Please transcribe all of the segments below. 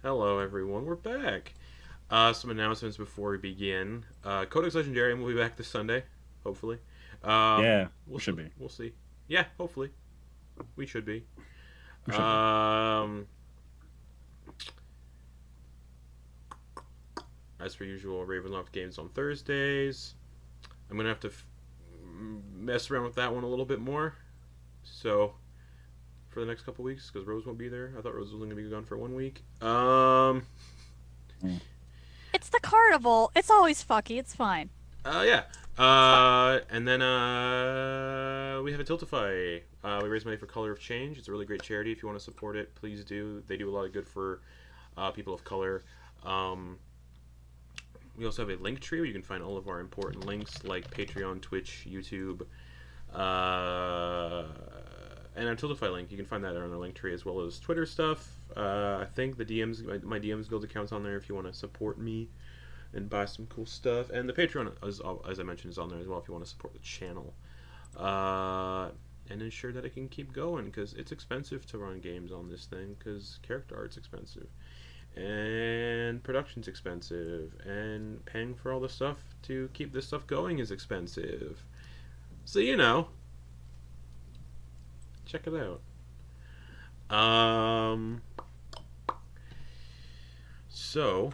Hello, everyone. We're back. Some announcements before we begin. Codex Legendarium will be back this Sunday, hopefully. Uh, Yeah, we'll we s- should be. we'll see. Yeah, hopefully we should be. We should be. Um, as per usual, Ravenloft games on Thursdays. I'm gonna have to mess around with that one a little bit more. So for the next couple weeks, because Rose won't be there. I thought Rose was only gonna be gone for 1 week. Mm. It's the carnival. It's always fucky. It's fine. Yeah. It's fine. And then we have a Tiltify. We raise money for Color of Change. It's a really great charity. If you want to support it, please do. They do a lot of good for people of color. We also have a link tree where you can find all of our important links like Patreon, Twitch, YouTube, uh, and our Tiltify link. You can find that on our link tree as well as Twitter stuff. I think the DMs, my DMs Guild account's on there if you want to support me and buy some cool stuff. And the Patreon, as I mentioned, is on there as well if you want to support the channel. And ensure that it can keep going because it's expensive to run games on this thing because character art's expensive. And production's expensive. And paying for all the stuff to keep this stuff going is expensive. So, check it out. So,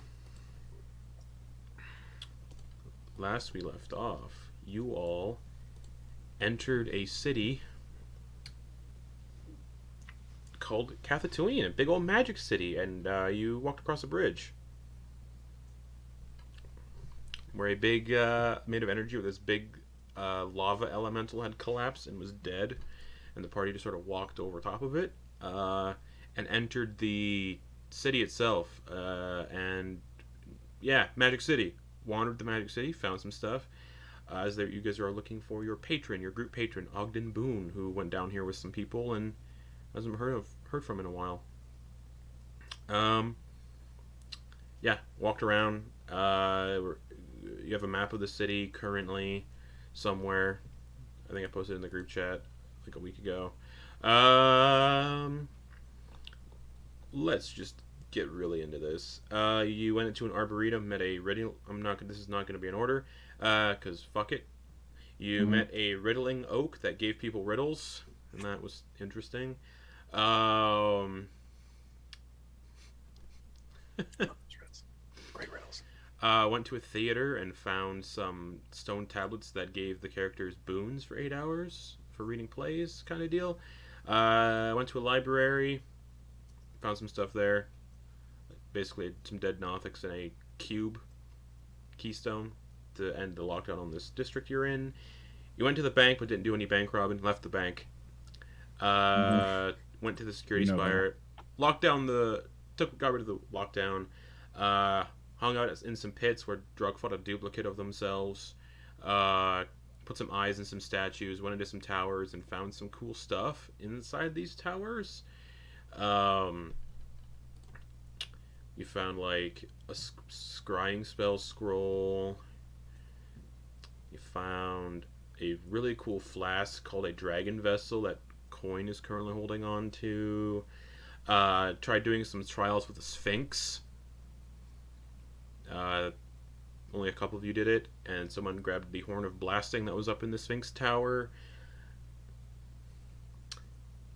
last we left off, you all entered a city called Cathatuuin, a big old magic city, and you walked across a bridge where a big, made of energy, with this big lava elemental had collapsed and was dead, and the party just sort of walked over top of it and entered the city itself. And yeah, Magic City. Wandered the Magic City, found some stuff. As there, you guys are looking for your patron, your group patron, Ogden Boon, who went down here with some people and hasn't heard from in a while. Yeah, walked around. You have a map of the city currently somewhere. I think I posted it in the group chat like a week ago. Let's just get really into this. You went into an arboretum, met a riddle. This is not going to be in order, cause fuck it. You Mhm. met a riddling oak that gave people riddles, and that was interesting. Um, Great riddles. went to a theater and found some stone tablets that gave the characters boons for 8 hours for reading plays, kind of deal. Went to a library, found some stuff there. Basically, some dead Nothics and a cube keystone to end the lockdown on this district you're in. You went to the bank but didn't do any bank robbing. Left the bank. Mhm. Went to the security You know that. spire. Locked down the. Got rid of the lockdown. Hung out in some pits where drug fought a duplicate of themselves. Put some eyes in some statues. Went into some towers and found some cool stuff inside these towers. Um, you found like a scrying spell scroll. You found a really cool flask called a dragon vessel that Quoin is currently holding on to. Tried doing some trials with the Sphinx. Uh, Only a couple of you did it, and someone grabbed the horn of blasting that was up in the Sphinx tower.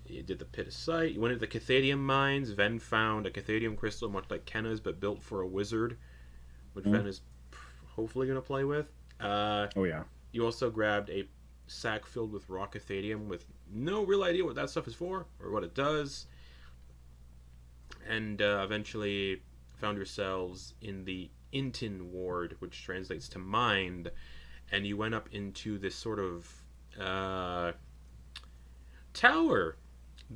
You did the pit of sight. You went into the Cathatuuin mines. Ven found a Cathatuuin crystal, much like Kenna's, but built for a wizard, which Mhm. Ven is hopefully going to play with. Oh yeah. You also grabbed a sack filled with raw Cathatuuin with no real idea what that stuff is for or what it does. And eventually found yourselves in the Untitled Ward, which translates to mind. And you went up into this sort of tower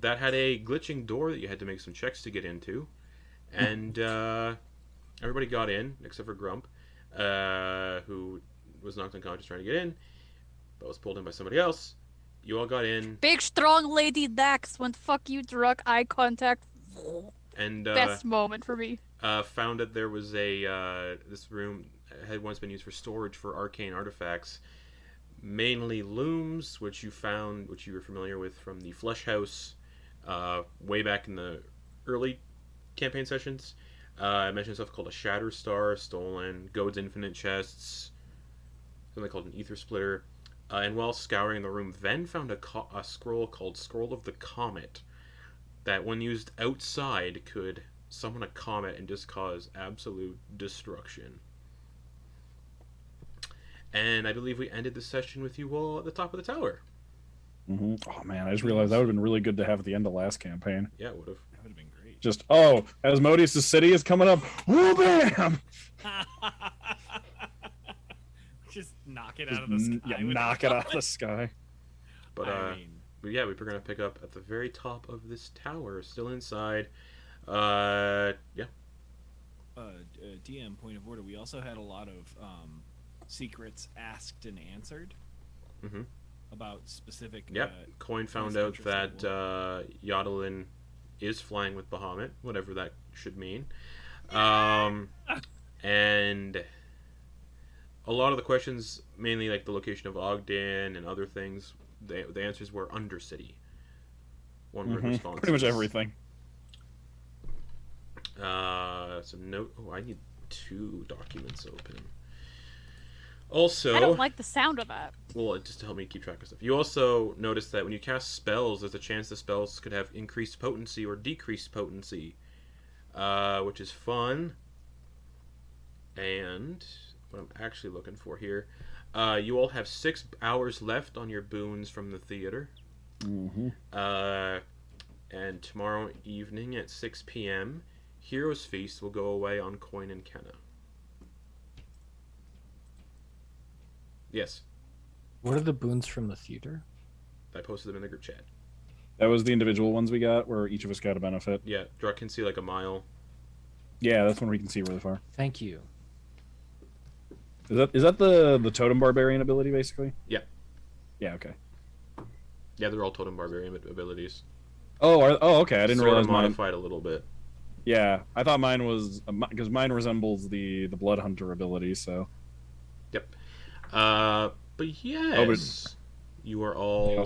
that had a glitching door that you had to make some checks to get into. And everybody got in, except for Grump, who was knocked unconscious trying to get in, but was pulled in by somebody else. You all got in, Big strong lady Dax went fuck you drunk eye contact. and Best moment for me. found that there was a this room had once been used for storage for arcane artifacts, mainly looms, which you were familiar with from the Flesh House, way back in the early campaign sessions. I mentioned stuff called a Shatter Star, stolen, Goad's Infinite Chests, something called an Ether Splitter. And while scouring the room, Ven found a scroll called Scroll of the Comet that, when used outside, could summon a comet and just cause absolute destruction. And I believe we ended the session with you all at the top of the tower. Mm-hmm. Oh man, I just realized that would have been really good to have at the end of last campaign. Yeah, it would have. That would have been great. Just, Asmodeus' city is coming up. Woo bam! Just knock it out of the sky. Yeah, knock it out of the sky. But I yeah, we're gonna pick up at the very top of this tower, still inside. Yeah. DM point of order. We also had a lot of secrets asked and answered about specific. Yep. Quoin found out that Yodelin is flying with Bahamut, whatever that should mean. And a lot of the questions, mainly like the location of Ogden and other things, the answers were Undercity. One word responses. Pretty much everything. Some note. Oh, I need 2 documents open. Also, I don't like the sound of that. well, just to help me keep track of stuff. You also notice that when you cast spells, there's a chance the spells could have increased potency or decreased potency, which is fun. And what I'm actually looking for here, you all have 6 hours left on your boons from the theater. And tomorrow evening at 6 p.m., Heroes Feast will go away on Quoin and Kenna. Yes, What are the boons from the theater? I posted them in the group chat. That was the individual ones we got, where each of us got a benefit. Yeah, Druid can see like a mile. Yeah, that's when we can see really far. Thank you. Is that the totem barbarian ability, basically? Yeah. Yeah, okay. Yeah, they're all totem barbarian abilities. Oh, okay. I didn't Sort realize of modified a little bit. Yeah, I thought mine was because mine resembles the blood hunter ability. So. Yep. But yes, you are all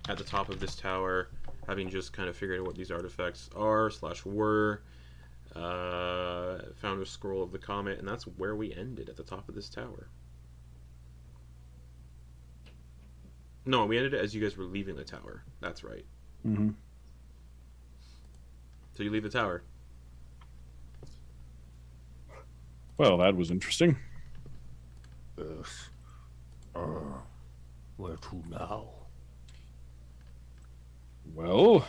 at the top of this tower, having just kind of figured out what these artifacts are / were. Found a scroll of the comet, and that's where we ended, at the top of this tower. No, we ended it as you guys were leaving the tower. That's right. Mm-hmm. So you leave the tower. Well, that was interesting. Yes. Where to now? Well,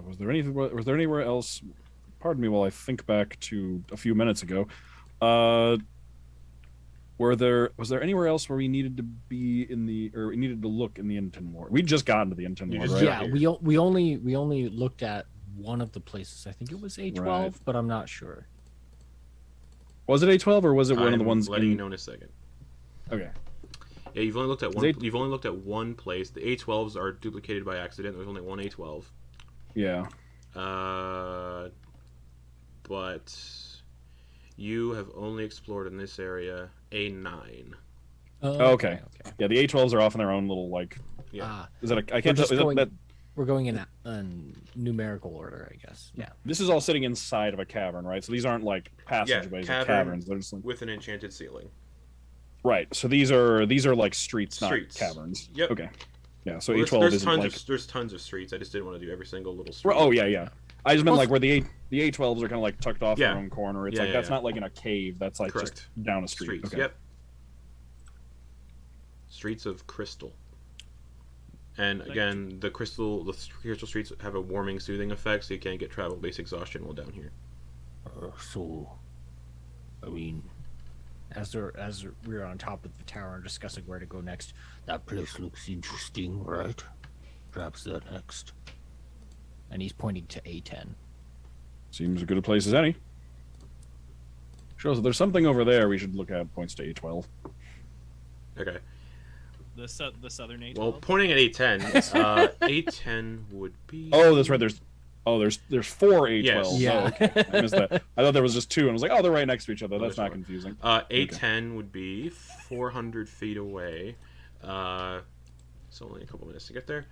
was there anywhere else? Pardon me while I think back to a few minutes ago. Was there anywhere else where we needed to be we needed to look in the Untitled Ward? We'd just gotten to the Untitled Ward, right? Yeah, we only looked at one of the places. I think it was A12, Right. but I'm not sure. Was it A12 or was it one of the ones? Letting you know in a second. Okay. Yeah, you've only looked at one. You've only looked at one place. The A12s are duplicated by accident. There's only one A12. Yeah. But you have only explored in this area A9. Okay. Yeah, the A12s are off in their own little Yeah. Is that I can't tell. We're going in numerical order, I guess. Yeah. This is all sitting inside of a cavern, right? So these aren't like passageways or caverns. They're just like... with an enchanted ceiling. Right. So these are like streets, not Streets. caverns. Yep. Okay. Yeah. So Well, A12 isn't like... there's tons of streets. I just didn't want to do every single little street. Oh yeah. I just meant like where the A12s are kind of like tucked off in their own corner. It's that's not like in a cave. That's like just down a street. Streets. Okay. Yep. Streets of crystal. And again, the crystal streets have a warming, soothing effect, so you can't get travel-based exhaustion while down here. So, I mean, as we're on top of the tower and discussing where to go next, that place looks interesting, right? Perhaps that next. And he's pointing to A10. Seems as good a place as any. Shows that there's something over there we should look at. Points to A12. Okay. The southern A12. Well, pointing at A10, A10 would be. Oh, that's right. There's 4 A12s. Yes. Yeah. Oh, okay. I missed that. I thought there was just 2, and I was like, oh, they're right next to each other. That's not confusing. A10 would be 400 feet away. It's only a couple minutes to get there.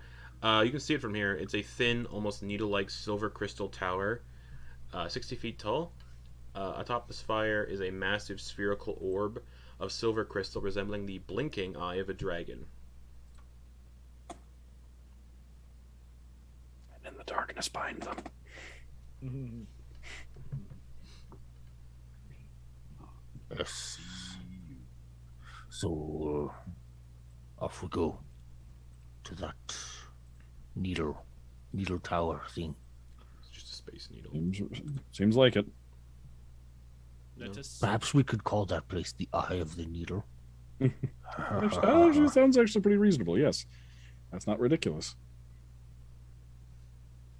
You can see it from here. It's a thin, almost needle-like silver crystal tower. 60 feet tall. Atop the spire is a massive spherical orb of silver crystal resembling the blinking eye of a dragon. And in the darkness behind them. Yes. So, off we go to that needle tower thing. It's just a space needle. Seems like it. Let us. Perhaps we could call that place the Eye of the Needle. Actually, sounds actually pretty reasonable. Yes, that's not ridiculous.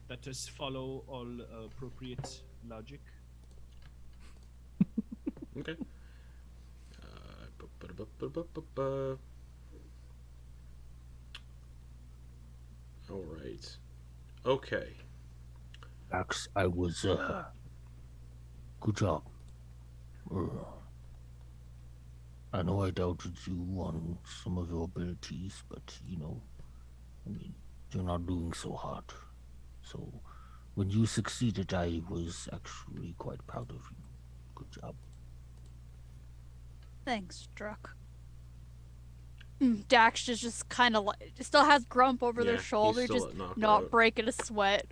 Let us follow all appropriate logic. Okay. All right. Okay. Max, I was, good job. I know I doubted you on some of your abilities, but, you know, I mean, you're not doing so hard. So, when you succeeded, I was actually quite proud of you. Good job. Thanks, Druck. Dax just kind of still has Grump over their Yeah, shoulder, he's still just knocked not out. breaking a sweat.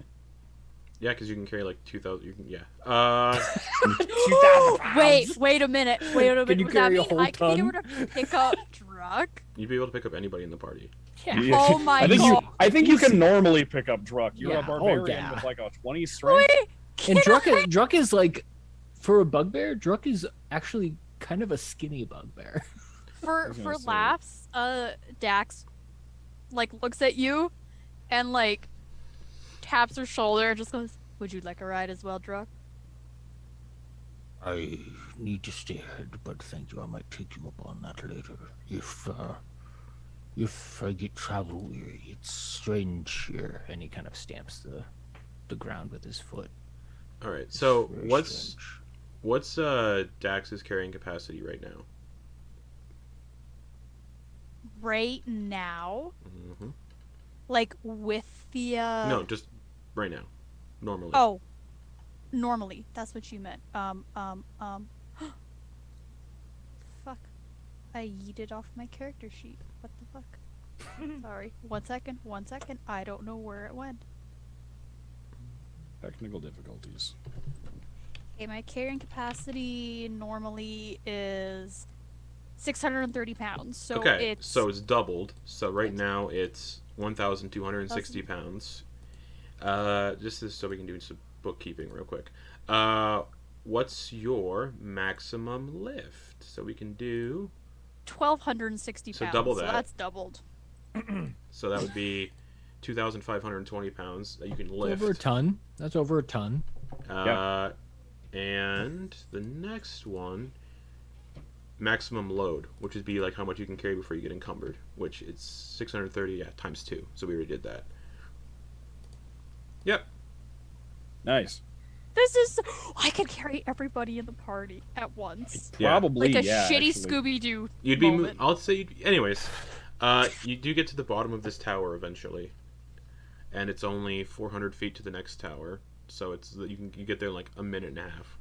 Yeah, because you can carry like 2,000. You can, yeah. 2,000 pounds. Wait a minute. Wait a minute. Can you Does that carry a mean whole I can be able ton? to pick up Druck? You'd be able to pick up anybody in the party. Yeah. Oh my god. I think you can normally pick up Druck. You're Yeah, a barbarian yeah. with like a 20 strength. Wait, And can Druck is like, for a bugbear, Druck is actually kind of a skinny bugbear. for was gonna say. laughs, Dax like looks at you and like taps her shoulder and just goes, "Would you like a ride as well, Druck?" I need to stay ahead, but thank you. I might take you up on that later. If I get travel weary, it's strange here. And he kind of stamps the ground with his foot. All right. So Very what's strange. Dax's carrying capacity right now? Right now, Mm-hmm. like with the No, just right now. Normally. Oh, normally. That's what you meant. Fuck. I yeeted off my character sheet. What the fuck? Sorry. 1 second. 1 second. I don't know where it went. Technical difficulties. Okay, my carrying capacity normally is 630 pounds. So okay. it's So it's doubled. So right now it's 1,260 pounds. Just so we can do some bookkeeping real quick. What's your maximum lift? So we can do. 1,260 So pounds. double So that. that's doubled. So that would be 2,520 pounds that you can lift. Over a ton. That's over a ton. And the next one, maximum load, which would be like how much you can carry before you get encumbered, which it's 630 times 2. So we already did that. Yep. Nice. This is. I can carry everybody in the party at once. Yeah. Probably, Like a yeah. shitty actually. Scooby Doo. You'd be. moment. I'll say. Anyways, you do get to the bottom of this tower eventually, and it's only 400 feet to the next tower. So it's you get there in like a minute and a half.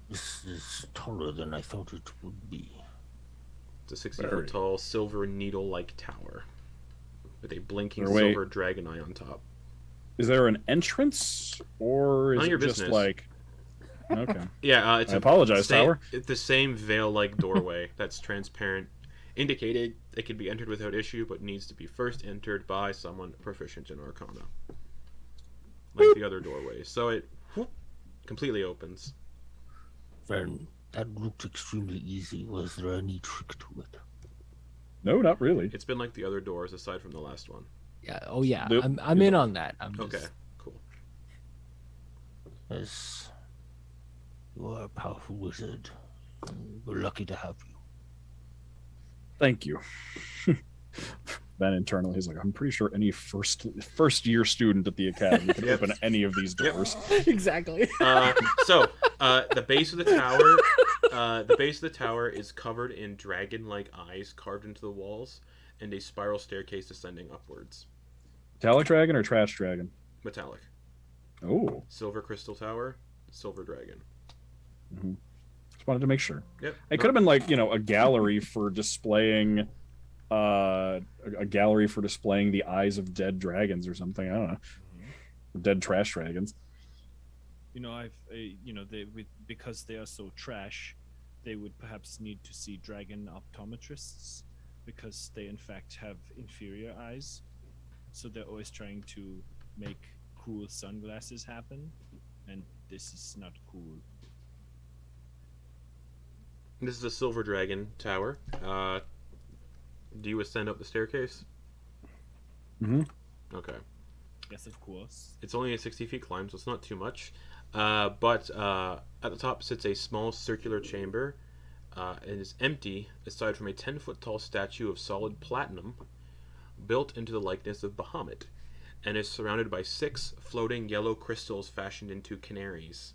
This is taller than I thought it would be. It's a 60-foot Very. tall silver needle-like tower with a blinking Wait. silver dragon eye on top. Is there an entrance, or is None of it your just business. like? Okay. Yeah, it's I apologize, tower. It's the same veil-like doorway that's transparent, indicated it can be entered without issue, but needs to be first entered by someone proficient in Arcana, like the other doorways. So it completely opens. Then that looked extremely easy. Was there any trick to it? No, not really. It's been like the other doors, aside from the last one. Yeah. Oh yeah. Nope. I'm in on that. I'm just, Okay, cool. Yes. You are a powerful wizard. We're lucky to have you. Thank you. Then internally, he's like, I'm pretty sure any first year student at the academy can Yep. open any of these Yep. doors. Exactly. The base of the tower, is covered in dragon-like eyes carved into the walls, and a spiral staircase descending upwards. Metallic dragon or trash dragon? Metallic. Oh. Silver crystal tower, silver dragon. Mm-hmm. Just wanted to make sure. Yep. It could have been like, a gallery for displaying a gallery for displaying the eyes of dead dragons or something. I don't know. Dead trash dragons. Because they are so trash, they would perhaps need to see dragon optometrists, because they in fact have inferior eyes, so they're always trying to make cool sunglasses happen, and this is not cool. This is a silver dragon tower. Do you ascend up the staircase? Mm-hmm. Okay. Yes, of course. It's only a 60 feet climb, so it's not too much. But at the top sits a small circular chamber. It is empty, aside from a 10-foot tall statue of solid platinum built into the likeness of Bahamut, and is surrounded by 6 floating yellow crystals fashioned into canaries.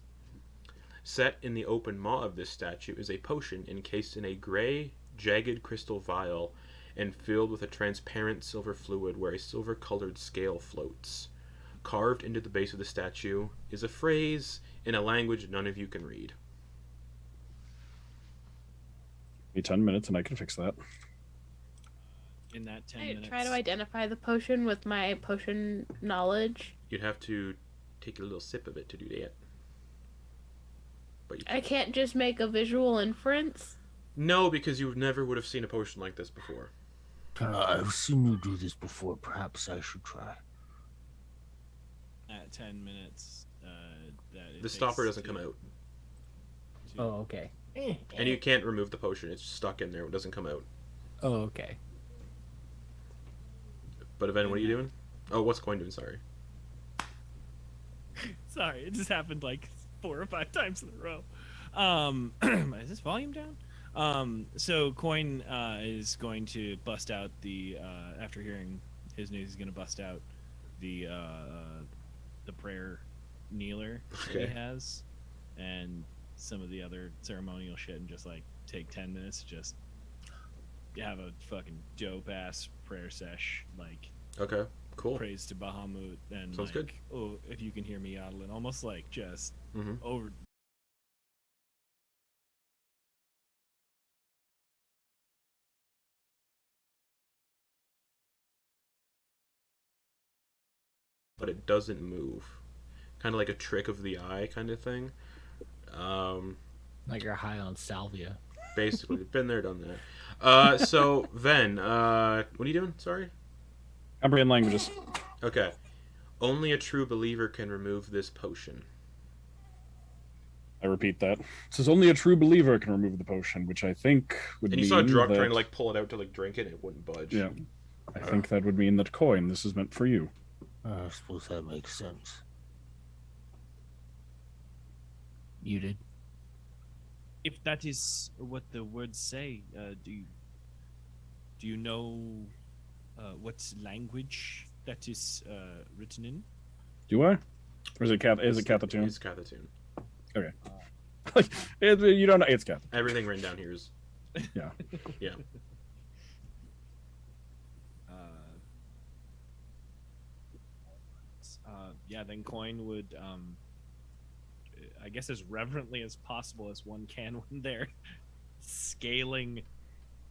Set in the open maw of this statue is a potion encased in a gray, jagged crystal vial and filled with a transparent silver fluid where a silver-colored scale floats. Carved into the base of the statue is a phrase in a language none of you can read. Be 10 minutes and I can fix that. In that 10 I minutes. try to identify the potion with my potion knowledge. You'd have to take a little sip of it to do that. But you I can't just make a visual inference. No, because you never would have seen a potion like this before. I've seen you do this before. Perhaps I should try. At 10 minutes, The stopper doesn't come out. Oh, okay. And you can't remove the potion. It's stuck in there. It doesn't come out. Oh, okay. But Evan, what are you doing? Oh, what's Quoin doing? Sorry. Sorry, it just happened like 4 or 5 times in a row. Is this volume down? So Quoin is going to bust out the after hearing his news, he's going to bust out the prayer kneeler that Okay. he has, and some of the other ceremonial shit, and just like take 10 minutes, just have a fucking dope ass prayer sesh, like Okay, cool. praise to Bahamut, and Sounds like, good. oh, if you can hear me yodeling, almost like just Mm-hmm. over. But it doesn't move. Kind of like a trick of the eye kind of thing. Like you're high on salvia. Basically, been there, done that. So, Ven, what are you doing? Sorry? Embryon languages. Okay. Only a true believer can remove this potion. I repeat that. It says only a true believer can remove the potion, which I think would And mean you saw Drug that... trying to like pull it out to like drink it, and it wouldn't budge. Yeah. I think that would mean that Quoin, this is meant for you. I suppose that makes sense. You did. If that is what the words say, do you know what language that is written in? Do I? Or is it Cathatuuin? It's Cathatuuin. Okay. You don't know. It's Cathatuuin. Everything written down here is. Yeah. Yeah. Yeah, then Quoin would, I guess, as reverently as possible as one can when they're scaling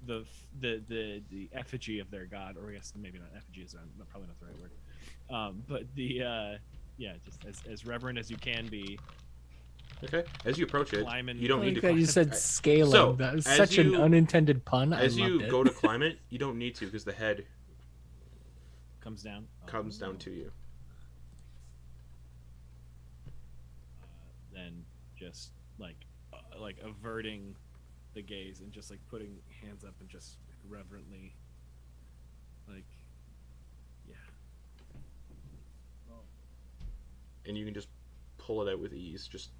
the effigy of their god, or I guess maybe not effigy is probably not the right word, but the just as reverent as you can be. Okay. As you approach it, Climbing- you don't need to. God, you said scaling. So, that was as such an you- unintended pun. I As you loved it. go to climb it, you don't need to because the head Comes down. comes down to you. Then just like averting the gaze and just like putting hands up and just reverently, like, yeah. And you can just pull it out with ease. Just.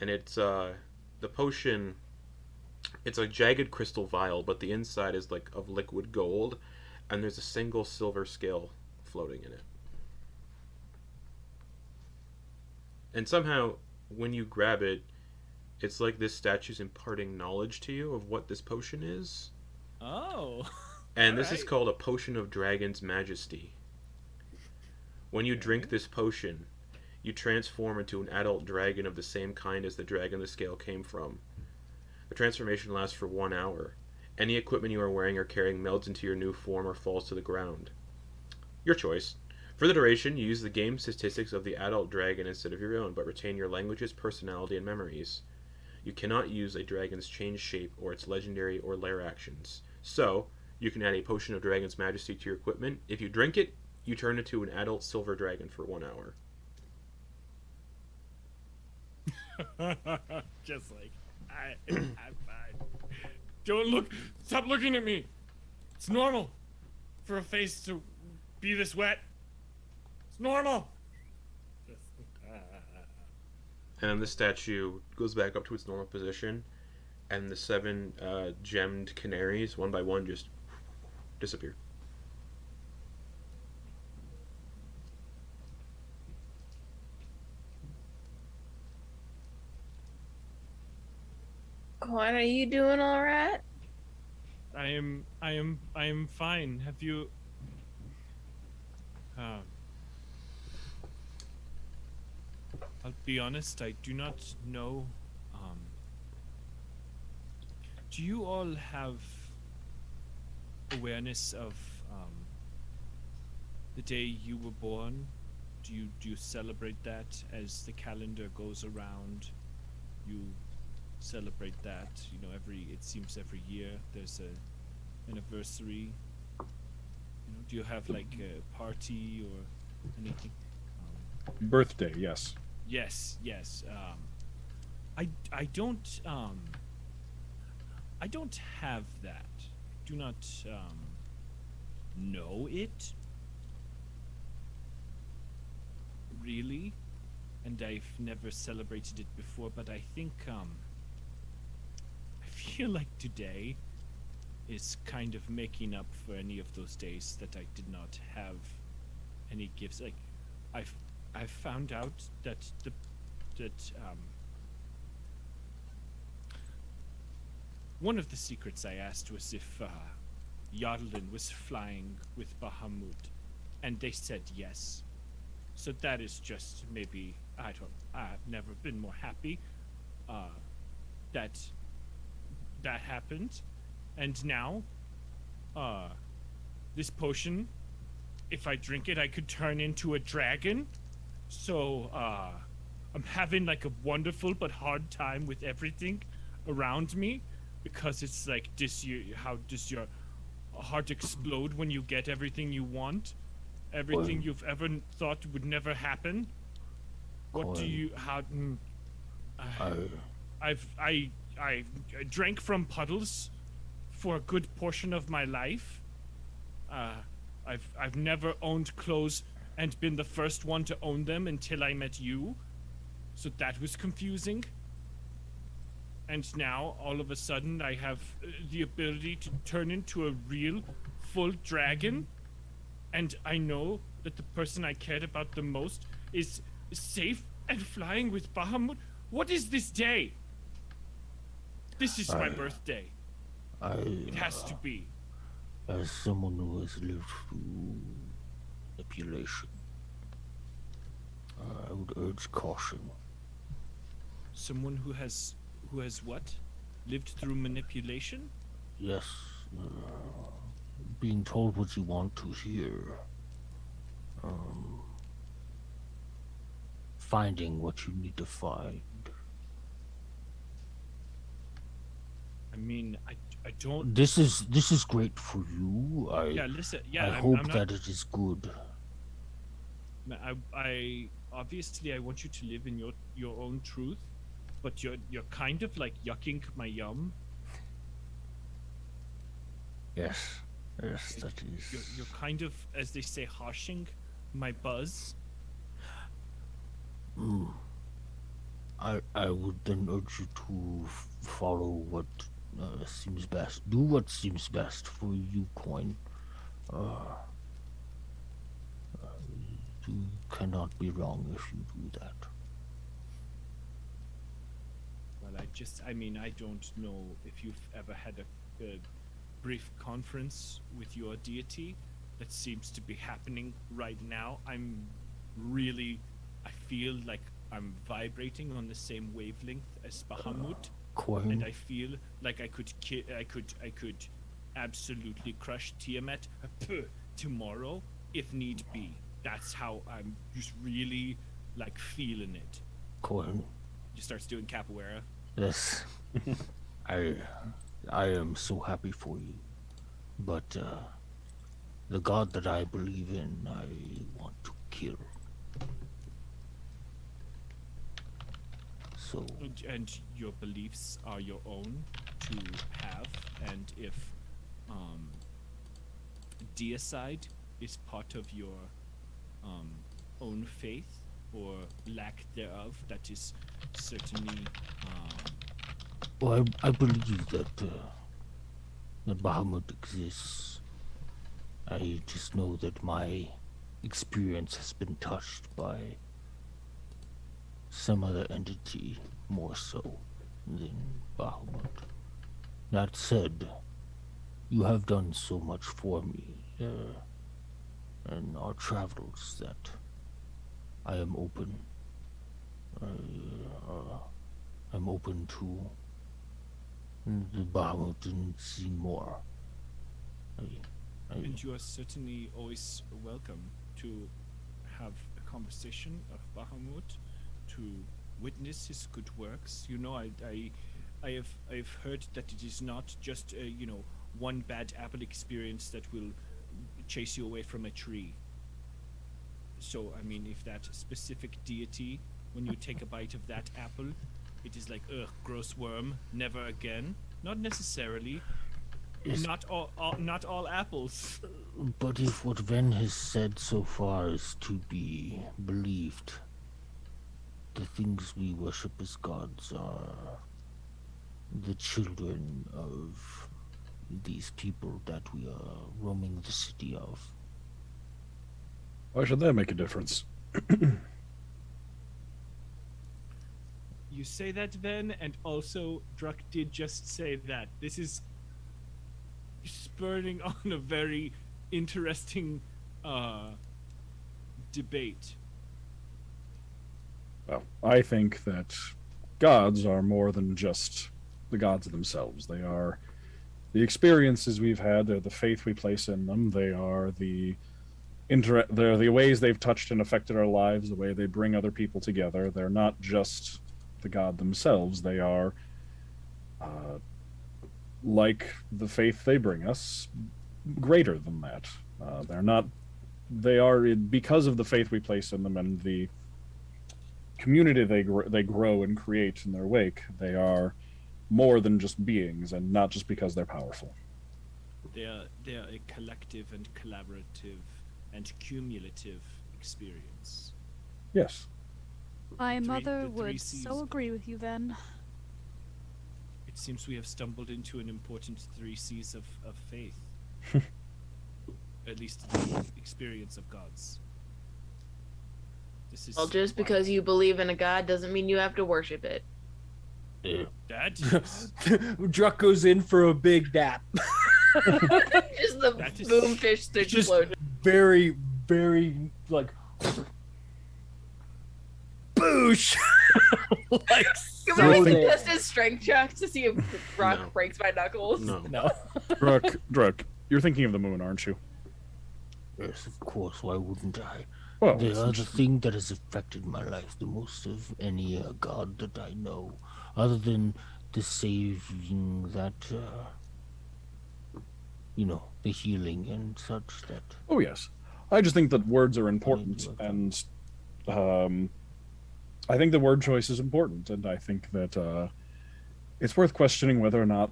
And it's the potion. It's a jagged crystal vial, but the inside is like of liquid gold, and there's a single silver scale floating in it. And somehow, when you grab it, it's like this statue's imparting knowledge to you of what this potion is. Oh. And this is Alright. called a potion of Dragon's Majesty. When you drink this potion, you transform into an adult dragon of the same kind as the dragon the scale came from. The transformation lasts for 1 hour. Any equipment you are wearing or carrying melts into your new form or falls to the ground. Your choice. For the duration, you use the game statistics of the adult dragon instead of your own, but retain your languages, personality, and memories. You cannot use a dragon's change shape or its legendary or lair actions. So, you can add a potion of Dragon's Majesty to your equipment. If you drink it, you turn into an adult silver dragon for 1 hour. Just like, I'm fine. Don't look. Stop looking at me. It's normal for a face to be this wet. It's normal. And then the statue goes back up to its normal position, and the 7 gemmed canaries, one by one, just disappear. Quoin, are you doing all right? I am fine. Have you? I'll be honest. I do not know. Do you all have awareness of the day you were born? Do you celebrate that as the calendar goes around? You celebrate that, you know, it seems every year there's a anniversary. You know, do you have like a party or anything? Birthday, yes. Yes. I don't have that. Do not know it really, and I've never celebrated it before. But I think I feel like today is kind of making up for any of those days that I did not have any gifts. Like I've found out that one of the secrets I asked was if Yardlin was flying with Bahamut, and they said yes. So that is just maybe I've never been more happy that happened, and now this potion, if I drink it, I could turn into a dragon. So I'm having like a wonderful but hard time with everything around me, because it's like how does your heart explode when you get everything you want, everything you've ever thought would never happen? What do you I drank from puddles for a good portion of my life. I've never owned clothes and been the first one to own them until I met you, so that was confusing. And now, all of a sudden, I have the ability to turn into a real, full dragon, and I know that the person I cared about the most is safe and flying with Bahamut. What is this day? This is my birthday. It has to be. As someone who has lived through manipulation, I would urge caution. Someone who has what? Lived through manipulation? Yes. Being told what you want to hear. Finding what you need to find. I mean, I don't. This is great for you. I hope that it is good. I obviously I want you to live in your own truth, but you're kind of like yucking my yum. Yes, that is. You're kind of, as they say, harshing my buzz. I would then urge you to follow what seems best. Do what seems best for you, Quoin. You cannot be wrong if you do that. Well, I don't know if you've ever had a brief conference with your deity that seems to be happening right now. I'm really, I feel like I'm vibrating on the same wavelength as Bahamut, Quoin, and I feel like I could absolutely crush Tiamat tomorrow if need be. That's how I'm just really like feeling it. Quoin, He starts doing capoeira. yes. I am so happy for you. But the god that I believe in, I want to kill. So And your beliefs are your own to have, and if deicide is part of your own faith or lack thereof, that is certainly well, I believe that that Bahamut exists. I just know that my experience has been touched by some other entity more so than Bahamut. That said, you have done so much for me in our travels that I am open. I'm open to the Bahamut and see more. and you are certainly always welcome to have a conversation of Bahamut, to witness his good works. You know, I've heard that it is not just one bad apple experience that will chase you away from a tree. So I mean, if that specific deity, when you take a bite of that apple, it is like, ugh, gross worm, never again. Not necessarily. Not all apples. But if what Ven has said so far is to be believed, the things we worship as gods are the children of these people that we are roaming the city of. Why should that make a difference? You say that, Ven, and also Druck did just say that. This is spurring on a very interesting debate. Well, I think that gods are more than just the gods themselves. They are the experiences we've had, they're the faith we place in them, they are they're the ways they've touched and affected our lives, the way they bring other people together. They're not just the god themselves, they are like the faith they bring us, greater than that. They are, because of the faith we place in them and the community they grow and create in their wake, they are more than just beings, and not just because they're powerful. They are a collective and collaborative and cumulative experience. Yes. My The mother three would Cs. so agree with you, Ven. It seems we have stumbled into an important 3 C's of faith. At least the experience of gods. This is Well, just wild. because you believe in a god doesn't mean you have to worship it. That Druck goes in for a big nap. Just the That is- boomfish Just explosion. very, very like boosh. Like Can So we like they- test his strength check to see if Rock No. breaks my knuckles? No. no. Druck, you're thinking of the moon, aren't you? Yes, of course. Why wouldn't I? Well, They are the thing that has affected my life the most of any god that I know, other than the saving that, the healing and such that. oh yes. I just think that words are important, Okay. and I think the word choice is important, and I think that it's worth questioning whether or not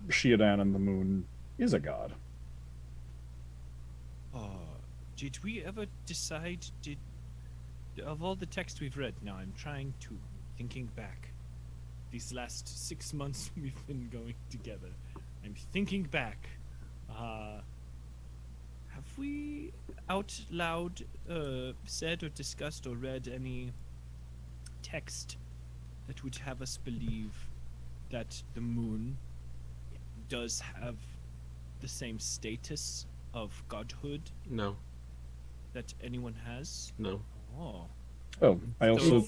Shiadan and the moon is a god. Did we ever decide, of all the text we've read, now I'm thinking back, these last 6 months we've been going together, I'm thinking back, have we out loud said or discussed or read any text that would have us believe that the moon does have the same status of godhood No. that anyone has? No. Oh. Oh, I also So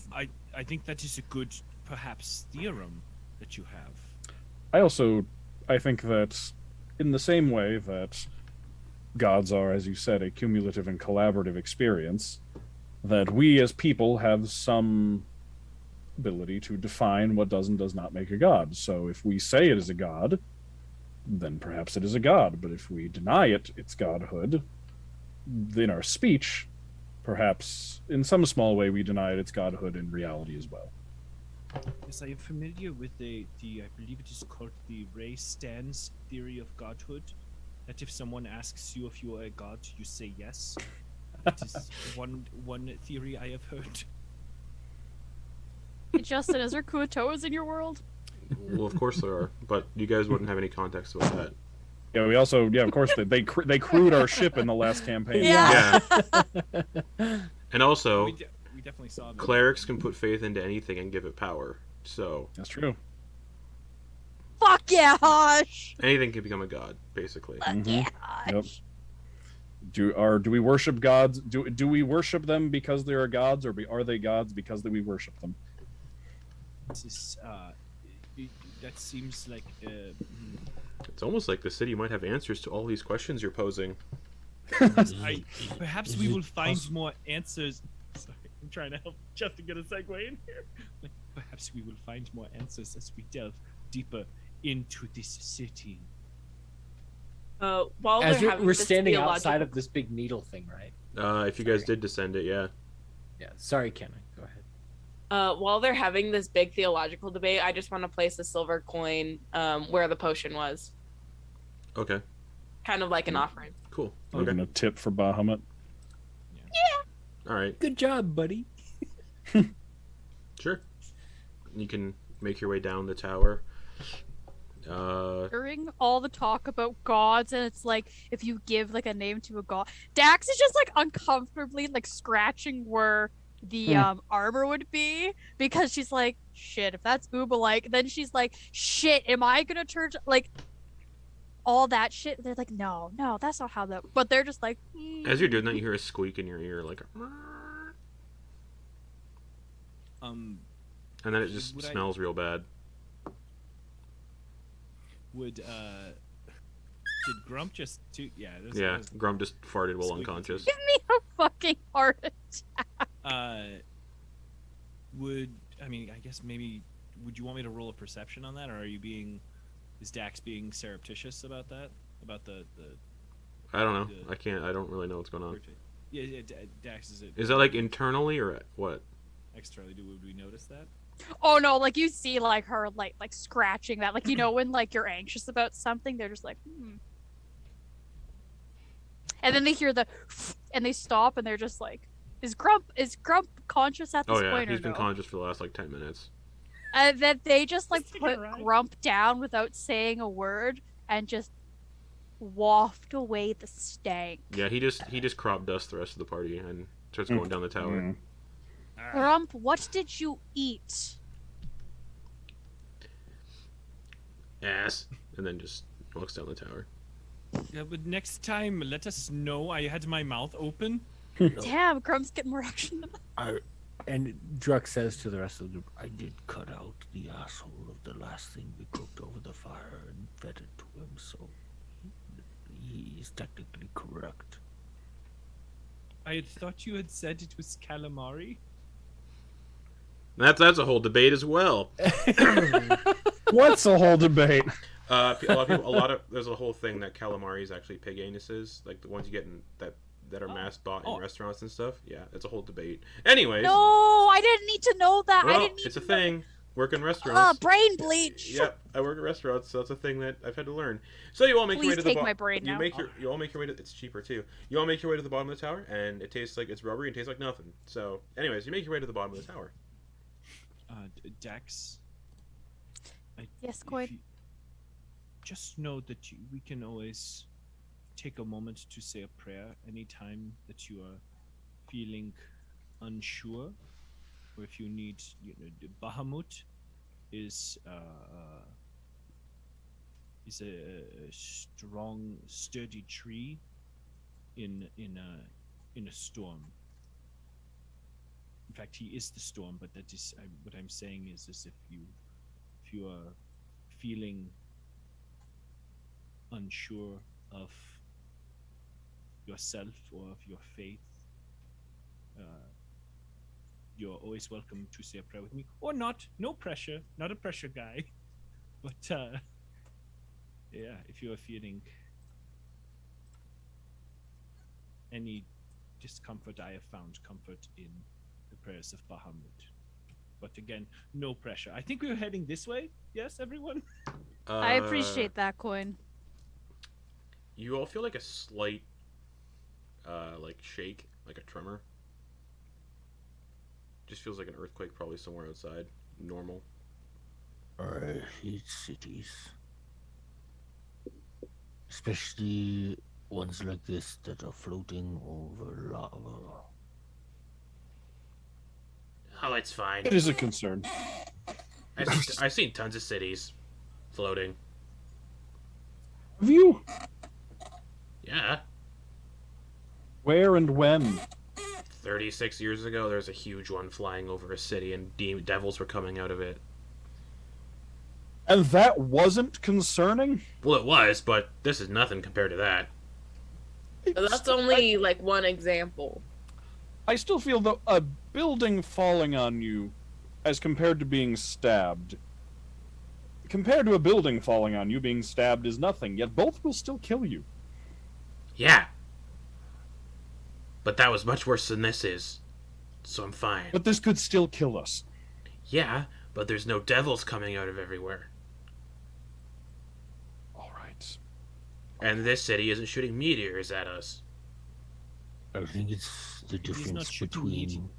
I think that is a good, perhaps, theorem that you have. I think that in the same way that gods are, as you said, a cumulative and collaborative experience, that we as people have some ability to define what does and does not make a god. So if we say it is a god, then perhaps it is a god. But if we deny its godhood, in our speech, perhaps in some small way we deny it its godhood in reality as well. Yes, I am familiar with the I believe it is called the Ray Stans theory of godhood. That if someone asks you if you are a god, you say yes. That is one theory I have heard. Hey, Justin, is there Kuatoas in your world? Well, of course there are, but you guys wouldn't have any context about that. Yeah, we also, of course, they crewed our ship in the last campaign. Yeah. And also, We definitely saw them. clerics can put faith into anything and give it power. So That's true. Fuck yeah, Hosh! anything can become a god, basically. Fuck Mhm. yeah, Hosh! Yep. Do we worship gods? Do we worship them because they are gods, or are they gods because we worship them? This is, that seems like It's almost like the city might have answers to all these questions you're posing. perhaps we will find more answers. Sorry, I'm trying to help Justin get a segue in here. Like, perhaps we will find more answers as we delve deeper into this city. While As they're having we're this standing theological- outside of this big needle thing, right? If you guys did descend it, yeah. Yeah. Sorry, Ken. Go ahead. while they're having this big theological debate, I just want to place a silver coin where the potion was, Okay, kind of like an offering. cool. We're Okay, gonna tip for Bahamut. all right, Good job, buddy. sure. You can make your way down the tower. During all the talk about gods, and it's like if you give like a name to a god, Dax is just like uncomfortably like scratching where the armor would be, because she's like, shit, if that's Uba-like, then she's like, shit, am I gonna turn like all that shit? They're like, no, that's not how that. But they're just like, As you're doing that, you hear a squeak in your ear, like, and then it just Would I- smells real bad. Did Grump just yeah, Yeah, Grum just farted while Squeaky unconscious. give me a fucking heart attack. I guess maybe would you want me to roll a perception on that, or is Dax being surreptitious about that? About the I don't know. I don't really know what's going on. yeah, Dax is it Is that like internally or what? externally? Would we notice that? Oh no, like you see like her like scratching that, like, you know, when like you're anxious about something, they're just like, and then they hear the and they stop and they're just like, is Grump conscious at this Oh yeah, point, or he's been no? conscious for the last like 10 minutes. And then they just like taking a put ride. Grump down without saying a word and just waft away the stank. Yeah, he just crop dusts the rest of the party and starts going down the tower. Mm. Grump, what did you eat? Ass, and then just walks down the tower. Yeah, but next time let us know. I had my mouth open. Damn, Grump's getting more action than And Druk says to the rest of the group, I did cut out the asshole of the last thing we cooked over the fire and fed it to him, so he is technically correct. I had thought you had said it was calamari. That's a whole debate as well. What's a whole debate? A lot of there's a whole thing that calamari is actually pig anuses, like the ones you get in that are mass bought in restaurants and stuff. Yeah, it's a whole debate. Anyways, No, I didn't need to know that. I well, didn't need it's a to thing. Work in restaurants. brain bleach. Yep, I work at restaurants, so that's a thing that I've had to learn. So you all make your way Please to the take bottom. my brain now. You all make your way to. It's cheaper too. You all make your way to the bottom of the tower, and it tastes like it's rubbery and tastes like nothing. So, anyways, you make your way to the bottom of the tower. Dax. Yes, if Quoin. you- Just know that we can always take a moment to say a prayer anytime that you are feeling unsure, or if you need, the Bahamut is a strong, sturdy tree in a storm. In fact, he is the storm. But that is what I'm saying is if you are feeling unsure of yourself or of your faith, you're always welcome to say a prayer with me, or not. No pressure. Not a pressure guy. But yeah, if you are feeling any discomfort, I have found comfort in the prayers of Bahamut. But again, no pressure. I think we're heading this way. Yes, everyone? I appreciate that, Quoin. You all feel like a slight, like shake, like a tremor. Just feels like an earthquake, probably somewhere outside. Normal. I hate cities. Especially ones like this that are floating over lava. Oh, it's fine. It is a concern. I've seen tons of cities floating. Have you? Yeah. Where and when? 36 years ago, there was a huge one flying over a city, and devils were coming out of it. And that wasn't concerning? Well, it was, but this is nothing compared to that. But that's only like one example. I still feel that a building falling on you, as compared to being stabbed, compared to a building falling on you, being stabbed is nothing, yet both will still kill you. Yeah. But that was much worse than this is. So I'm fine. But this could still kill us. Yeah, but there's no devils coming out of everywhere. Alright. And this city isn't shooting meteors at us. I think it's the It is not difference shooting between...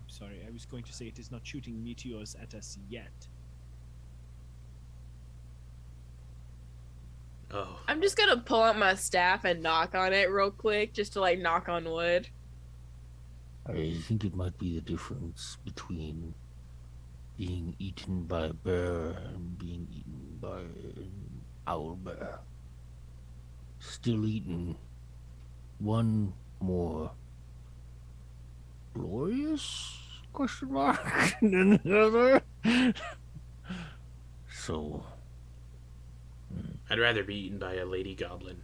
Sorry, I was going to say it is not shooting meteors at us yet. Oh. I'm just gonna pull out my staff and knock on it real quick, just to like knock on wood. I think it might be the difference between being eaten by a bear and being eaten by an owl bear. Still eaten. One more glorious? Question mark? Than the other. So... I'd rather be eaten by a lady goblin.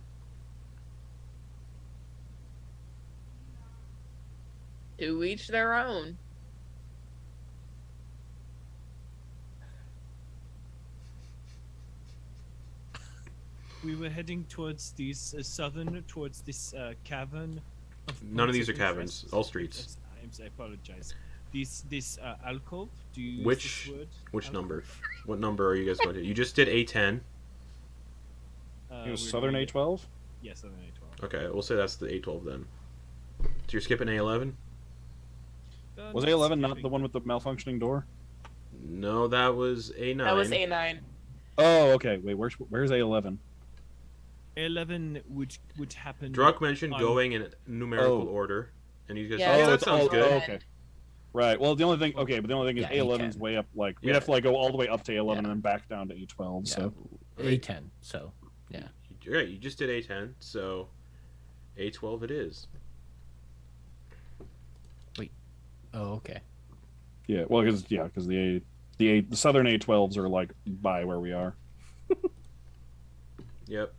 To each their own. We were heading towards these towards this cavern. None of these are of caverns. interest. All streets. I apologize. This alcove. Do you use Which this word? which number? Alcove? What number are you guys going to? You just did A10. It was we're Southern doing A12? Yes, Southern A12. Okay, we'll say that's the A12 then. So you're skipping A11? Was Not A11 not skipping. the one with the malfunctioning door? No, that was A9. That was A9. Oh, okay. Wait, where's A11? A11 would happen. Druk mentioned on- going in numerical Oh. order, and you guys Yeah, said, it's that also sounds all- good. Oh, okay. Right. Well, the only thing. Okay, but the only thing is Yeah, A11's A10. way up. Like we'd Yeah. have to like go all the way up to A11 Yeah. and then back down to A12. Yeah, So A10, so... Yeah. Right, you just did A10, so A12 it is. Oh, okay. yeah. Well, because the Southern A12s are like by where we are. Yep.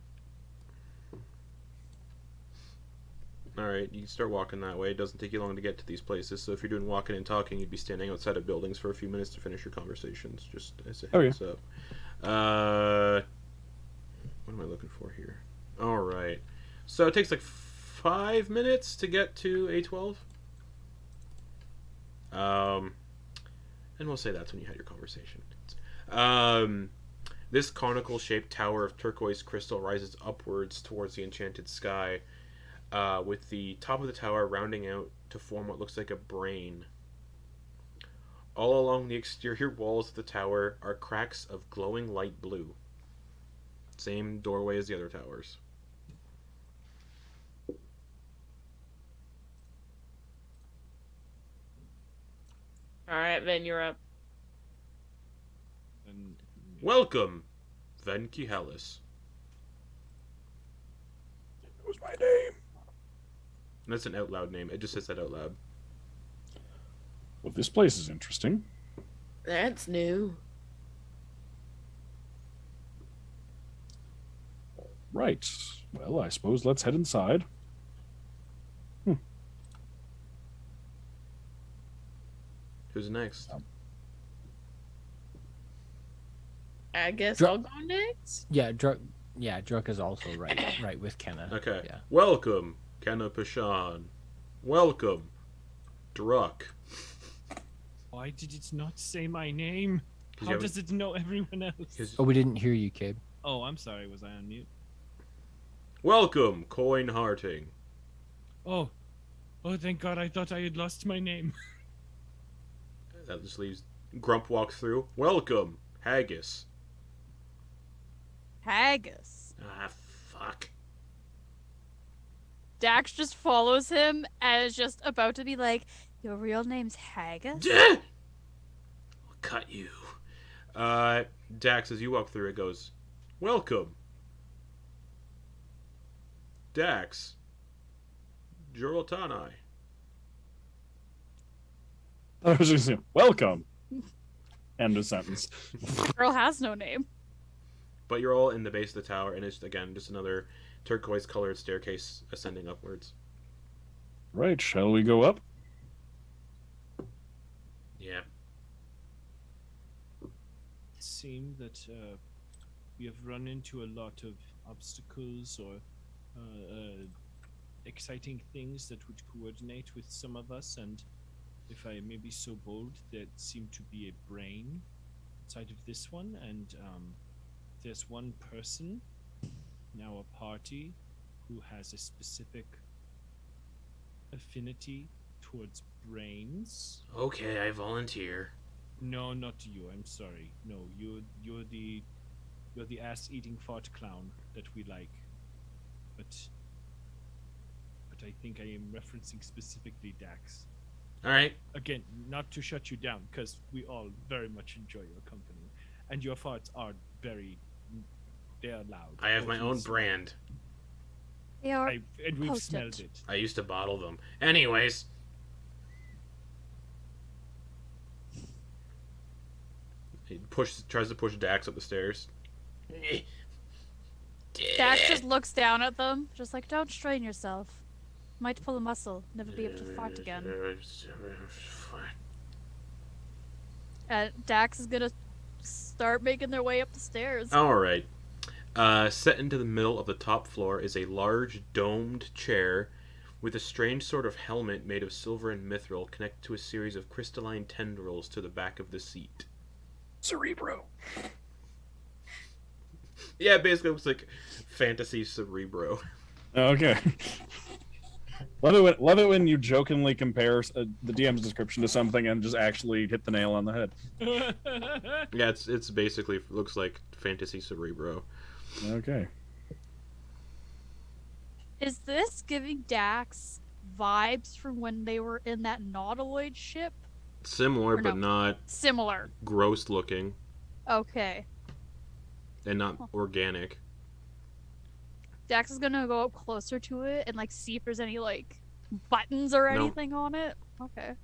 Alright, you can start walking that way. It doesn't take you long to get to these places, so if you're doing walking and talking, you'd be standing outside of buildings for a few minutes to finish your conversations, just as a Okay. heads up. What am I looking for here? Alright. So it takes like 5 minutes to get to A12. And we'll say that's when you had your conversation. This conical-shaped tower of turquoise crystal rises upwards towards the enchanted sky, with the top of the tower rounding out to form what looks like a brain. All along the exterior walls of the tower are cracks of glowing light blue. Same doorway as the other towers. Alright, then you're up. And, Welcome, Ven Khihalis. It was my name. That's an out loud name. It just says that out loud. this place is interesting. That's new. Right. Well, I suppose let's head inside. Who's next? I guess Dr- I'll go next. Yeah, Druk is also right with Kenna. Okay. Yeah. Welcome, Kenna Peshan. Welcome, Druk. Why did it not say my name? 'Cause How you does it know everyone else? 'Cause- Oh, we didn't hear you, Cabe. Oh, I'm sorry. Was I on mute? Welcome, Quoin Harting. Oh, thank God! I thought I had lost my name. That just leaves Grump walks through. Welcome, Haggis. Haggis. Ah, fuck. Dax just follows him and is just about to be like, your real name's Haggis? I'll cut you. Dax, as you walk through, it goes, welcome. Dax. Joroltanai. I was just saying, welcome. End of sentence. Girl has no name. But you're all in the base of the tower, and it's, again, just another turquoise-colored staircase ascending upwards. Right, shall we go up? Yeah. It seemed that we have run into a lot of obstacles or exciting things that would coordinate with some of us, and if I may be so bold, there seemed to be a brain inside of this one, and there's one person, now a party, who has a specific affinity towards brains. Okay, I volunteer. No, not you. I'm sorry. No, you're the ass-eating fart clown that we like. But I think I am referencing specifically Dax. Alright. Again, not to shut you down, because we all very much enjoy your company, and your farts are they are loud. I have my own Both brand. They are. and we've Potent. smelled it. I used to bottle them. Anyways. He tries to push Dax up the stairs. Dax just looks down at them, just like, don't strain yourself. Might pull a muscle, never be able to fart again. Dax is gonna start making their way up the stairs. Alright. Set into the middle of the top floor is a large domed chair with a strange sort of helmet made of silver and mithril connected to a series of crystalline tendrils to the back of the seat. Cerebro. Yeah, basically it looks like fantasy Cerebro. Okay. Love it when you jokingly compare the DM's description to something and just actually hit the nail on the head. Yeah, it's basically looks like fantasy Cerebro. Okay. Is this giving Dax vibes from when they were in that Nautiloid ship? Similar, Or but no. not Similar. gross looking Okay. and not organic. Dax is gonna go up closer to it and like see if there's any like buttons or No. anything on it. Okay.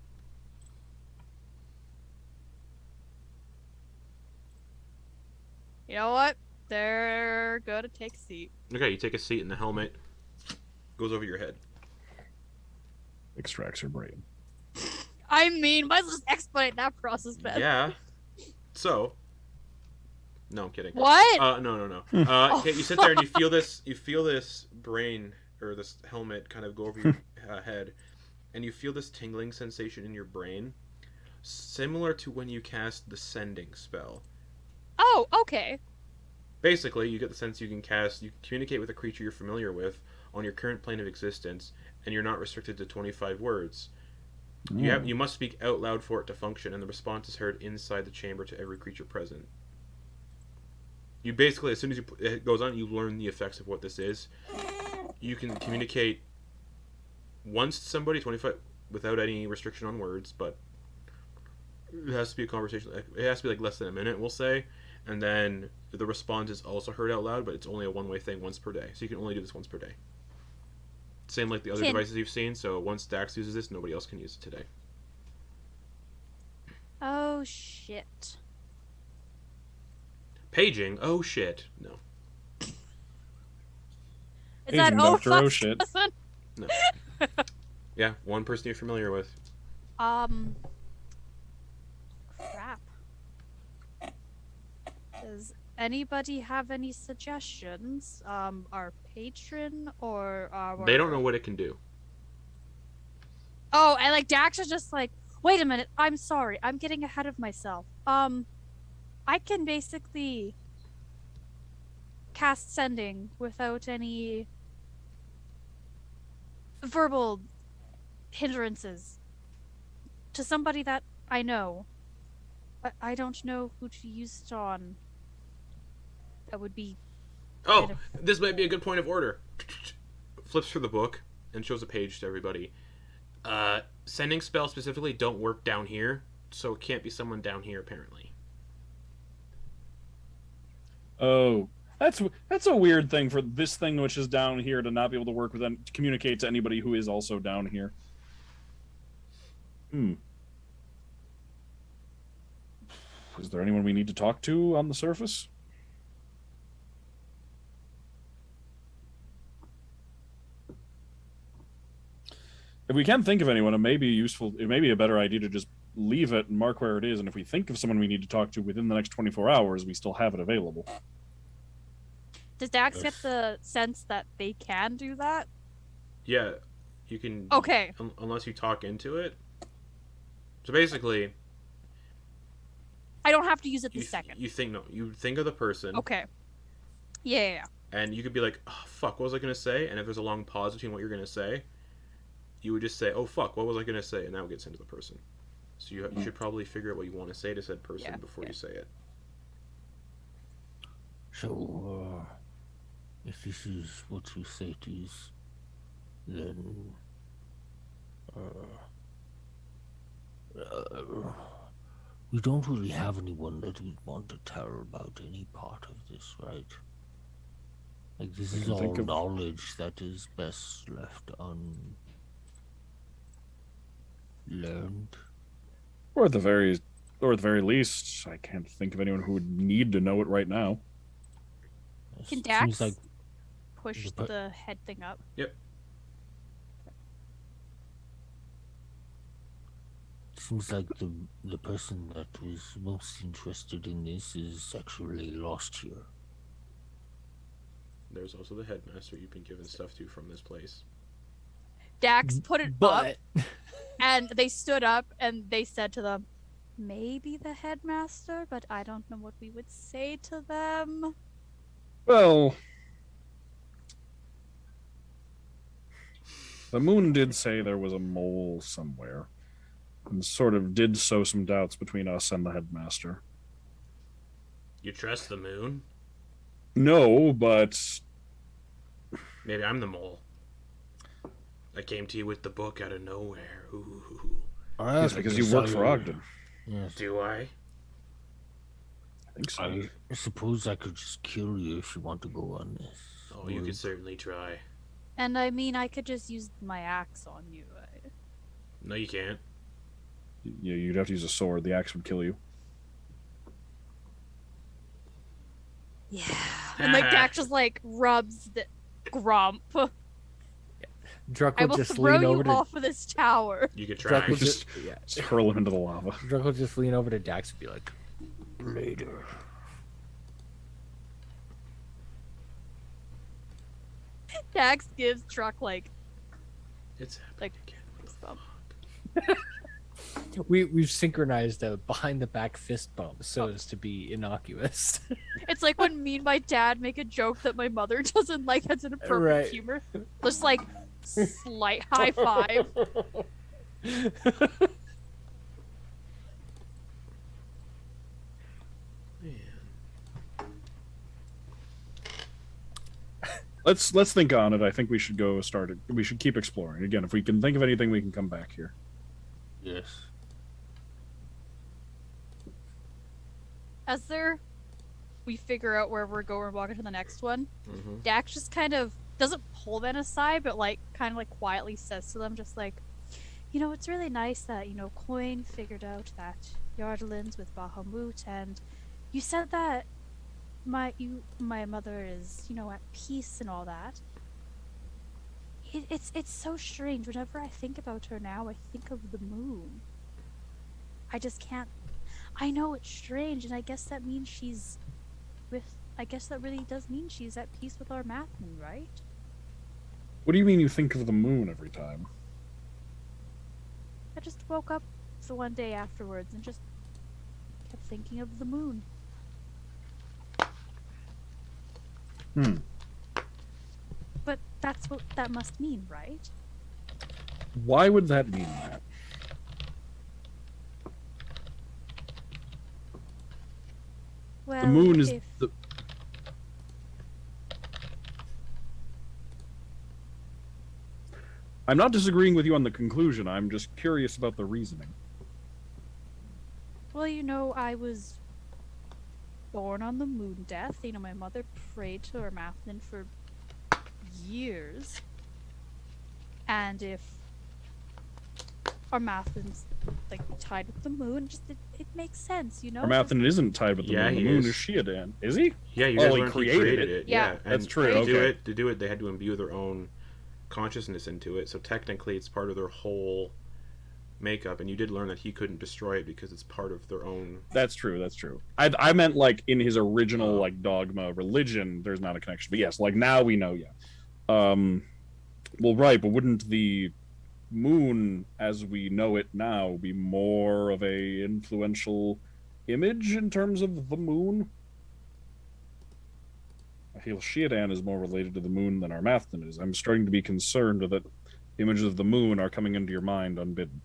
You know what? They're gonna take a seat. Okay, you take a seat and the helmet goes over your head. Extracts her brain. I mean, might as well just expedite that process, Ben. Yeah. So. No, I'm kidding. What? No. Okay, you sit there and you feel this brain or this helmet kind of go over your head, and you feel this tingling sensation in your brain, similar to when you cast the Sending spell. Oh, okay. Basically, you get the sense you can communicate with a creature you're familiar with on your current plane of existence, and you're not restricted to 25 words. You must speak out loud for it to function, and the response is heard inside the chamber to every creature present. You basically, as soon as it goes on, you learn the effects of what this is. You can communicate once to somebody, 25, without any restriction on words, but it has to be a conversation. It has to be like less than a minute, we'll say. And then the response is also heard out loud, but it's only a one-way thing once per day. So you can only do this once per day. Same like the other devices you've seen, so once Dax uses this, nobody else can use it today. Oh shit. Paging. Oh shit. No. Is that Paging oh after fuck? oh shit. Cousin? No. Yeah, one person you're familiar with. Crap. Does anybody have any suggestions? Our patron or our... They don't know what it can do. Oh, and like Dax is just like, wait a minute, I'm sorry, I'm getting ahead of myself. I can basically cast sending without any verbal hindrances to somebody that I know. I don't know who to use it on. That would be... Oh, kind of- this might be a good point of order. Flips through the book and shows a page to everybody. Sending spells specifically don't work down here, so it can't be someone down here apparently. Oh, that's a weird thing for this thing which is down here to not be able to work with them to communicate to anybody who is also down here. Is there anyone we need to talk to on the surface? If we can't think of anyone, it may be a better idea to just leave it and mark where it is, and if we think of someone we need to talk to within the next 24 hours, we still have it available. Does Dax get the sense that they can do that? Yeah, you can. Okay. Unless you talk into it. So basically, I don't have to use it the you second. you think of the person. Okay. Yeah. And you could be like, oh, fuck, what was I gonna say? And if there's a long pause between what you're gonna say, you would just say, oh fuck, what was I gonna say? And that would get sent to the person. So you should probably figure out what you want to say to said person before you say it. So, if this is what you say it is, then we don't really have anyone that would want to tell about any part of this, right? Like, this is all knowledge that is best left unlearned. Or at the very least, I can't think of anyone who would need to know it right now. Can It Dax seems like push the head thing up? Yep. seems like the person that was most interested in this is actually lost here. There's also the headmaster you've been given stuff to from this place. Dax put it up, But and they stood up, and they said to them, maybe the headmaster, but I don't know what we would say to them. Well, the moon did say there was a mole somewhere, and sort of did sow some doubts between us and the headmaster. You trust the moon? No, but Maybe I'm the mole. I came to you with the book out of nowhere. Ooh. it's because you work for Ogden. Yes. Do I? I think so. I suppose I could just kill you if you want to go on this. Oh, you could certainly try. And I mean, I could just use my axe on you. No, you can't. Yeah, you'd have to use a sword. The axe would kill you. Yeah. And like Dax just like rubs the grump. Druck I will will just throw lean you over to off of this tower. You could try. Druck will Just- just Just hurl him into the lava. Druck will just lean over to Dax and be like, later. Dax gives Truck like It's happening Like- again. fist bump. We've synchronized a behind the back fist bump so as to be innocuous. It's like when me and my dad make a joke that my mother doesn't like as inappropriate Right. humor. Just like slight high five. Let's think on it. I think we should go start it. We should keep exploring. Again, if we can think of anything, we can come back here. Yes. As we figure out where we're going, we're walking to the next one. Mm-hmm. Dax just kind of doesn't pull them aside, but like kind of like quietly says to them, just like, It's really nice that, Quoin figured out that Yardelins with Bahamut, and you said that my mother is, at peace and all that. It's so strange. Whenever I think about her now, I think of the moon. I just can't. I know it's strange, and I guess that means she's with. I guess that really does mean she's at peace with our Mathman, right? What do you mean you think of the moon every time? I just woke up the one day afterwards and just kept thinking of the moon. But that's what that must mean, right? Why would that mean that? Well, The moon is if... the. I'm not disagreeing with you on the conclusion. I'm just curious about the reasoning. Well, I was born on the moon death. My mother prayed to her Mathman for years. And if our Mathman's tied with the moon, it makes sense, Our Mathman isn't tied with the moon. The moon is Khihalis. Is he? Yeah, you guys he learned created it. Yeah. And that's true. To do it, they had to imbue their own consciousness into it. So technically, it's part of their whole makeup. And you did learn that he couldn't destroy it because it's part of their own. That's true. That's true. I meant in his original dogma religion. There's not a connection, but yes, now we know. Yeah. Well, right, but wouldn't the moon, as we know it now, be more of a influential image in terms of the moon? I feel Khihalis is more related to the moon than our Mathman is. I'm starting to be concerned that images of the moon are coming into your mind unbidden.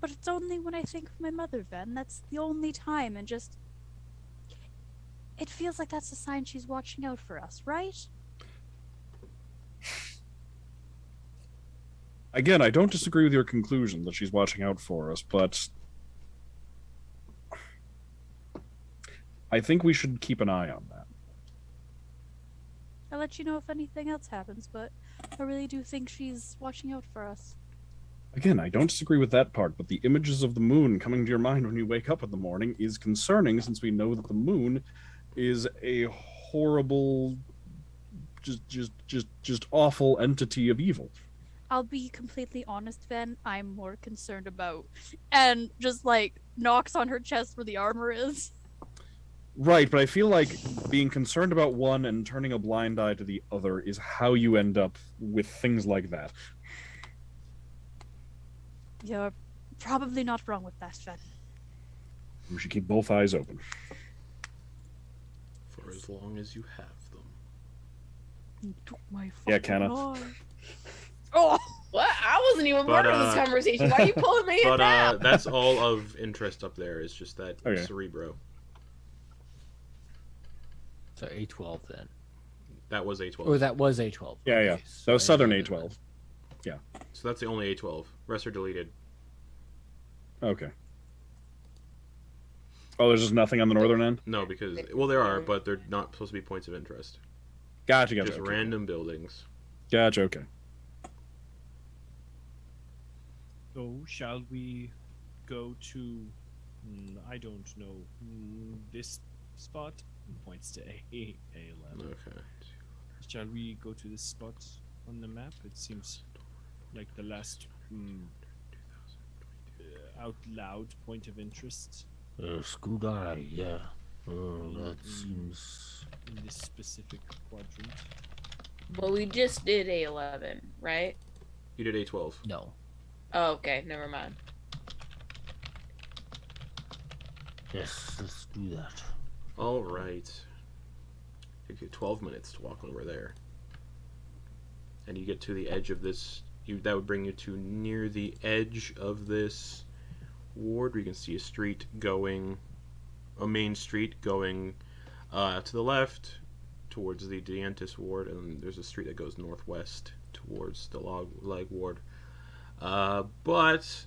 But it's only when I think of my mother, Ven. That's the only time, and just... It feels like that's a sign she's watching out for us, right? Again, I don't disagree with your conclusion that she's watching out for us, but I think we should keep an eye on that. I'll let you know if anything else happens, but I really do think she's watching out for us. Again, I don't disagree with that part, but the images of the moon coming to your mind when you wake up in the morning is concerning, since we know that the moon is a horrible, just awful entity of evil. I'll be completely honest, Ven. I'm more concerned about, and just knocks on her chest where the armor is. Right, but I feel like being concerned about one and turning a blind eye to the other is how you end up with things like that. You're probably not wrong with that, Ven. We should keep both eyes open. For as long as you have them. You took my Yeah, fucking Kenneth. eye. Oh! What? I wasn't even part of this conversation. Why are you pulling me in now? But that's all of interest up there. It's just that Cerebro. So A12 then. That was A12. Oh, that was A12. Yeah, Okay, yeah. so That was Southern A11 A12. then. Yeah. So that's the only A12. Rest are deleted. Okay. Oh, there's just nothing on the northern end? No, because there are, but they're not supposed to be points of interest. Gotcha. Just Okay. random buildings. Gotcha, okay. So, shall we go to, I don't know, this spot? He points to A11. Okay. Shall we go to this spot on the map? It seems like the last out loud point of interest. Scudai, yeah. That seems... In this specific quadrant. Well, we just did A11, right? You did A12. No. Oh, okay. Never mind. Yes, let's do that. All right. Takes you 12 minutes to walk over there. And you get to the edge of this... that would bring you to near the edge of this ward, where you can see a street going... a main street going to the left towards the Deantis Ward, and there's a street that goes northwest towards the Leg Ward. But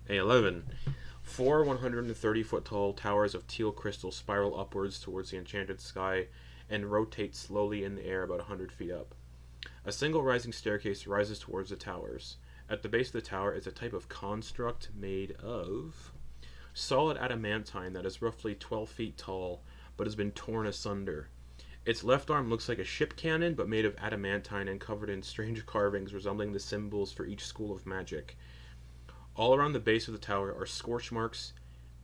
A11. 4 130-foot tall towers of teal crystal spiral upwards towards the enchanted sky and rotate slowly in the air about 100 feet up. A single rising staircase rises towards the towers. At the base of the tower is a type of construct made of solid adamantine that is roughly 12 feet tall, but has been torn asunder. Its left arm looks like a ship cannon, but made of adamantine and covered in strange carvings resembling the symbols for each school of magic. All around the base of the tower are scorch marks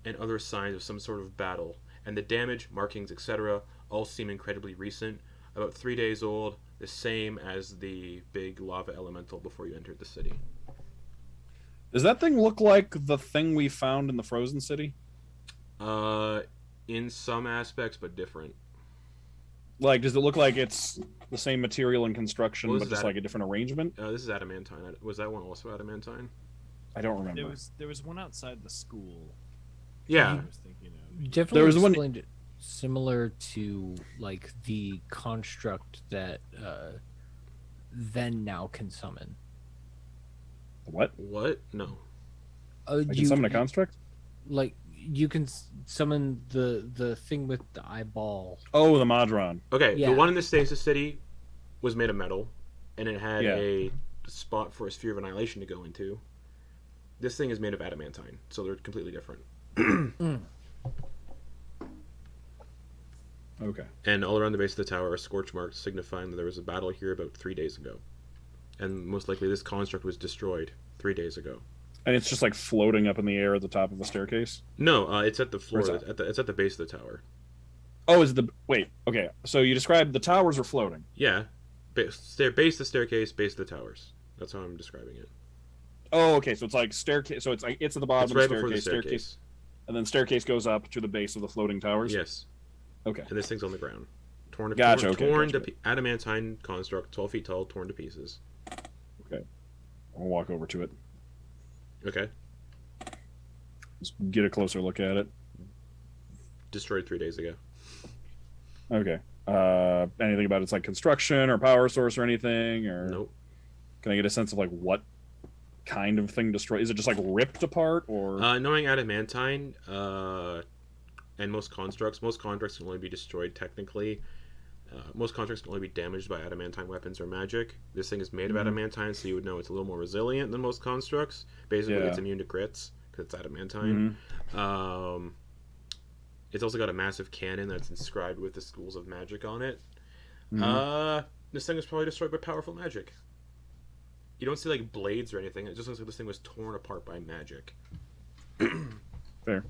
and other signs of some sort of battle, and the damage, markings, etc. all seem incredibly recent, about 3 days old, the same as the big lava elemental before you entered the city. Does that thing look like the thing we found in the Frozen City? In some aspects, but different. Like, does it look like it's the same material and construction, Well, but just like a different arrangement? This is adamantine. Was that one also adamantine? I don't remember. There was one outside the school. Yeah. I was thinking of. Definitely There was one- explained it similar to like the construct that then now can summon. What? What? No. I can summon a construct? Like you can summon the thing with the eyeball. Oh, the Madron. Okay, Yeah. the one in the Stasis City was made of metal, and it had Yeah. a spot for a sphere of annihilation to go into. This thing is made of adamantine, so they're completely different. Okay. And all around the base of the tower are scorch marks signifying that there was a battle here about 3 days ago. And most likely this construct was destroyed 3 days ago. And it's just like floating up in the air at the top of the staircase? No, it's at the floor. Where's that? It's at the base of the tower. Oh, is the... Wait, okay. So you described the towers are floating. Yeah. Base of the staircase, base of the towers. That's how I'm describing it. Oh, okay. So it's like staircase. So it's like it's at the bottom It's of right the before the staircase, staircase. and then staircase goes up to the base of the floating towers. Yes. Okay. And this thing's on the ground. Gotcha, okay, torn gotcha. to adamantine construct, 12 feet tall, torn to pieces. I'll walk over to it. Okay. Just get a closer look at it. Destroyed 3 days ago. Okay. Anything about its like construction or power source or anything, or Nope. can I get a sense of like what kind of thing destroyed? Is it just like ripped apart, or Knowing adamantine, and most constructs can only be destroyed technically. Most constructs can only be damaged by adamantine weapons or magic. This thing is made of adamantine, so you would know it's a little more resilient than most constructs. Basically, Yeah. it's immune to crits because it's adamantine. It's also got a massive cannon that's inscribed with the schools of magic on it. This thing was probably destroyed by powerful magic. You don't see like blades or anything. It just looks like this thing was torn apart by magic. fair?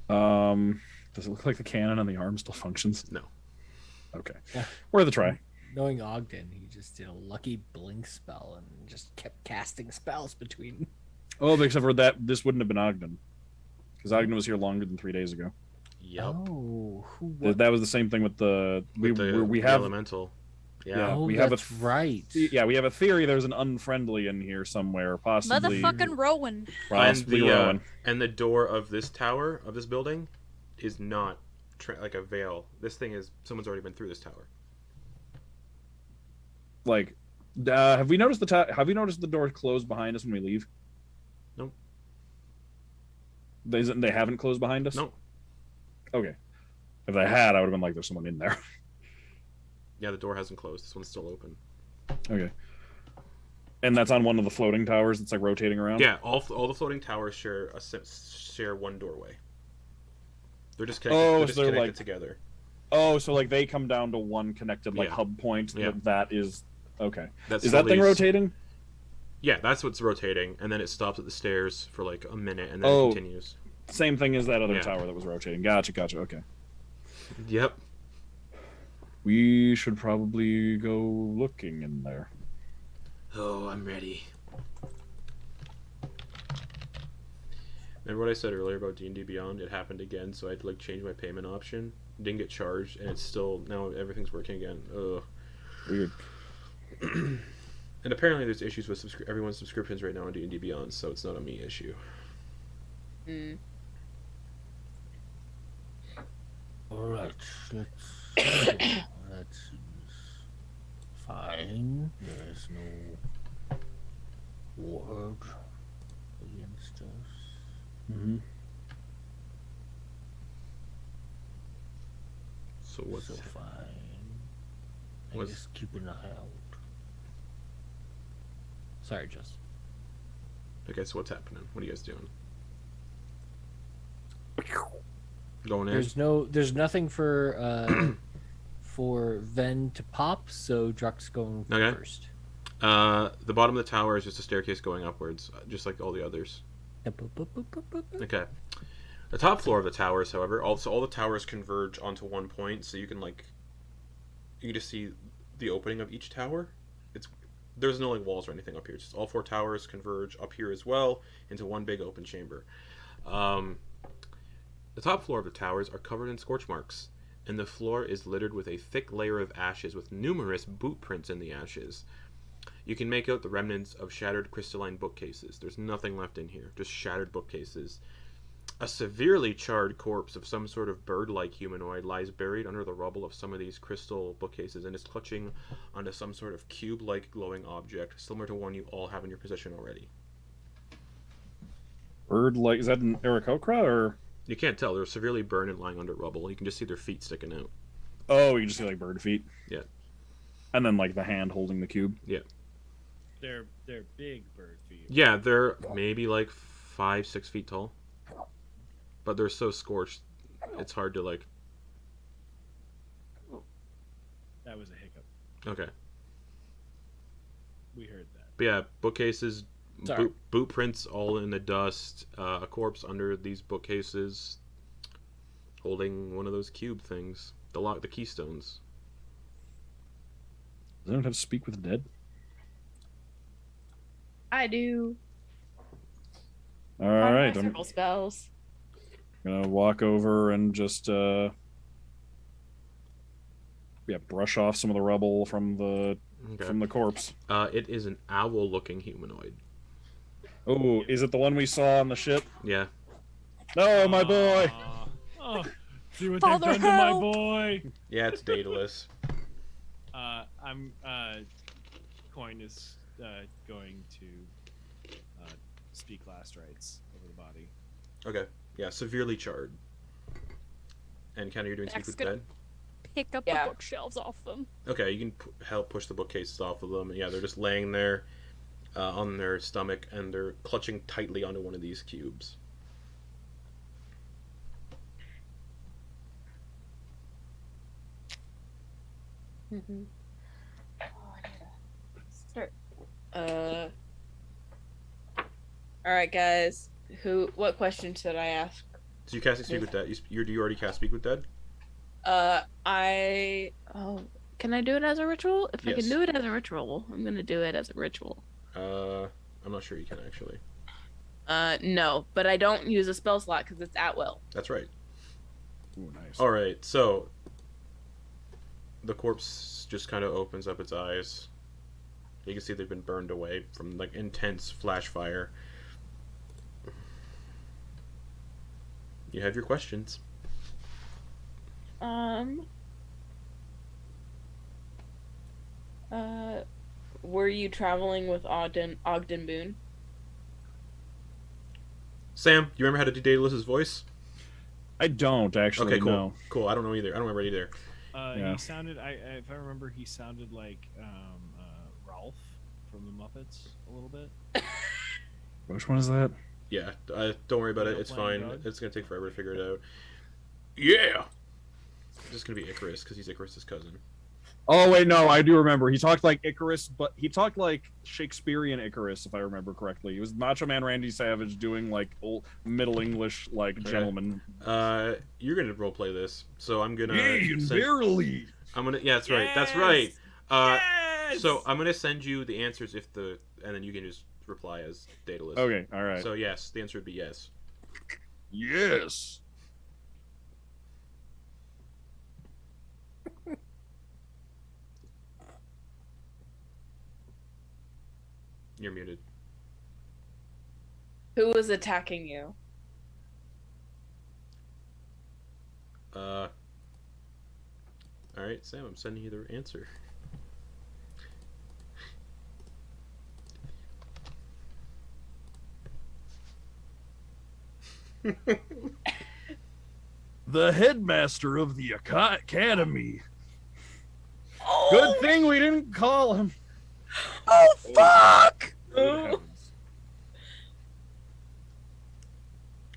Does it look like the cannon on the arm still functions? No. Okay. Yeah. Worth a try. Knowing Ogden, he just did a lucky blink spell and just kept casting spells between. Oh, but except for that, this wouldn't have been Ogden, because Ogden was here longer than 3 days ago. Yep. Oh, who? That was the same thing with the we The have elemental. Yeah, Oh, we have that's right. yeah, we have a theory there's an unfriendly in here somewhere, possibly. Motherfucking Rowan. Possibly Rowan. And the door of this tower, of this building, is not like a veil. This thing is, someone's already been through this tower. Like, have we noticed have you noticed the door closed behind us when we leave? Nope. They haven't closed behind us? No. Okay. If they had, I would have been like, there's someone in there. Yeah, the door hasn't closed. This one's still open. Okay. And that's on one of the floating towers that's like rotating around? Yeah, all the floating towers share one doorway. They're just connected, so they're like together. Oh, so like they come down to one connected like Yeah. hub point. Yeah. That is okay. That's Is that thing rotating? Yeah, that's what's rotating, and then it stops at the stairs for like a minute, and then Oh. it continues. Same thing as that other Yeah. tower that was rotating. Gotcha. Okay. Yep. We should probably go looking in there. Oh, I'm ready. Remember what I said earlier about D&D Beyond? It happened again, so I had to like change my payment option. Didn't get charged, and it's still now everything's working again. Ugh. Weird. And apparently, there's issues with everyone's subscriptions right now on D&D Beyond, so it's not a me issue. Alright, that's fine. There's no ward against us. Mm-hmm. So what's So fine. I What's- just keep an eye out. Sorry, Justin. Okay, so what's happening? What are you guys doing? Going in? There's nothing for for Ven to pop, so Druck's going Okay. first. The bottom of the tower is just a staircase going upwards, just like all the others. Okay. The top floor of the towers, however, all the towers converge onto one point, so you can just see the opening of each tower. There's no like walls or anything up here. It's just all 4 towers converge up here as well into one big open chamber. The top floor of the towers are covered in scorch marks, and the floor is littered with a thick layer of ashes with numerous boot prints in the ashes. You can make out the remnants of shattered crystalline bookcases. There's nothing left in here, just shattered bookcases. A severely charred corpse of some sort of bird-like humanoid lies buried under the rubble of some of these crystal bookcases and is clutching onto some sort of cube-like glowing object, similar to one you all have in your possession already. Bird like, is that an Aarakocra or? You can't tell. They're severely burned and lying under rubble. You can just see their feet sticking out. Oh, you can just see like bird feet. Yeah. And then like the hand holding the cube. Yeah. They're big bird feet. Yeah, they're maybe like 5-6 feet tall. But they're so scorched, it's hard to like. That was a hiccup. Okay. We heard that. But yeah, bookcases, Sorry. boot prints all in the dust, a corpse under these bookcases, holding one of those cube things, the keystones. Does anyone have to speak with the dead? I do. All right, I'm Several spells. gonna walk over and just brush off some of the rubble from the corpse. It is an owl-looking humanoid. Oh, is it the one we saw on the ship? Yeah. No, my boy. Oh, see what Father they've done to my help! boy. Yeah, it's Daedalus. Quoin is going to speak last rites over the body. Okay. Yeah, severely charred. And Kenny, you're doing Speak That's with good. Dead? Pick up Yeah. the bookshelves off them. Okay, you can help push the bookcases off of them. Yeah, they're just laying there on their stomach, and they're clutching tightly onto one of these cubes. Mm-hmm. Start. All right, guys. What question should I ask? So you casting Speak with Dead? Do you already cast Speak with Dead? Can I do it as a ritual? If I Yes. can do it as a ritual, I'm gonna do it as a ritual. I'm not sure you can actually. No, but I don't use a spell slot because it's at will. That's right. Ooh, nice. All right, so the corpse just kind of opens up its eyes. You can see they've been burned away from like intense flash fire. You have your questions. Were you traveling with Ogden Boon? Sam, you remember how to do Daedalus's voice? I don't actually. Okay, cool. No. Cool. I don't know either. I don't remember it either. Yeah. He sounded. If I remember, he sounded like Ralph from the Muppets a little bit. Which one is that? Yeah, don't worry about it. You're It's playing fine. God? It's gonna take forever to figure it out. Yeah. It's just gonna be Icarus because he's Icarus's cousin. Oh wait, no, I do remember. He talked like Icarus, but he talked like Shakespearean Icarus, if I remember correctly. He was Macho Man Randy Savage doing like old Middle English like gentleman. You're gonna roleplay this, so I'm gonna. barely. I'm gonna. Yeah, that's right. That's Yes! right. Yes! So I'm gonna send you the answers and then you can just reply as Daedalus. Okay, all right. So yes, the answer would be yes. Yes. You're muted. Who was attacking you? All right, Sam. I'm sending you the answer. The headmaster of the academy. Oh, Good thing we didn't call him. oh fuck! Good heavens.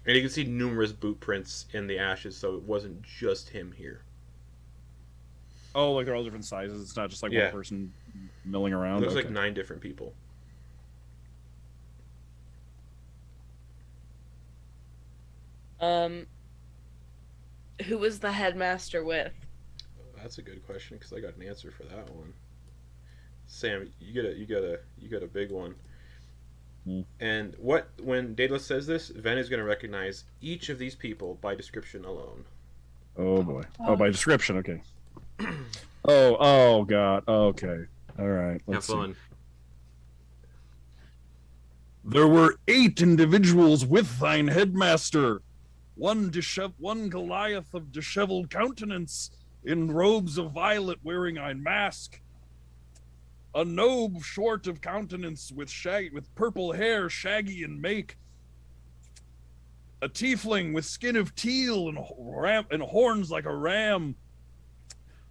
And you can see numerous boot prints in the ashes, so it wasn't just him here. Oh, like they're all different sizes. It's not just like one person milling around. It looks like 9 different people. Who was the headmaster with? That's a good question because I got an answer for that one. Sam, you got a big one. And when Daedalus says this, Ven is going to recognize each of these people by description alone. Oh boy. Oh, by description. Okay. Oh God. Okay. All right. Let's Have fun. see. There were 8 individuals with thine headmaster. One Goliath of disheveled countenance, in robes of violet, wearing ein mask. A nobe short of countenance, with purple hair, shaggy in make. A tiefling with skin of teal and horns like a ram.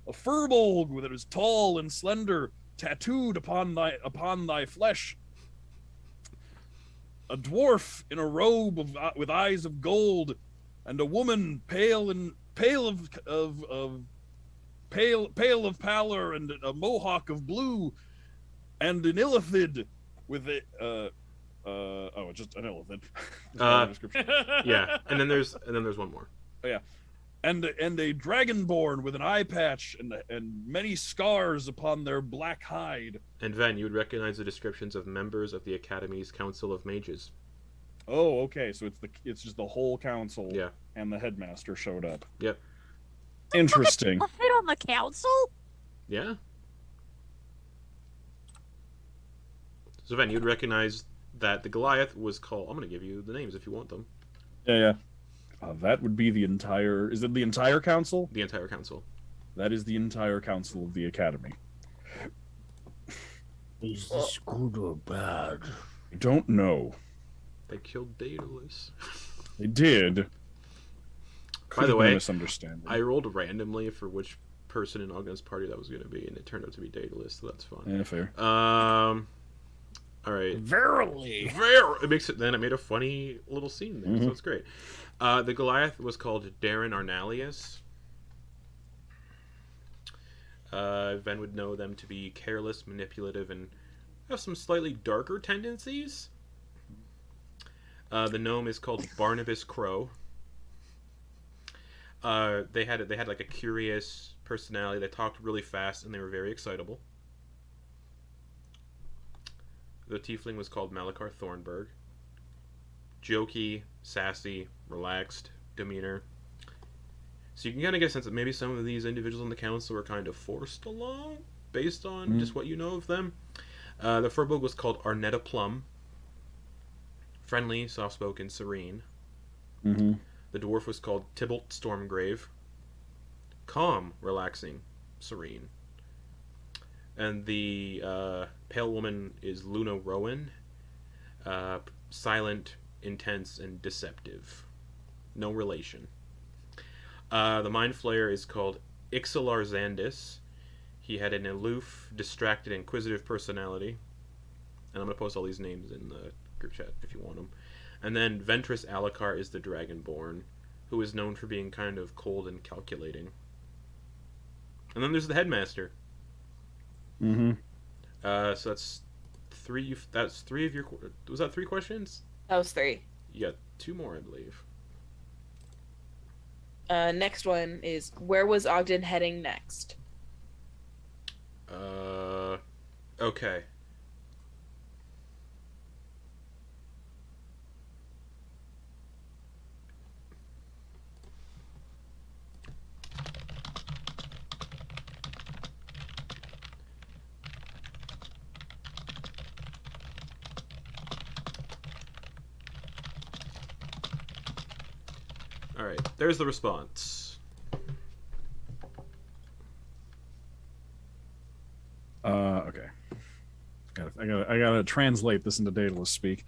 A furbolg that is tall and slender, tattooed upon thy flesh. A dwarf in a robe with eyes of gold, and a woman pale of pallor, and a mohawk of blue, and an illithid with just an illithid. Yeah, and then there's one more. Oh yeah, and a dragonborn with an eye patch and many scars upon their black hide. And Ven, you would recognize the descriptions of members of the Academy's Council of Mages. Oh, okay. So it's just the whole council. Yeah. And the headmaster showed up. Yep. Interesting. Puppet on the council? Yeah. So Ven, you'd recognize that the Goliath was called. I'm going to give you the names if you want them. Yeah. That would be the entire. Is it the entire council? The entire council. That is the entire council of the Academy. Is this good or bad? I don't know. They killed Daedalus. They did. By the way, misunderstanding. I rolled randomly for which person in Ogden's party that was going to be, and it turned out to be Daedalus, so that's fun. Yeah, fair. All right. Verily. Then it made a funny little scene there, so it's great. The Goliath was called Darren Arnalius. Ven would know them to be careless, manipulative, and have some slightly darker tendencies. The gnome is called Barnabas Crow. They had like a curious personality. They talked really fast and they were very excitable. The tiefling was called Malachar Thornburg. Jokey, sassy, relaxed demeanor. So you can kind of get a sense that maybe some of these individuals on the council were kind of forced along based on just what you know of them. The furbolg was called Arnetta Plum. Friendly, soft-spoken, serene. Mm-hmm. The dwarf was called Tybalt Stormgrave. Calm, relaxing, serene. And the pale woman is Luna Rowan. Silent, intense, and deceptive. No relation. The Mind Flayer is called Ixalar Xandis. He had an aloof, distracted, inquisitive personality. And I'm going to post all these names in the group chat if you want them. And then Ventress Alucard is the Dragonborn, who is known for being kind of cold and calculating. And then there's the Headmaster. Mm-hmm. So that's three. That's 3 of your. Was that 3 questions? That was 3. You got 2 more, I believe. Next one is, where was Ogden heading next? Okay. All right, there's the response. Okay. I gotta translate this into Daedalus speak.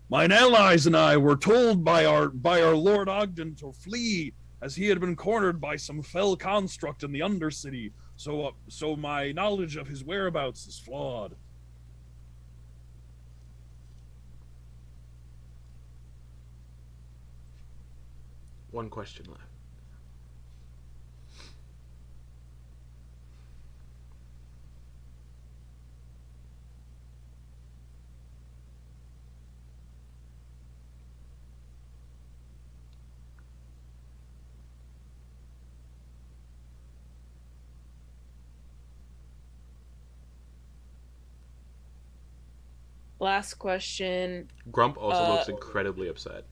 Mine allies and I were told by our Lord Ogden to flee, as he had been cornered by some fell construct in the Undercity. So my knowledge of his whereabouts is flawed. One question left. Last question. Grump also looks incredibly upset.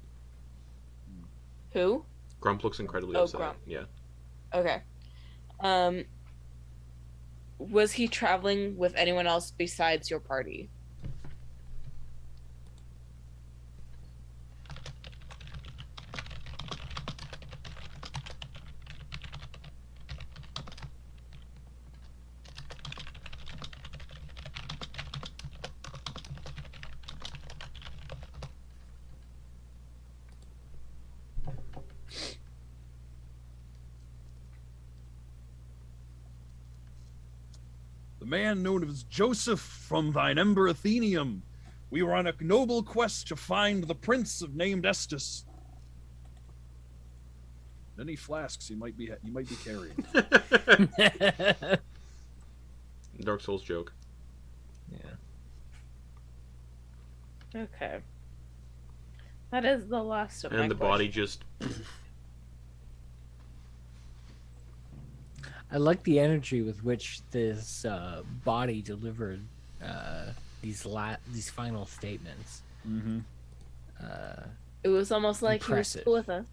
Who? Grump looks incredibly Oh, upset. Grump. Yeah. Okay. Was he traveling with anyone else besides your party? The man known as Joseph from thine Ember Athenium. We were on a noble quest to find the prince of named Estus. Any flasks you might be carrying. Dark Souls joke. Yeah. Okay. That is the last of my And the body questions. just... I like the energy with which this body delivered these final statements. Mm-hmm. It was almost like Impressive. he was still with us.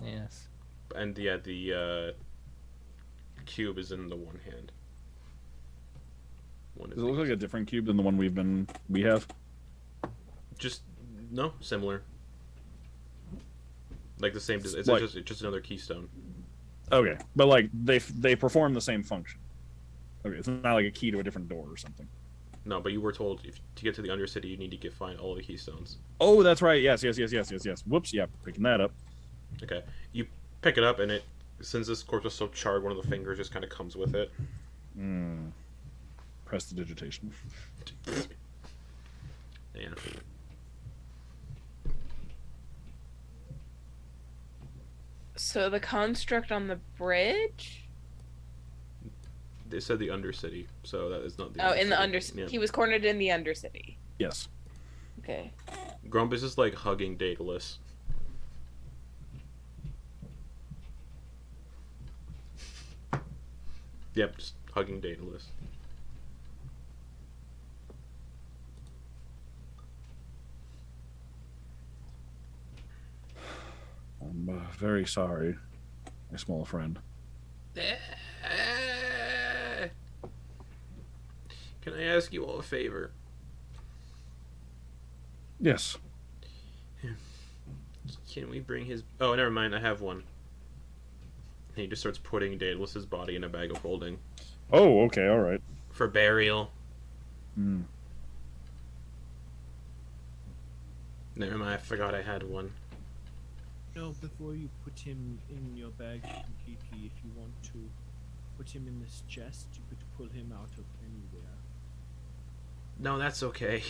Yes. And yeah, the cube is in the one hand. One Does it look like a different cube than the one we have? Just no, similar. Like the same. It's Like- just another keystone. Okay, but like they perform the same function. Okay, it's not like a key to a different door or something. No, but you were told to get to the Undercity, you need to find all the keystones. Oh, that's right. Yes. Whoops. Yeah, picking that up. Okay, you pick it up, and since this corpse was so charred, one of the fingers just kind of comes with it. Prestidigitation. Yeah. So the construct on the bridge? They said the Undercity, so that is not the. Oh, in the Undercity. Undercity. He was cornered in the Undercity. Yes. Okay. Grump is just like hugging Daedalus. Yep, just hugging Daedalus. I'm very sorry, my small friend. Can I ask you all a favor? Yes. Can we bring his... Oh, never mind, I have one. And he just starts putting Daedalus's body in a bag of holding. Oh, okay, all right. For burial. Hmm. Never mind, I forgot I had one. No, before you put him in your bag completely, if you want to put him in this chest, you could pull him out of anywhere. No, that's okay.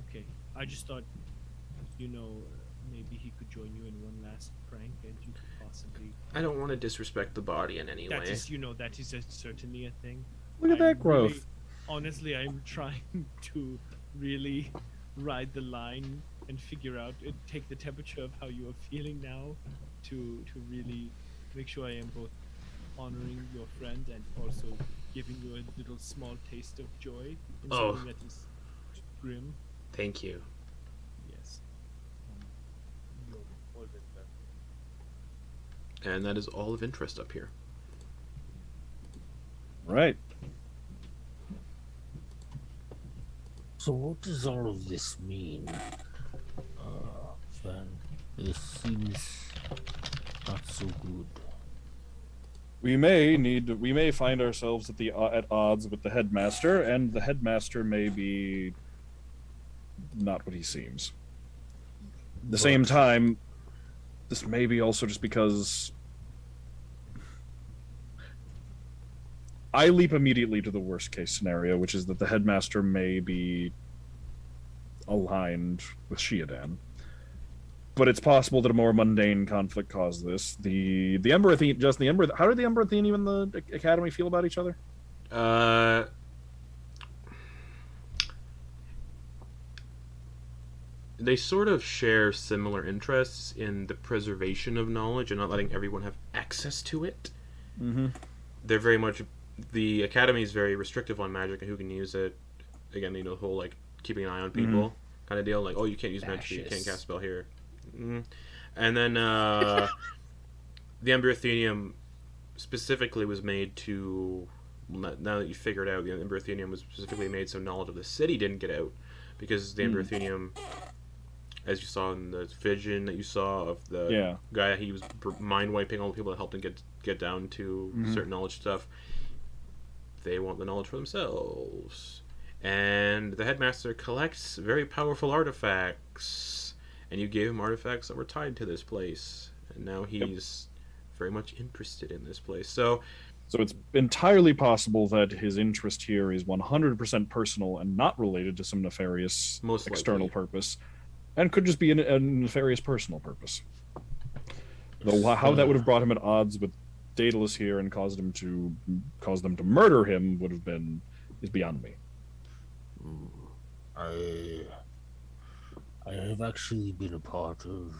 Okay, I just thought, maybe he could join you in one last prank, and you could possibly. I don't want to disrespect the body in any way. That is certainly a thing. Look at that growth. Honestly, I'm trying to really ride the line and figure out, take the temperature of how you are feeling now, to really make sure I am both honoring your friend and also giving you a little small taste of joy in something that is grim. Thank you. Yes. You're more than welcome. And that is all of interest up here. Right. So what does all of this mean? Sven, this seems not so good. We may find ourselves at odds with the headmaster, and the headmaster may be not what he seems. At the same time, this may be also just because I leap immediately to the worst case scenario, which is that the headmaster may be aligned with Shiadan. but it's possible that a more mundane conflict caused this. The Emberathene, just the Ember. How did the Emberathene and the Academy feel about each other? They sort of share similar interests in the preservation of knowledge and not letting everyone have access to it. Mm-hmm. They're very much... The Academy is very restrictive on magic and who can use it. Again, the whole, like, keeping an eye on people kind of deal. Like, oh, you can't use magic, you can't cast a spell here. And then the Emberathenium specifically was made to... Now that you figured out, the Emberathenium was specifically made so knowledge of the city didn't get out. Because the Emberathenium... As you saw in the vision that you saw of the guy, he was mind wiping all the people that helped him get down to certain knowledge stuff. They want the knowledge for themselves, and the headmaster collects very powerful artifacts. And you gave him artifacts that were tied to this place, and now he's very much interested in this place. So it's entirely possible that his interest here is 100% personal and not related to some nefarious external purpose. And could just be a nefarious personal purpose. Though how that would have brought him at odds with Daedalus here and caused them to murder him is beyond me. I have actually been a part of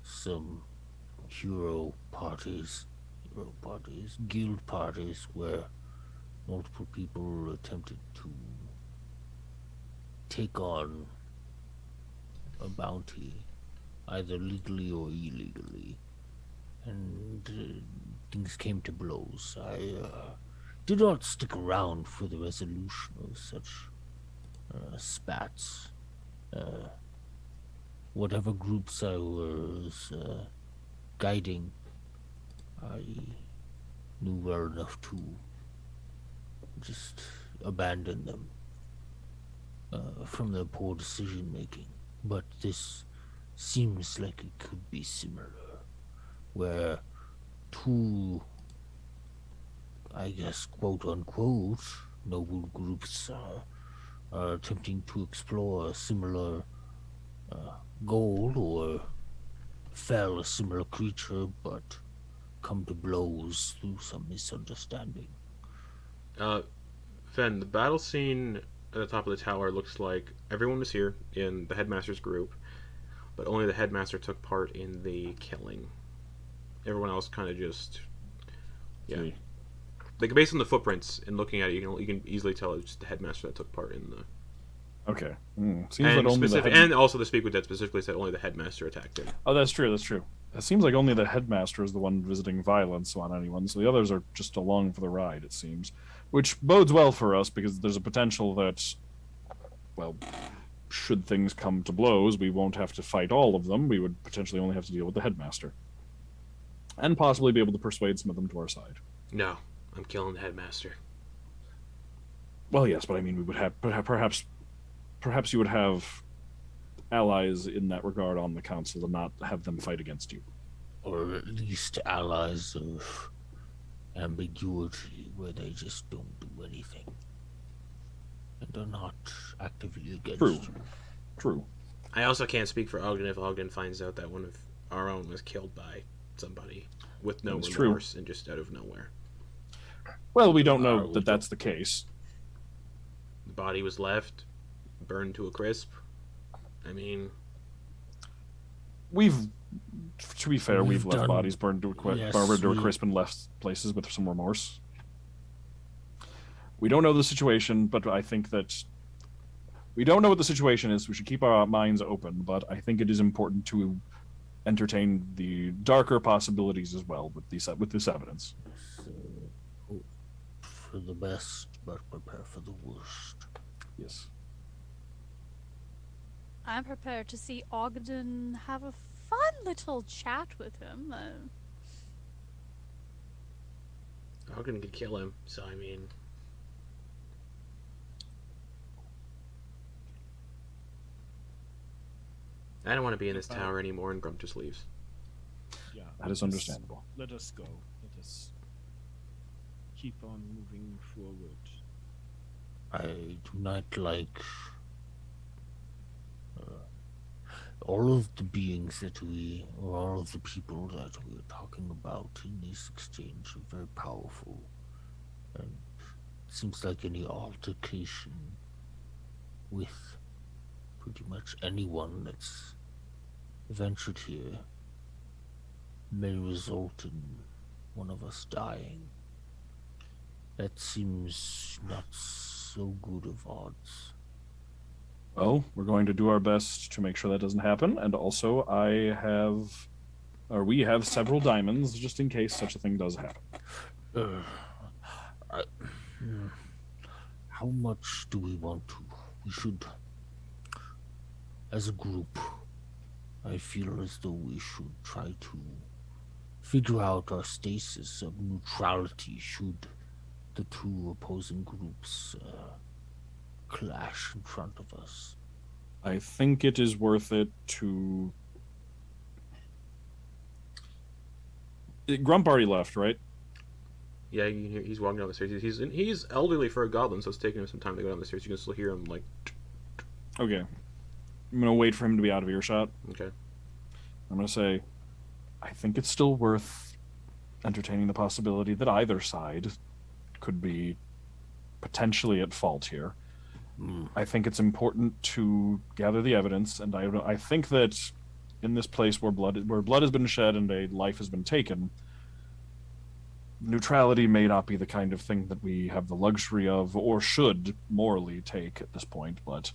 some hero parties, guild parties, where multiple people attempted to take on a bounty, either legally or illegally, and things came to blows. I did not stick around for the resolution of such spats. Whatever groups I was guiding, I knew well enough to just abandon them from their poor decision making. But this seems like it could be similar, where two, I guess, quote-unquote, noble groups are attempting to explore a similar goal or fell a similar creature, but come to blows through some misunderstanding. Fen, the battle scene at the top of the tower looks like everyone was here in the headmaster's group, but only the headmaster took part in the killing. Everyone else kind of just... Like, based on the footprints and looking at it, you can easily tell it's just the headmaster that took part in the... Okay. Seems and, like only and also the Speak with Dead specifically said only the headmaster attacked him. Oh, that's true, It seems like only the headmaster is the one visiting violence on anyone, so the others are just along for the ride, it seems. Which bodes well for us, because there's a potential that, well, should things come to blows, we won't have to fight all of them. We would potentially only have to deal with the headmaster. And possibly be able to persuade some of them to our side. No, I'm killing the headmaster. Well, yes, but I mean, we would have perhaps you would have allies in that regard on the council to not have them fight against you. Or at least allies of ambiguity, where they just don't do anything and are not actively against you. True. I also can't speak for Ogden if Ogden finds out that one of our own was killed by somebody with no remorse and just out of nowhere. Well, we don't know that that's the case. The body was left, burned to a crisp. I mean... To be fair, we've left bodies burned to a crisp and left places with some remorse. We don't know the situation, but I think that... We don't know what the situation is. We should keep our minds open, but I think it is important to entertain the darker possibilities as well with this evidence. So, hope for the best, but prepare for the worst. Yes. I'm prepared to see Ogden have a fun little chat with him. Ogden could kill him, so I mean... I don't want to be in this tower anymore, and Grump just leaves. Yeah, that is understandable. Let us go. Let us keep on moving forward. I do not like... all of the beings that or all of the people that we're talking about in this exchange are very powerful. And it seems like any altercation with pretty much anyone that's ventured here may result in one of us dying. That seems not so good of odds. Well, we're going to do our best to make sure that doesn't happen, and also we have several diamonds just in case such a thing does happen. How much do we want to? We should, as a group, I feel as though we should try to figure out our stasis of neutrality should the two opposing groups clash in front of us. I think it is worth it to... Grump already left, right? Yeah, you can hear, he's walking down the stairs. He's elderly for a goblin, so it's taking him some time to go down the stairs. You can still hear him, like... Okay. I'm going to wait for him to be out of earshot. Okay. I'm going to say, I think it's still worth entertaining the possibility that either side could be potentially at fault here. I think it's important to gather the evidence, and I think that in this place where blood has been shed and a life has been taken, neutrality may not be the kind of thing that we have the luxury of or should morally take at this point, but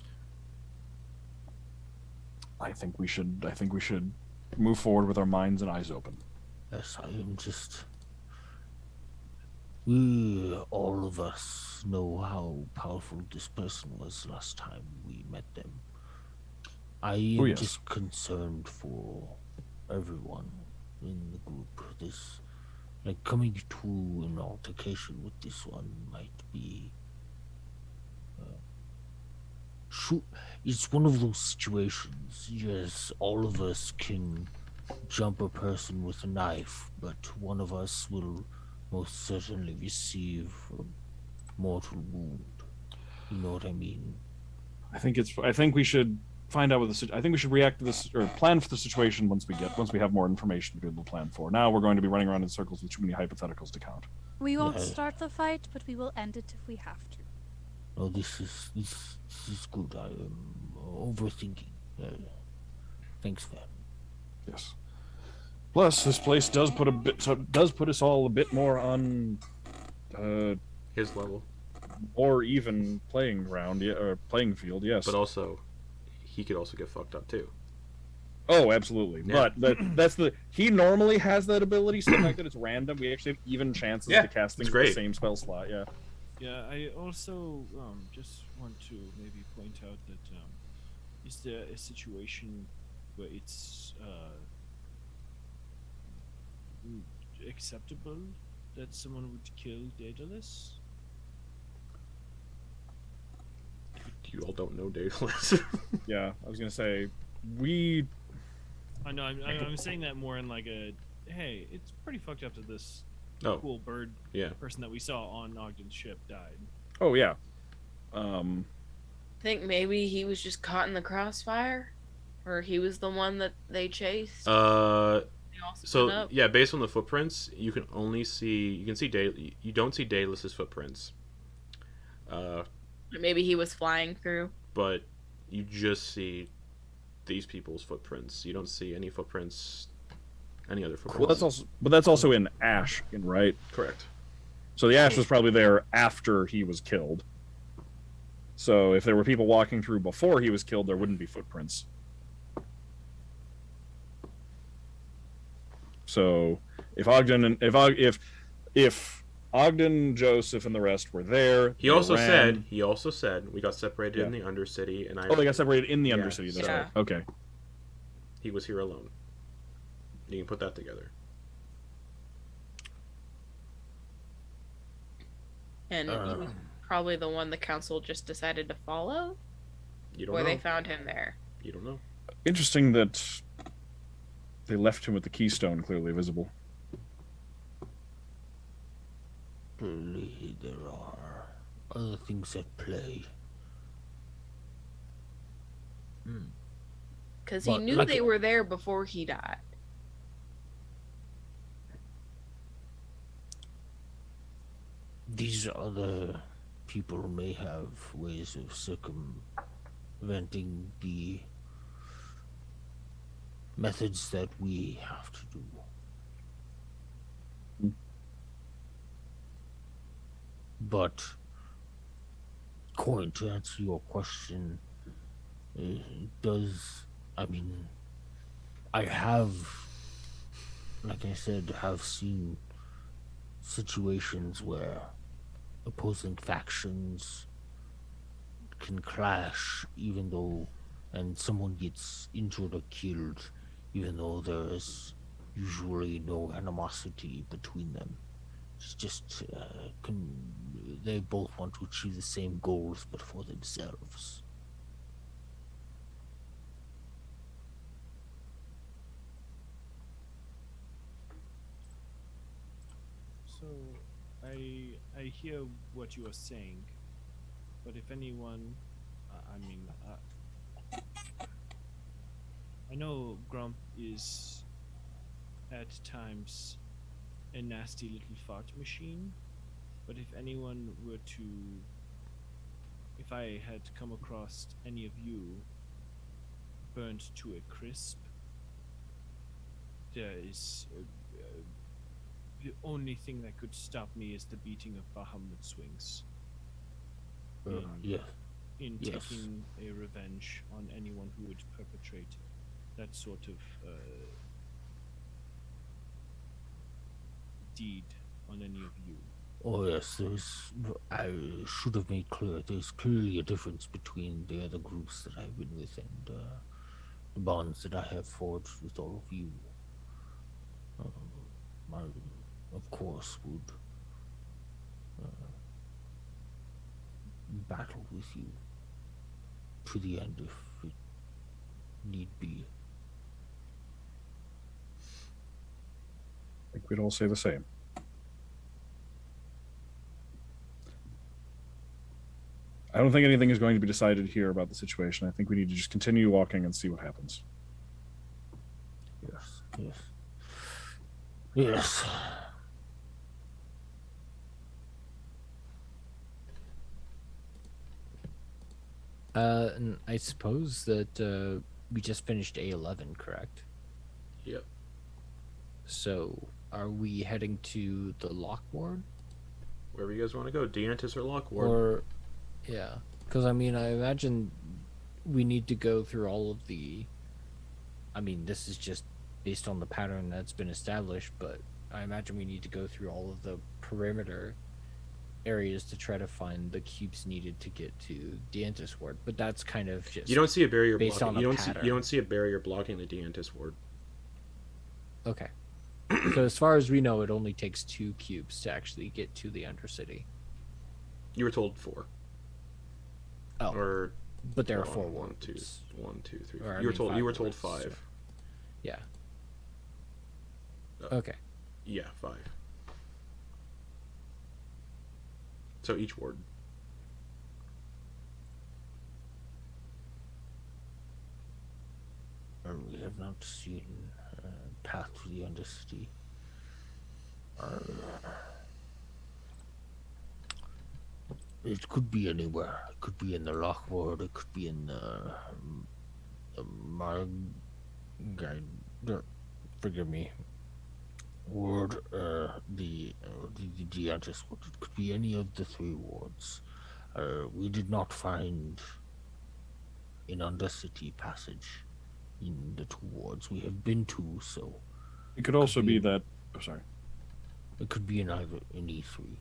I think we should move forward with our minds and eyes open. Yes, I am just... We, all of us, know how powerful this person was last time we met them. I am just concerned for everyone in the group. This, like, coming to an altercation with this one might be... it's one of those situations. Yes, all of us can jump a person with a knife, but one of us will most certainly receive a mortal wound. You know what I mean? I think we should find out what I think we should react to this or plan for the situation once we have more information to be able to plan for. Now we're going to be running around in circles with too many hypotheticals to count. We won't start the fight, but we will end it if we have to. Oh, this is good. I am overthinking. Thanks, man. Yes. Plus, this place does put us all a bit more on His level. or even playing ground, or playing field. Yes. But also, he could also get fucked up too. Oh, absolutely. Yeah. But that's he normally has that ability, so the fact that it's random, we actually have even chances to cast things in the same spell slot. Yeah. Yeah, I also just want to maybe point out that is there a situation where it's acceptable that someone would kill Daedalus? You all don't know Daedalus. Yeah, I was gonna say I know. I'm saying that more in like a hey, it's pretty fucked up that this cool bird person that we saw on Ogden's ship died. Oh yeah. Think maybe he was just caught in the crossfire, or he was the one that they chased. So yeah, based on the footprints, you don't see Daedalus's footprints. Maybe he was flying through. But you just see these people's footprints. You don't see any footprints, any other footprints. Well, that's also in ash, right? Correct. So the ash was probably there after he was killed. So if there were people walking through before he was killed, there wouldn't be footprints. So if Ogden, Joseph, and the rest were there, he also said we got separated in the Undercity, and they got separated in the Undercity. That's right. Okay. He was here alone. You can put that together. And he was probably the one the council just decided to follow? You don't know. Or they found him there? You don't know. Interesting that they left him with the keystone clearly visible. Clearly there are other things at play. because he But, knew like- they were there before he died. These other people may have ways of circumventing the methods that we have to do. But, Quoin, to answer your question, I have, like I said, have seen situations where opposing factions can clash and someone gets injured or killed, even though there is usually no animosity between them. It's just, they both want to achieve the same goals, but for themselves. So, I hear what you are saying, but if anyone, I know Grump is at times a nasty little fart machine, but if I had come across any of you burnt to a crisp, there is the only thing that could stop me is the beating of Bahamut swings. Yes. In Yes. taking a revenge on anyone who would perpetrate that sort of deed on any of you. Oh yes, I should have made clear, there's clearly a difference between the other groups that I've been with and the bonds that I have forged with all of you. I, of course, would battle with you to the end if it need be. I think we'd all say the same. I don't think anything is going to be decided here about the situation. I think we need to just continue walking and see what happens. Yes, yes. Yes. And I suppose that we just finished A11, correct? Yep. So, are we heading to the Lock Ward? Wherever you guys want to go, Deantis or Lockward. Or, yeah. Because, I imagine we need to go through all of the... this is just based on the pattern that's been established, but I imagine we need to go through all of the perimeter areas to try to find the cubes needed to get to Deantis Ward. But that's kind of just... You don't see a barrier based blocking. on You a don't see. pattern. You don't see a barrier blocking the Deantis Ward. Okay. So as far as we know, it only takes 2 cubes to actually get to the Undercity. You were told 4. Oh, Or but there are 4 1, wards. 1, 2, 3. Or, I You were mean, told. 5 You were told wards, 5. so- Yeah. Oh. Okay. Yeah, 5. So each ward. We have not seen path to the Undercity. It could be anywhere. It could be in the Lock Ward. It could be in the forgive me. Ward, the Deantis Ward. It could be any of the 3 wards. We did not find an Undercity passage in the 2 wards we have been to, so It could also be be- that. Oh, sorry. it could be in E3.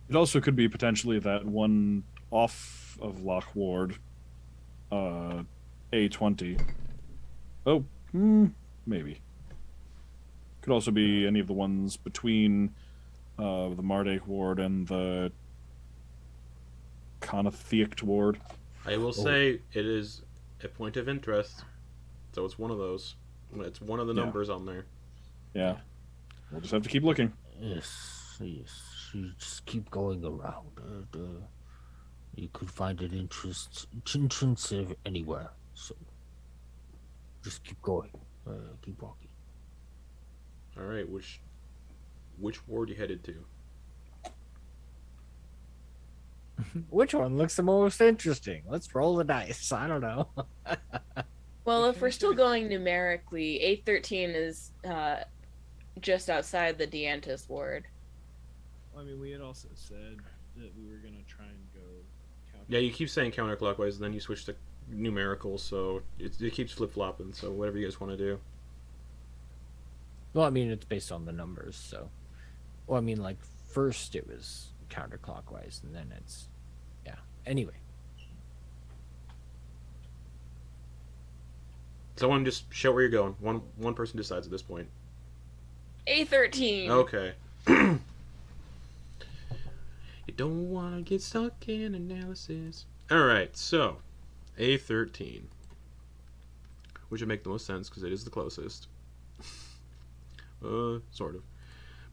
It also could be potentially that one off of Lock Ward, A20. Oh, maybe. Could also be any of the ones between the Mardake Ward and the Cathatuuin Ward. I will say it is a point of interest, so it's one of those. It's one of the Yeah. numbers on there. Yeah. We'll just have to keep looking. Yes, yes. You just keep going around. You could find an entrance anywhere. So just keep going. Keep walking. All right, which ward you headed to? Which one looks the most interesting? Let's roll the dice. I don't know. Well, if we're still going numerically, 813 is just outside the Deantis Ward. I mean, we had also said that we were gonna try and go. Yeah, you keep saying counterclockwise, and then you switch to numerical, so it keeps flip flopping. So whatever you guys want to do. Well, I mean, it's based on the numbers, so. Well, I mean, like, first it was counterclockwise, and then it's. Yeah. Anyway. Someone just shout where you're going. One person decides at this point. 813. Okay. You don't want to get stuck in analysis. Alright, so A13. Which would make the most sense because it is the closest. Sort of.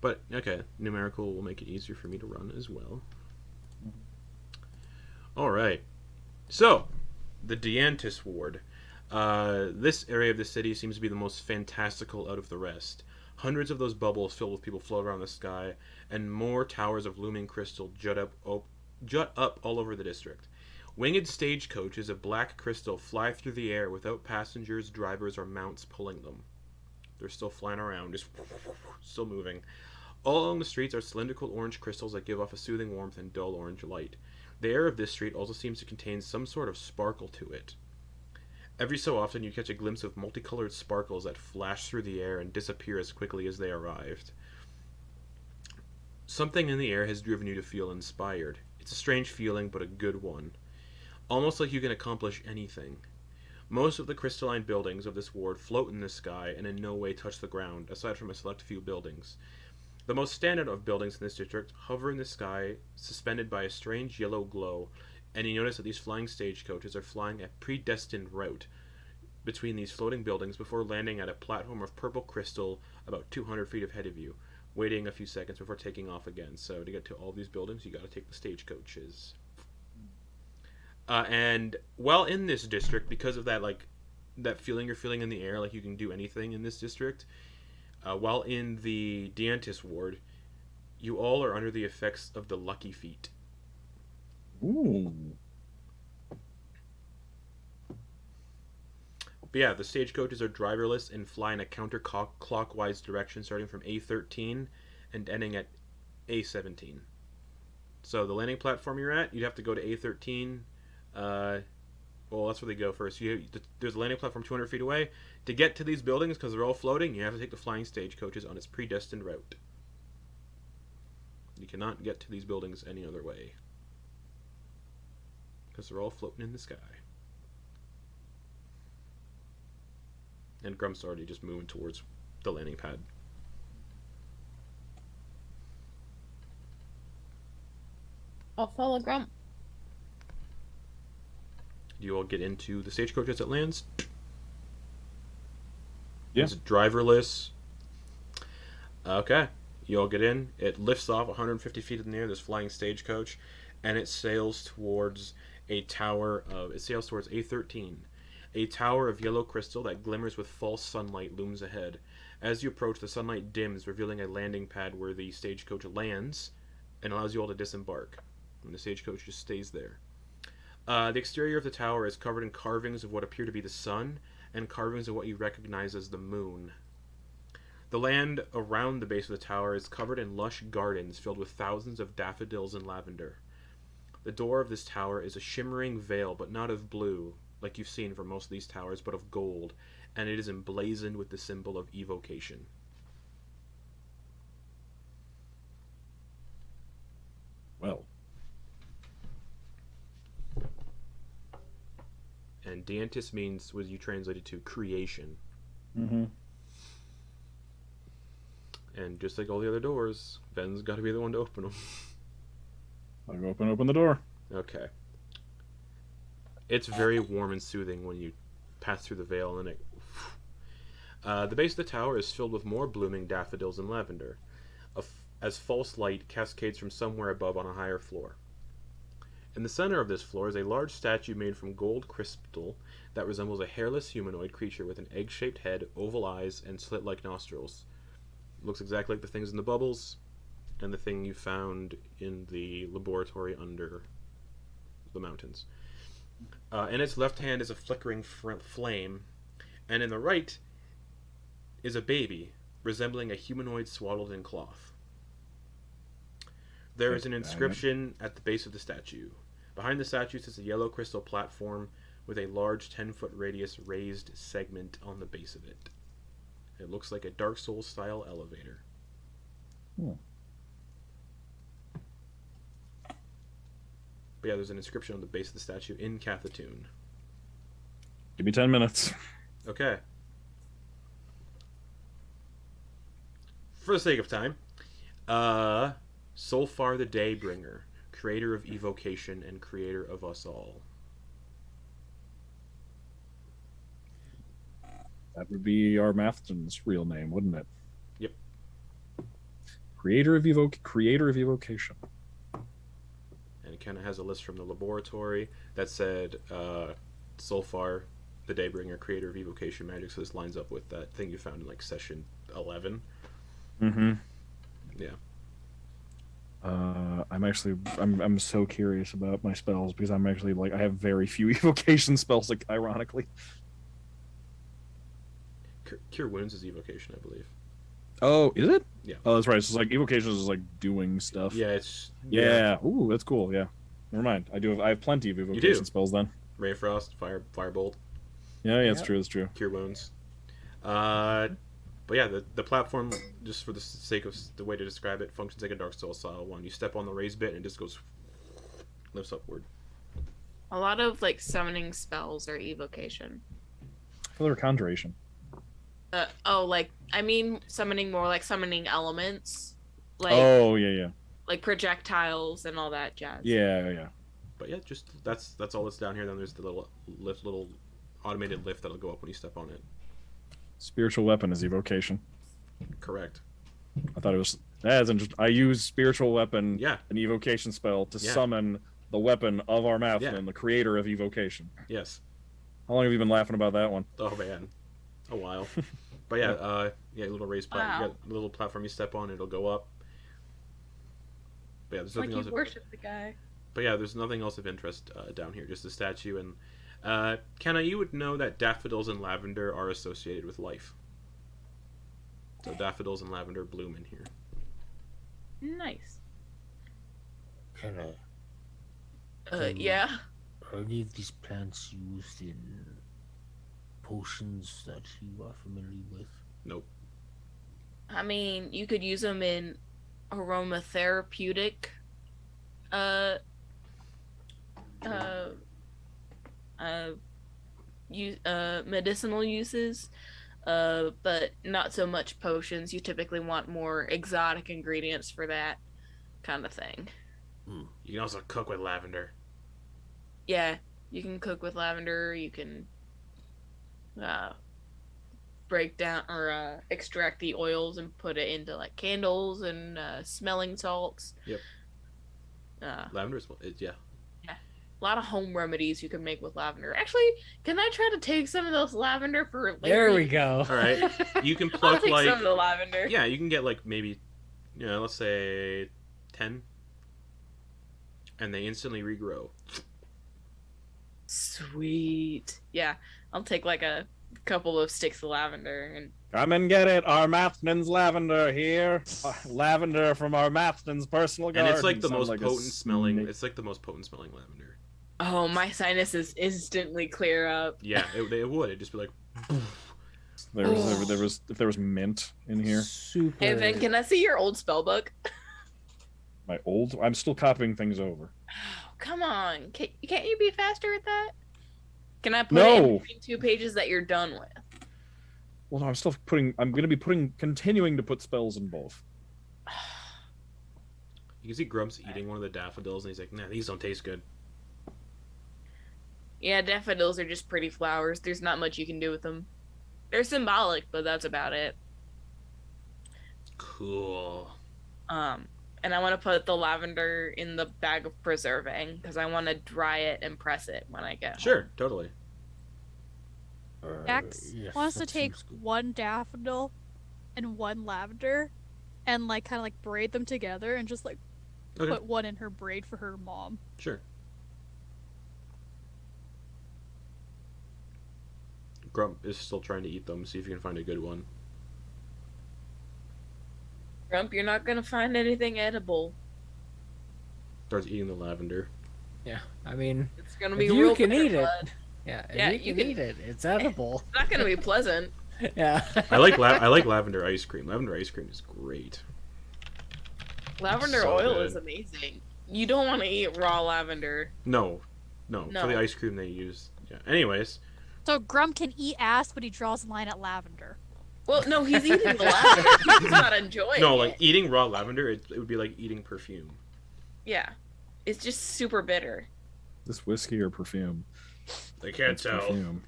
But, okay, numerical will make it easier for me to run as well. Alright. So, the Deantis Ward. This area of the city seems to be the most fantastical out of the rest. Hundreds of those bubbles filled with people float around the sky, and more towers of looming crystal jut up all over the district. Winged stagecoaches of black crystal fly through the air without passengers, drivers, or mounts pulling them. They're still flying around, just still moving. All along the streets are cylindrical orange crystals that give off a soothing warmth and dull orange light. The air of this street also seems to contain some sort of sparkle to it. Every so often you catch a glimpse of multicolored sparkles that flash through the air and disappear as quickly as they arrived. Something in the air has driven you to feel inspired. It's a strange feeling, but a good one. Almost like you can accomplish anything. Most of the crystalline buildings of this ward float in the sky and in no way touch the ground, aside from a select few buildings. The most standard of buildings in this district hover in the sky, suspended by a strange yellow glow, and you notice that these flying stagecoaches are flying a predestined route between these floating buildings before landing at a platform of purple crystal about 200 feet ahead of you, waiting a few seconds before taking off again. So to get to all these buildings, you got to take the stagecoaches. And while in this district, because of that, like, that feeling you're feeling in the air, like you can do anything in this district, while in the Deantis Ward, you all are under the effects of the Lucky Feet. Ooh. But yeah, the stagecoaches are driverless and fly in a counterclockwise direction, starting from A13 and ending at A17. So the landing platform you're at, you'd have to go to A13. Well, that's where they go first. There's a landing platform 200 feet away. To get to these buildings, because they're all floating, you have to take the flying stagecoaches on its predestined route. You cannot get to these buildings any other way, because they're all floating in the sky. And Grump's already just moving towards the landing pad. I'll follow Grump. Do you all get into the stagecoach as it lands? Yeah. It's driverless. Okay. You all get in. It lifts off 150 feet in the air, this flying stagecoach, and it sails towards a tower of... It sails towards A13. A tower of yellow crystal that glimmers with false sunlight looms ahead. As you approach, the sunlight dims, revealing a landing pad where the stagecoach lands and allows you all to disembark. And the stagecoach just stays there. The exterior of the tower is covered in carvings of what appear to be the sun and carvings of what you recognize as the moon. The land around the base of the tower is covered in lush gardens filled with thousands of daffodils and lavender. The door of this tower is a shimmering veil, but not of blue, like you've seen from most of these towers, but of gold, and it is emblazoned with the symbol of evocation. Well. And Deantis means, what you translated to, creation. Mm-hmm. And just like all the other doors, Ben's got to be the one to open them. I'll go open the door. Okay. It's very warm and soothing when you pass through the veil, and the base of the tower is filled with more blooming daffodils and lavender, as false light cascades from somewhere above on a higher floor. In the center of this floor is a large statue made from gold crystal that resembles a hairless humanoid creature with an egg-shaped head, oval eyes, and slit-like nostrils. Looks exactly like the things in the bubbles and the thing you found in the laboratory under the mountains. In its left hand is a flickering flame, and in the right is a baby resembling a humanoid swaddled in cloth. There is an inscription at the base of the statue. Behind the statue sits a yellow crystal platform with a large 10-foot radius raised segment on the base of it. It looks like a Dark Souls style elevator. But yeah, there's an inscription on the base of the statue in Cathatuuin. Give me 10 minutes. Okay. For the sake of time, Solfar the Daybringer, creator of evocation and creator of us all. That would be Armathden's real name, wouldn't it? Yep. Creator of evocation. And it kind of has a list from the laboratory that said Solfar the Daybringer, creator of evocation magic. So this lines up with that thing you found in like session 11. Mm-hmm. Yeah. I'm so curious about my spells because I'm actually like I have very few evocation spells, like ironically. Cure Wounds is evocation, I believe. Oh, is it? Yeah. Oh, that's right. So it's like evocation is like doing stuff. Yeah, it's yeah. Ooh, that's cool. Yeah. Never mind. I have plenty of evocation spells then. Ray of Frost, Firebolt. Yeah, that's true. That's true. Cure Wounds. But yeah, the platform, just for the sake of the way to describe it, functions like a Dark Souls style one. You step on the raised bit and it just goes, lifts upward. A lot of like summoning spells are evocation. Further conjuration. I mean summoning more like summoning elements. Like oh yeah. Like projectiles and all that jazz. Yeah. But yeah, just that's all that's down here. Then there's the little automated lift that'll go up when you step on it. Spiritual weapon is evocation. Correct. I thought it was that's interesting. I use spiritual weapon, an evocation spell to summon the weapon of Armathden, the creator of evocation. Yes. How long have you been laughing about that one? Oh man, a while. But yeah, little raised platform. You got a little platform you step on, it'll go up. But yeah, there's nothing else. Worship the guy. But yeah, there's nothing else of interest down here. Just the statue and Kenna, you would know that daffodils and lavender are associated with life. So daffodils and lavender bloom in here. Nice. Kenna. Yeah. Are any of these plants used in potions that you are familiar with? Nope. I mean, you could use them in aromatherapeutic medicinal uses, but not so much potions. You typically want more exotic ingredients for that kind of thing. You can also cook with lavender. Yeah, you can cook with lavender. You can break down or extract the oils and put it into like candles and smelling salts. Yep. Lavender is yeah. A lot of home remedies you can make with lavender. Actually, can I try to take some of those lavender for later? There we go. All right, you can pluck I'll take like some of the lavender. Yeah, you can get like maybe, let's say 10, and they instantly regrow. Sweet. Yeah, I'll take like a couple of sticks of lavender and come and get it. Armathden's lavender here. Lavender from Armathden's personal garden. And it's like the most potent smelling. It's like the most potent smelling lavender. oh, my sinuses instantly clear up. Yeah, it would. It'd just be like. If there was mint in here. Super. Hey, Vin, can I see your old spell book? I'm still copying things over. Oh, come on. Can't you be faster at that? Can I put No. it in between 2 pages that you're done with? Well, no, I'm going to be continuing to put spells in both. You can see Grumps eating one of the daffodils, and he's like, "Nah, these don't taste good." Yeah, daffodils are just pretty flowers. There's not much you can do with them. They're symbolic, but that's about it. Cool. and I want to put the lavender in the bag of preserving because I want to dry it and press it when I get home. Sure, totally. Dax Yes, wants to that take seems good. one daffodil and one lavender and like kind of like braid them together and just like Okay. put one in her braid for her mom. Sure. Grump is still trying to eat them. See if you can find a good one. Grump, you're not gonna find anything edible. Starts eating the lavender. Yeah, I mean, It's gonna if be you real can bitter, eat it. bud. Yeah, if Yeah, you can eat it. It's edible. It's not gonna be pleasant. Yeah. I like lavender ice cream. Lavender ice cream is great. Lavender So oil good. is amazing. You don't want to eat raw lavender. No, for No. the ice cream they use. Yeah. Anyways, So Grump can eat ass, but he draws a line at lavender. Well, no, he's eating the lavender. He's just not enjoying no, it. like eating raw lavender, it would be like eating perfume. Yeah. It's just super bitter. This whiskey or perfume? I can't It's tell. perfume.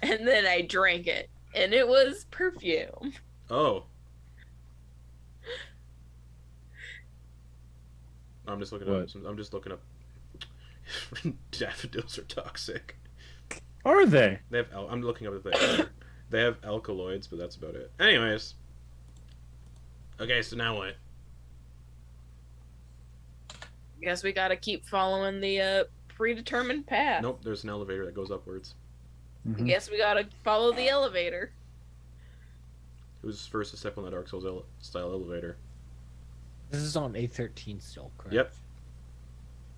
And then I drank it, and it was perfume. Oh. I'm just looking up. What? I'm just looking up. Daffodils are toxic. Are they? They have. I'm looking up the thing. They have alkaloids, but that's about it. Anyways. Okay, so now what? Guess we gotta keep following the predetermined path. Nope, there's an elevator that goes upwards. Mhm. Guess we gotta follow the elevator. Who's first to step on that Dark Souls style elevator? This is on A13 still, correct? Yep.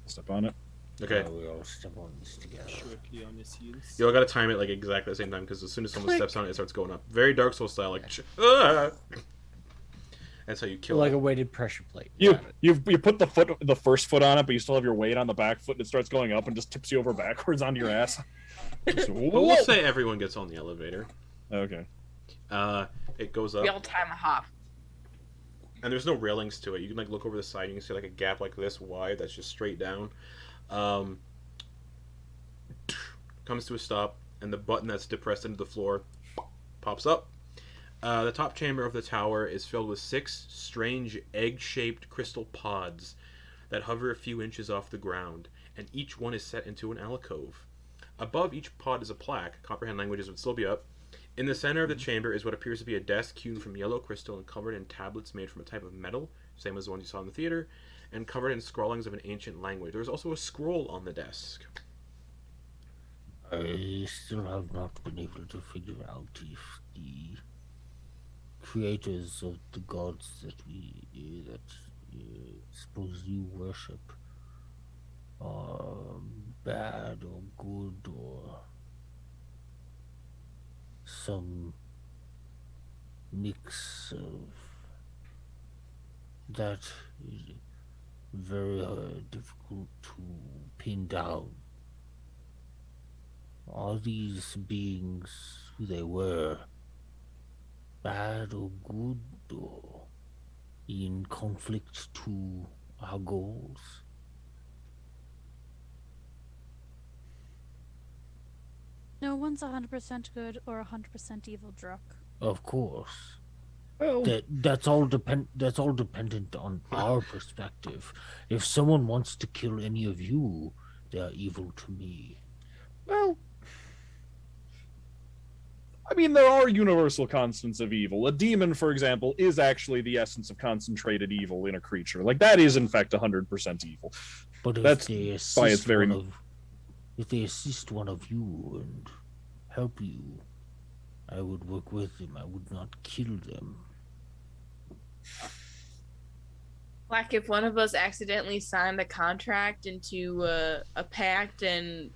Step on it. Okay. We all step on this together. Shortly on his heels. You all gotta time it like exactly the same time because as soon as someone Click. steps on it, it starts going up. Very Dark Souls style, like. That's how you kill Like it. a weighted pressure plate. You Got it. you put the first foot on it, but you still have your weight on the back foot, and it starts going up and just tips you over backwards onto your ass. Just, But whoa. we'll say everyone gets on the elevator. Okay. It goes up, We all time a hop. and there's no railings to it. You can like look over the side, you can see like a gap like this wide that's just straight down. Comes to a stop, and the button that's depressed into the floor pops up. The top chamber of the tower is filled with 6 strange egg-shaped crystal pods that hover a few inches off the ground, and each one is set into an alcove. Above each pod is a plaque. Comprehend languages would still be up. In the center of the chamber is what appears to be a desk hewn from yellow crystal and covered in tablets made from a type of metal, same as the ones you saw in the theater, and covered in scrawlings of an ancient language. There's also a scroll on the desk. I still have not been able to figure out if the creators of the gods that suppose you worship are bad or good or some mix of that is very difficult to pin down. Are these beings who they were bad or good or in conflict to our goals? No one's 100% good or 100% evil, Druck. Of course. Well, That's all dependent on our perspective. If someone wants to kill any of you, they are evil to me. well, I mean, there are universal constants of evil. A demon, for example, is actually the essence of concentrated evil in a creature. Like, that is, in fact, 100% evil. But if That's they by its assist very- if they assist one of you and help you, I would work with them. I would not kill them. Like if one of us accidentally signed a contract into a pact and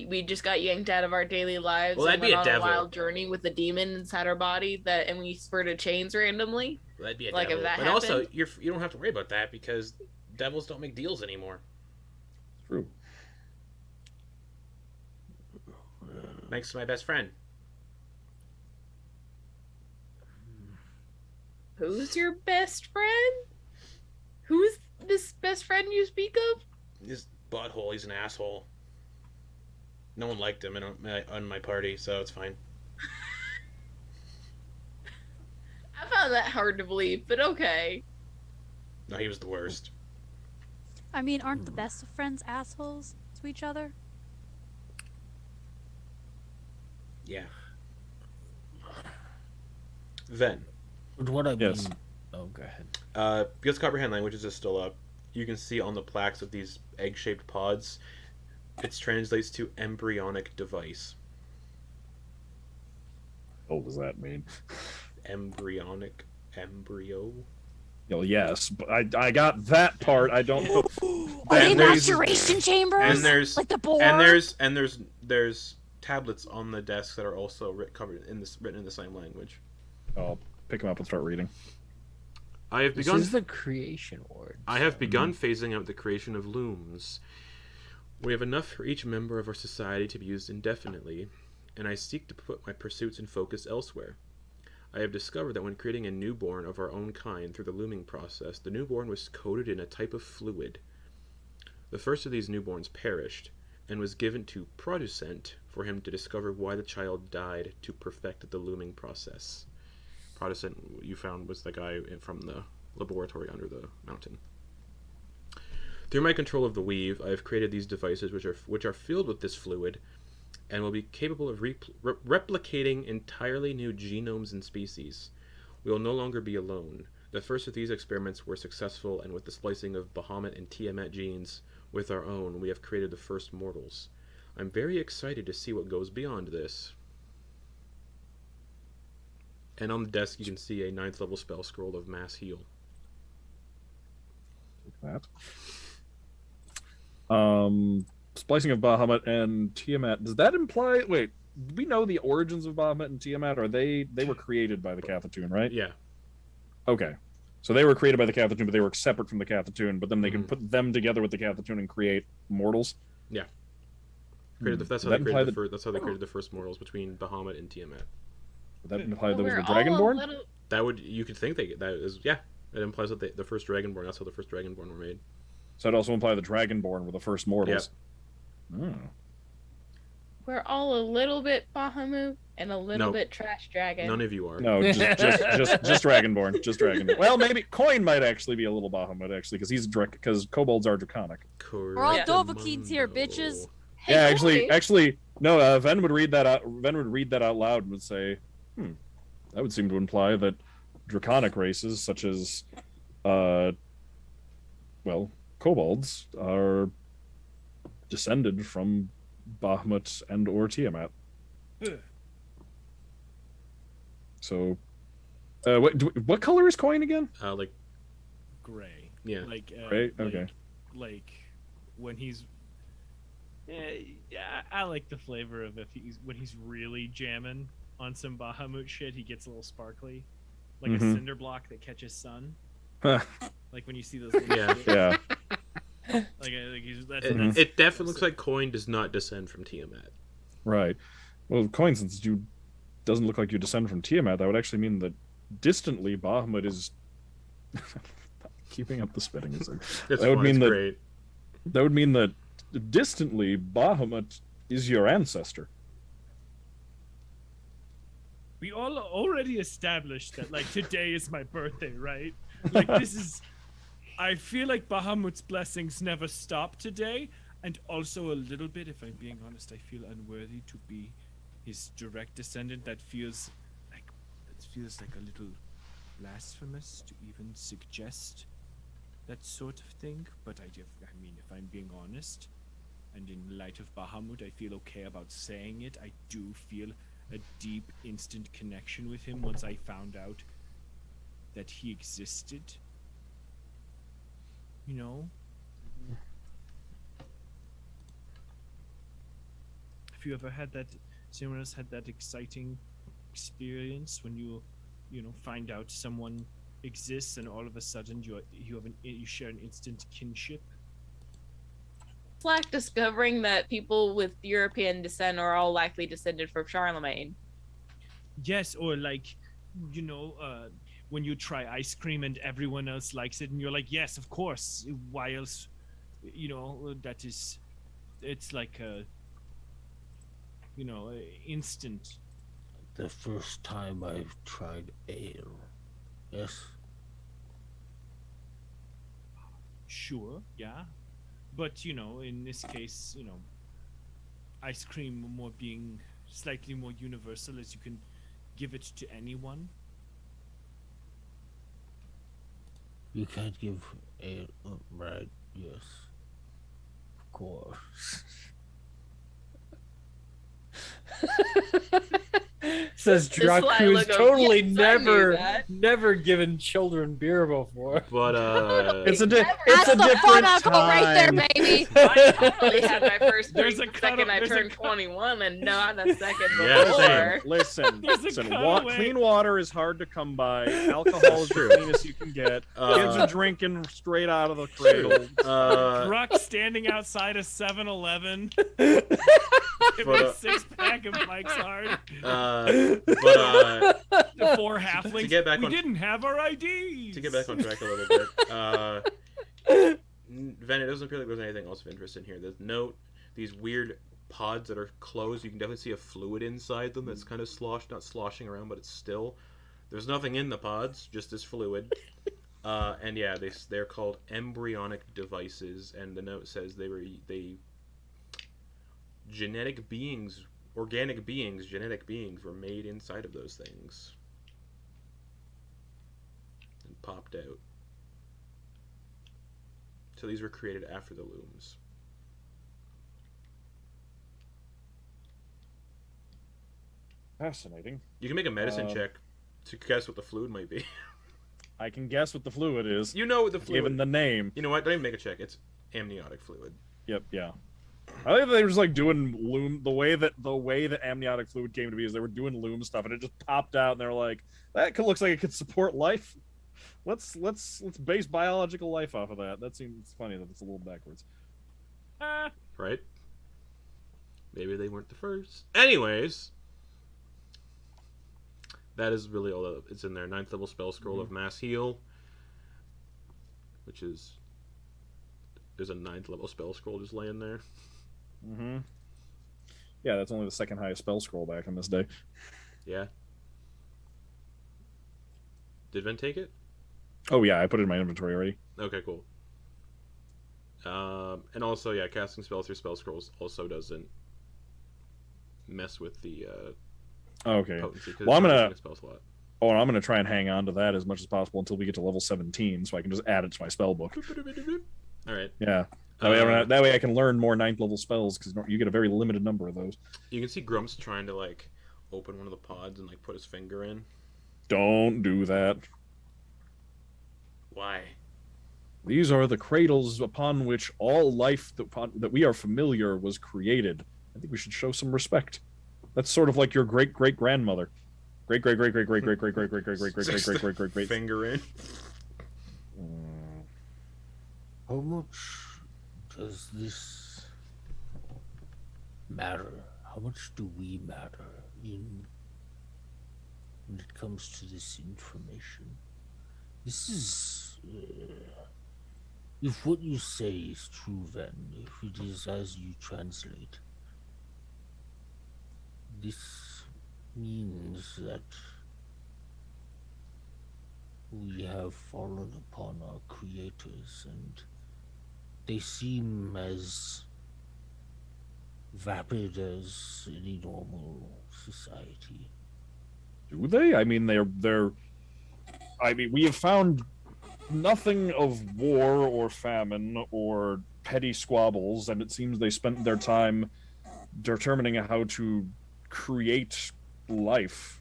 we just got yanked out of our daily lives Well, and that'd be went a on devil. a wild journey with a demon inside our body and we spurted chains randomly. That'd be a Like, if devil. that but also, happened- you don't have to worry about that because devils don't make deals anymore. True. Thanks to my best friend. Who's your best friend? Who's this best friend you speak of? His butthole, he's an asshole. No one liked him on my party, so it's fine. I found that hard to believe, but okay. No, he was the worst. I mean, aren't the best of friends assholes to each other? Yeah. Then, But what I Yes. mean. Oh, go ahead. because Comprehend Languages is still up, you can see on the plaques of these egg-shaped pods, it translates to Embryonic Device. What does that mean? Embryonic. Embryo. Well, yes, but I got that part. I don't know. Are they And there's- maturation chambers? And there's like the boar? and there's tablets on the desk that are also written in the same language. I'll pick them up and start reading. I have This begun is the creation ward. I have begun phasing out the creation of looms. We have enough for each member of our society to be used indefinitely, and I seek to put my pursuits and focus elsewhere. I have discovered that when creating a newborn of our own kind through the looming process, the newborn was coated in a type of fluid. The first of these newborns perished, and was given to Producent for him to discover why the child died to perfect the looming process. Producent, you found, was the guy from the laboratory under the mountain. Through my control of the weave, I have created these devices which are filled with this fluid, and will be capable of replicating entirely new genomes and species. We will no longer be alone. The first of these experiments were successful, and with the splicing of Bahamut and Tiamat genes with our own, we have created the first mortals. I'm very excited to see what goes beyond this. And on the desk you can see a 9th level spell scroll of Mass Heal. That. Splicing of Bahamut and Tiamat. Does that imply? Wait, do we know the origins of Bahamut and Tiamat? Or they were created by the Cathatuuin, right? Yeah. Okay. So they were created by the Cathatuuin, but they were separate from the Cathatuuin. But then they can Mhm. put them together with the Cathatuuin and create mortals. That's how Would they that created imply that's how they created the first mortals between Bahamut and Tiamat. Would that imply those We're were all Dragonborn? a little. That would you could think that is yeah. It implies that the first Dragonborn. That's how the first Dragonborn were made. So it also imply the Dragonborn were the first mortals. Oh. We're all a little bit Bahamut and a little No. bit Trash Dragon. None of you are. No, just Dragonborn. Just Dragonborn. Well, maybe Quoin might actually be a little Bahamut, actually, because he's because kobolds are draconic. We're all Yeah. Dovahkiins here, bitches. Hey, Yeah, Corey. actually, no. Ven would read that out. Ven would read that out loud and would say, that would seem to imply that draconic races such as, kobolds are descended from Bahamut and or Tiamat. So, what color is Quoin again? Like Gray. yeah. Like Gray? Okay. Like when he's. Yeah, I like the flavor of when he's really jamming on some Bahamut shit. He gets a little sparkly, like a Mhm. cinder block that catches sun. Huh. Like when you see those. Little Yeah. shit. Yeah. That's It definitely looks like Coin does not descend from Tiamat. Right. Well, Quoin, since you doesn't look like you descend from Tiamat, that would actually mean that distantly Bahamut is keeping up the spitting. It's That would fun, mean it's that- great. That would mean that distantly Bahamut is your ancestor. We all already established that like today is my birthday, right? Like this is I feel like Bahamut's blessings never stop today, and also a little bit, if I'm being honest, I feel unworthy to be his direct descendant. That feels like a little blasphemous to even suggest that sort of thing. But I mean, if I'm being honest, and in light of Bahamut, I feel okay about saying it. I do feel a deep, instant connection with him once I found out that he existed. You know? Have you ever had that, has anyone else had that exciting experience when you find out someone exists and all of a sudden you share an instant kinship? It's like discovering that people with European descent are all likely descended from Charlemagne. Yes, or like, when you try ice cream and everyone else likes it and you're like, yes, of course, why else? It's like a instant. The first time I've tried ale. Yes. Sure, yeah. But, in this case, ice cream more being slightly more universal as you can give it to anyone. You can't give a right, yes. Of course. Says This is why I Drac, who's look up, totally "Yes, I knew that." never given children beer before. But It's a That's different the fun uncle time. right there, baby. I totally had my first There's drink a the second I there's a turned 21, and not a second Yeah, before. Listen, There's a listen. cutaway. Clean water is hard to come by. Alcohol is the cleanest you can get. Kids are drinking straight out of the cradle. Druck standing outside a 7-Eleven. But, Giving a 6-pack of Mike's Hard. The 4 halflings. To get back we on- didn't have our IDs. to get back on track a little bit, Ven, it doesn't feel like there's anything else of interest in here. There's these weird pods that are closed. You can definitely see a fluid inside them that's kind of not sloshing around, but it's still. There's nothing in the pods, just this fluid. And yeah, they're called embryonic devices, and the note says genetic beings were made inside of those things and popped out. So these were created after the looms. Fascinating. You can make a medicine check to guess what the fluid might be. I can guess what the fluid is, You know what the fluid. given the name. You know what? Don't even make a check. It's amniotic fluid. Yep, yeah. I think they were just like doing loom the way that amniotic fluid came to be is they were doing loom stuff and it just popped out and they're like, looks like it could support life. Let's base biological life off of that. That seems funny that it's a little backwards. Right? Maybe they weren't the first. Anyways, that is really all that it's in there. 9th level spell scroll of mass heal, which is there's a 9th level spell scroll just laying there. Mm-hmm. Yeah, that's only the second highest spell scroll back in this day. Yeah. Did Ven take it? Oh yeah, I put it in my inventory already. Okay, cool. And also, yeah, casting spells through spell scrolls also doesn't mess with the Okay. potency. 'Cause Well, I'm it's not gonna- using a spell slot. Oh, and I'm gonna try and hang on to that as much as possible until we get to level 17, so I can just add it to my spell book. All right. Yeah. That way I can learn more 9th level spells because you get a very limited number of those. You can see Grumps trying to like open one of the pods and like put his finger in. Don't do that. Why? These are the cradles upon which all life that we are familiar was created. I think we should show some respect. That's sort of like your great great grandmother. Great great great great great great great great great great great great great great great great great. Finger in. How much does this matter? How much do we matter when it comes to this information? This is, if what you say is true, Ven, if it is as you translate, this means that we have fallen upon our creators, and they seem as vapid as any normal society. Do they? I mean, they're. I mean, we have found nothing of war or famine or petty squabbles, and it seems they spent their time determining how to create life.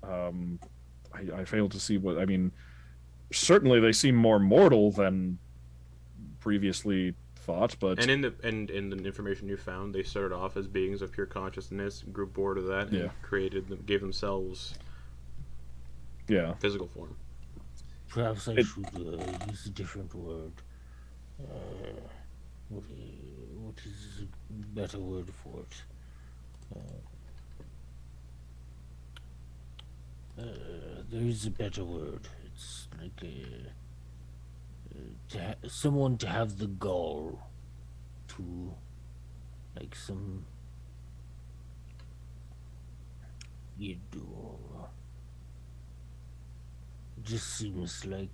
I fail to see what I mean. Certainly, they seem more mortal than previously thought, but And in the information you found, they started off as beings of pure consciousness, grew bored of that, and Yeah. gave themselves yeah. physical form. Perhaps I should use a different word. What is a better word for it? There is a better word. It's like someone to have the gall to, like some, you do. It just seems like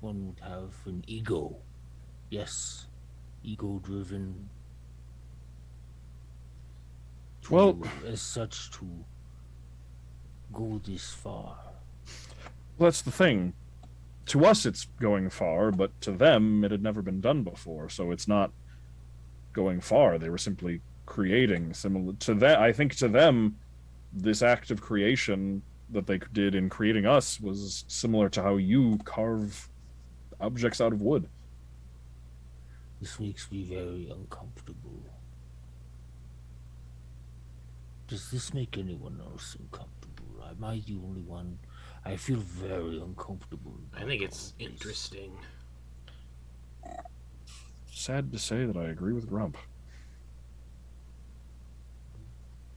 one would have an ego. Yes, ego-driven. Well, as such, to go this far. that's the thing. To us, it's going far, but to them, it had never been done before, so it's not going far. They were simply creating similar to that. I think to them, this act of creation that they did in creating us was similar to how you carve objects out of wood. This makes me very uncomfortable. Does this make anyone else uncomfortable? Am I the only one? I feel very uncomfortable. I think it's interesting. Sad to say that I agree with Grump.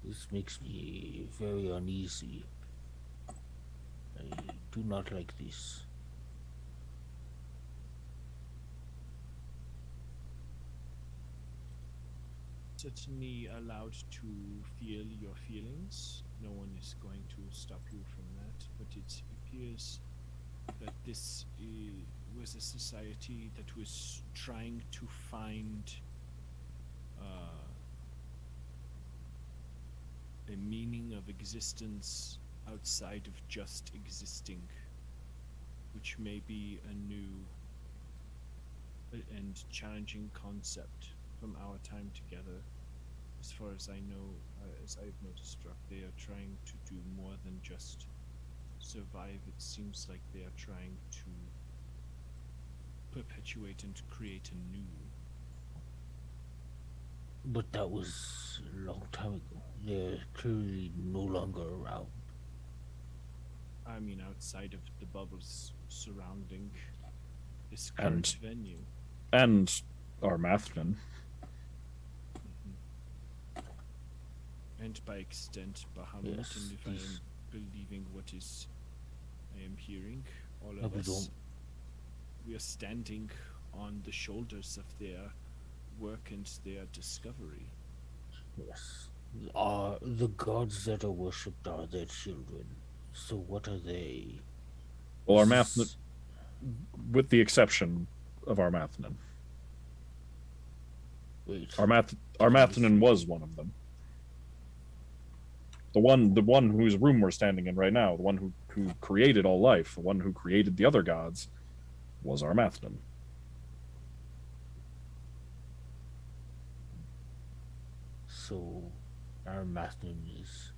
This makes me very uneasy. I do not like this. Certainly allowed to feel your feelings. No one is going to stop you from that. But it appears that this was a society that was trying to find a meaning of existence outside of just existing, which may be a new and challenging concept from our time together. As far as I know, as I've noticed, they are trying to do more than just survive. It seems like they are trying to perpetuate and create anew. But that was a long time ago. They're clearly no longer around. I mean, outside of the bubbles surrounding this current venue. And our Mathman. And by extent, Bahamut, Yes, and if I am believing what I am hearing, all of us, we are standing on the shoulders of their work and their discovery. Yes. The gods that are worshipped are their children. So what are they? Well, our Mathman, with the exception of our Mathman. Wait. Our Mathman was one of them. The one whose room we're standing in right now, the one who created all life, the one who created the other gods, was our Mathman. So, our Mathman is...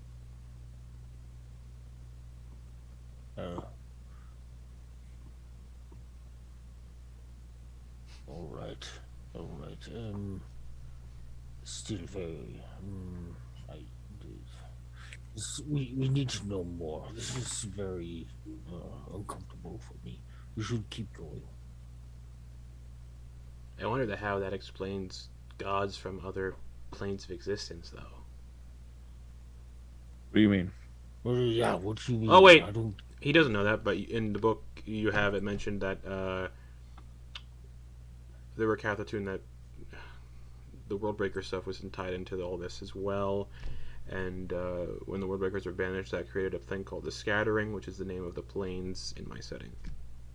Alright. Still very... We need to know more. This is very uncomfortable for me. We should keep going. I wonder how that explains gods from other planes of existence, though. What do you mean? Well, yeah, what do you mean? Oh, wait. I don't... He doesn't know that, but in the book you have it mentioned that there were Cathatuuin that the Worldbreaker stuff was tied into all this as well. And when the Worldbreakers were banished, that created a thing called the Scattering, which is the name of the planes in my setting.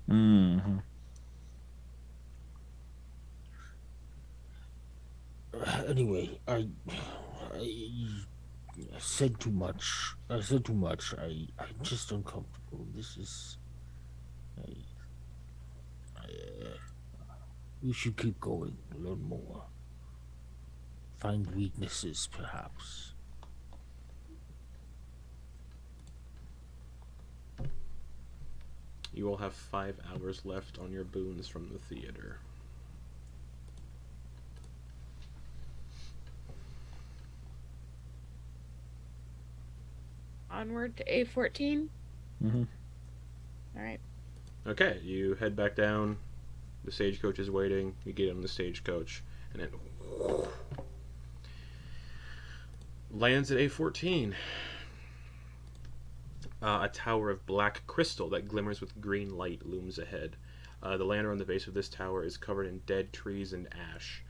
Mm-hmm. Anyway, I said too much. I'm just uncomfortable. This is... we should keep going, learn more. Find weaknesses, perhaps. You will have 5 hours left on your boons from the theater. Onward to A14. Mm-hmm. All right. Okay, you head back down. The stagecoach is waiting. You get on the stagecoach, and it lands at A14. A tower of black crystal that glimmers with green light looms ahead. The land on the base of this tower is covered in dead trees and ash.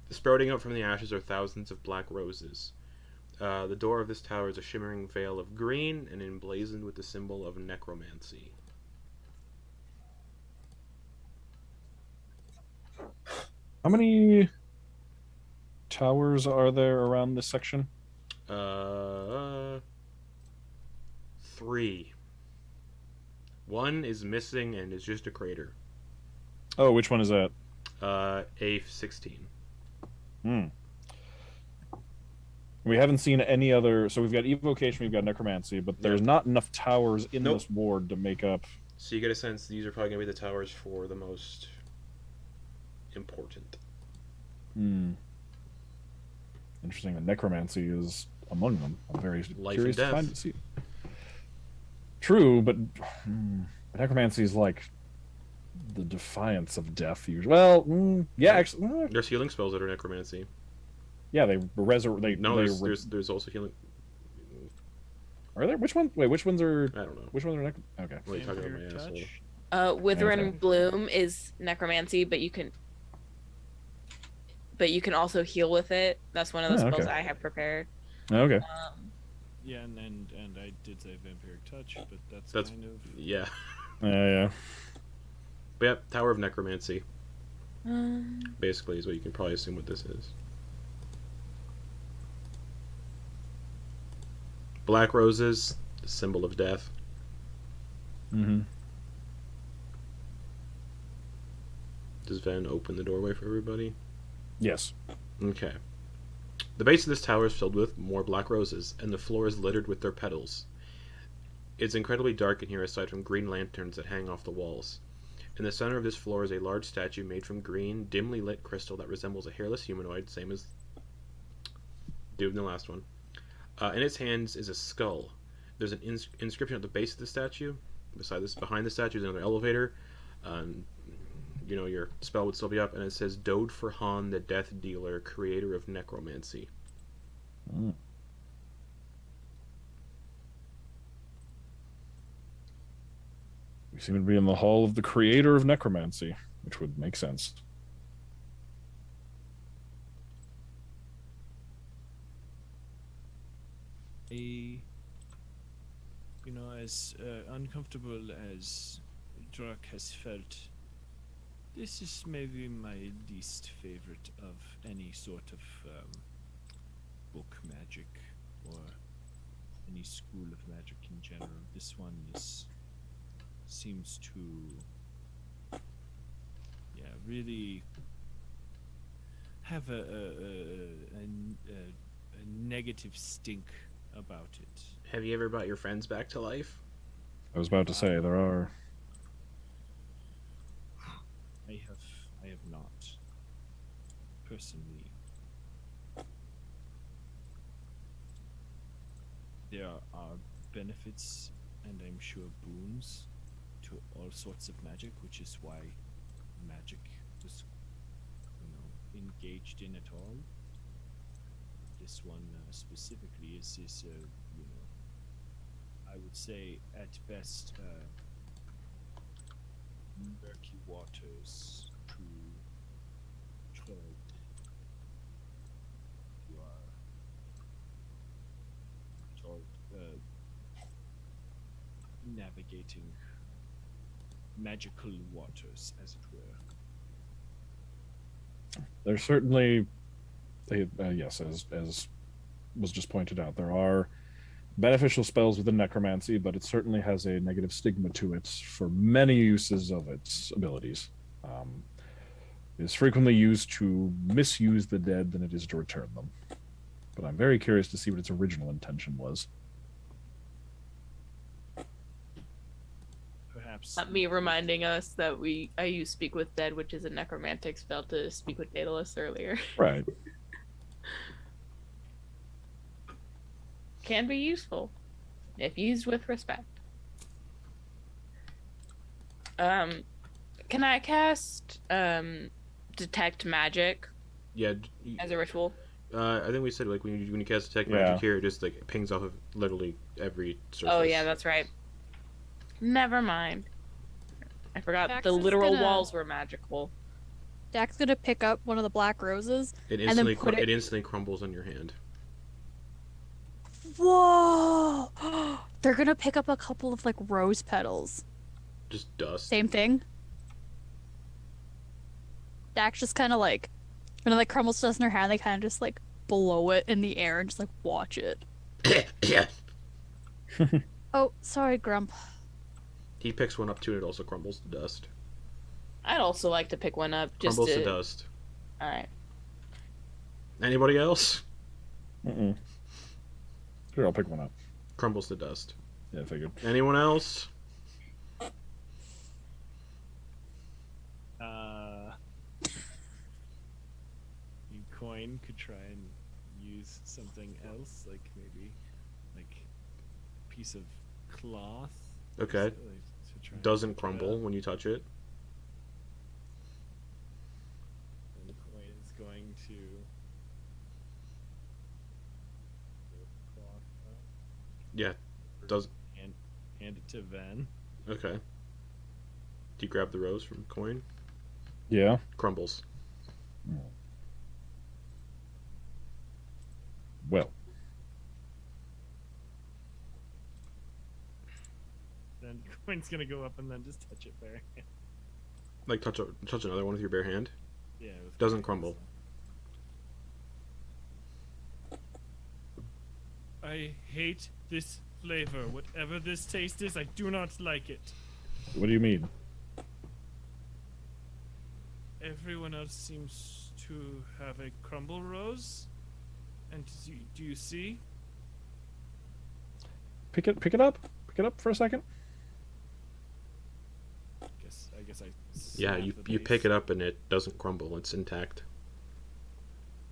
Sprouting out from the ashes are thousands of black roses. The door of this tower is a shimmering veil of green and emblazoned with the symbol of necromancy. How many towers are there around this section? 3. One is missing and is just a crater. Oh, which one is that? A16. Hmm. We haven't seen any other. So we've got evocation, we've got necromancy, but there's not enough towers in this ward to make up. So you get a sense these are probably going to be the towers for the most important. Hmm. Interesting. And necromancy is among them. I'm very curious to find it. See. True, but necromancy is like the defiance of death. Usually, well, yeah, actually, there's healing spells that are necromancy. Yeah, they resurrect. There's also healing. Are there? Which one? Wait, which ones are? I don't know. Which ones are okay. What are you talking about, my asshole? Wither and Bloom is necromancy, but you can also heal with it. That's one of the spells I have prepared. Okay. Yeah, and I did say vampiric touch, but that's kind of yeah. Yeah. But yeah, Tower of Necromancy. Basically, is what you can probably assume what this is. Black roses, the symbol of death. Mm-hmm. Does Ven open the doorway for everybody? Yes. Okay. The base of this tower is filled with more black roses, and the floor is littered with their petals. It's incredibly dark in here aside from green lanterns that hang off the walls. In the center of this floor is a large statue made from green, dimly lit crystal that resembles a hairless humanoid, same as dude in the last one. In its hands is a skull. There's an inscription at the base of the statue. Behind the statue is another elevator. Your spell would still be up, and it says Dode for Han, the Death Dealer, creator of necromancy. Mm. We seem to be in the hall of the creator of necromancy, which would make sense. As uncomfortable as Drak has felt, this is maybe my least favorite of any sort of book magic or any school of magic in general. This one seems to really have a negative stink about it. Have you ever brought your friends back to life? I was about to say there are. I have not personally. There are benefits and I'm sure boons to all sorts of magic, which is why magic was engaged in at all. This one specifically is I would say at best murky waters to tread. You are navigating magical waters, as it were. There's certainly, yes, as was just pointed out, there are beneficial spells within necromancy, but it certainly has a negative stigma to it for many uses of its abilities. It is frequently used to misuse the dead than it is to return them. But I'm very curious to see what its original intention was. Perhaps Not me reminding us that I use Speak with Dead, which is a necromantic spell, to speak with Daedalus earlier. Right. Can be useful if used with respect. Can I cast detect magic? Yeah. As a ritual? I think we said when you cast detect magic here, it just it pings off of literally every surface. Oh yeah, that's right. Never mind. I forgot Dax the is literal gonna- walls were magical. Dak's gonna pick up one of the black roses. It and then instantly put it instantly crumbles in your hand. Whoa! They're gonna pick up a couple of rose petals. Just dust. Same thing. Dax just kind of When it like crumbles to dust in her hand, they kind of just like blow it in the air and just like watch it. Yeah. Oh, sorry, Grump. He picks one up too, and it also crumbles to dust. I'd also like to pick one up. Just Crumbles to dust. All right. Anybody else? Mm-mm. Sure, I'll pick one up. Crumbles to dust. Yeah, I figured. Anyone else? Quoin could try and use something else, like maybe like a piece of cloth. Okay. To try and Doesn't pick it crumble up. when you touch it. And Quoin is going to rip the cloth up, Yeah. Does. hand it to Ven. Okay. Do you grab the rose from Quoin? Yeah. Crumbles. Well, Then Quoin's gonna go up and then just touch it bare. Like touch another one with your bare hand. Yeah. With Doesn't bare crumble. hands. I hate this flavor. Whatever this taste is, I do not like it. what do you mean? Everyone else seems to have a crumble rose. And do you see? Pick it up. Pick it up for a second. I guess I. Yeah, snap you the pick base. it up and it doesn't crumble. It's intact.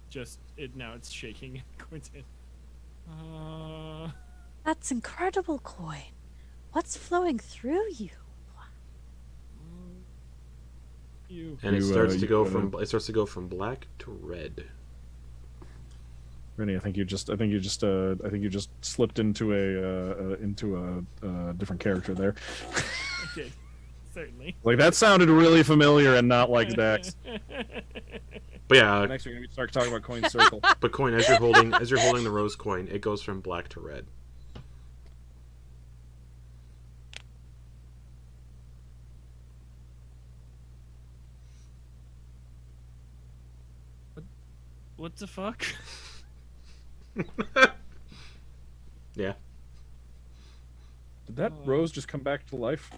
Just it now. It's shaking. Going to. That's incredible, Quoin. What's flowing through you? You. And it You, starts to you go wanna- from black to red. Rennie, I think you just slipped into a different character there. I did. Certainly. Like that sounded really familiar and not like Dax. But yeah, Next, we're gonna start talking about Coin Circle. but Quoin, as you're holding the rose coin, it goes from black to red. What the fuck? Yeah. Did that rose just come back to life?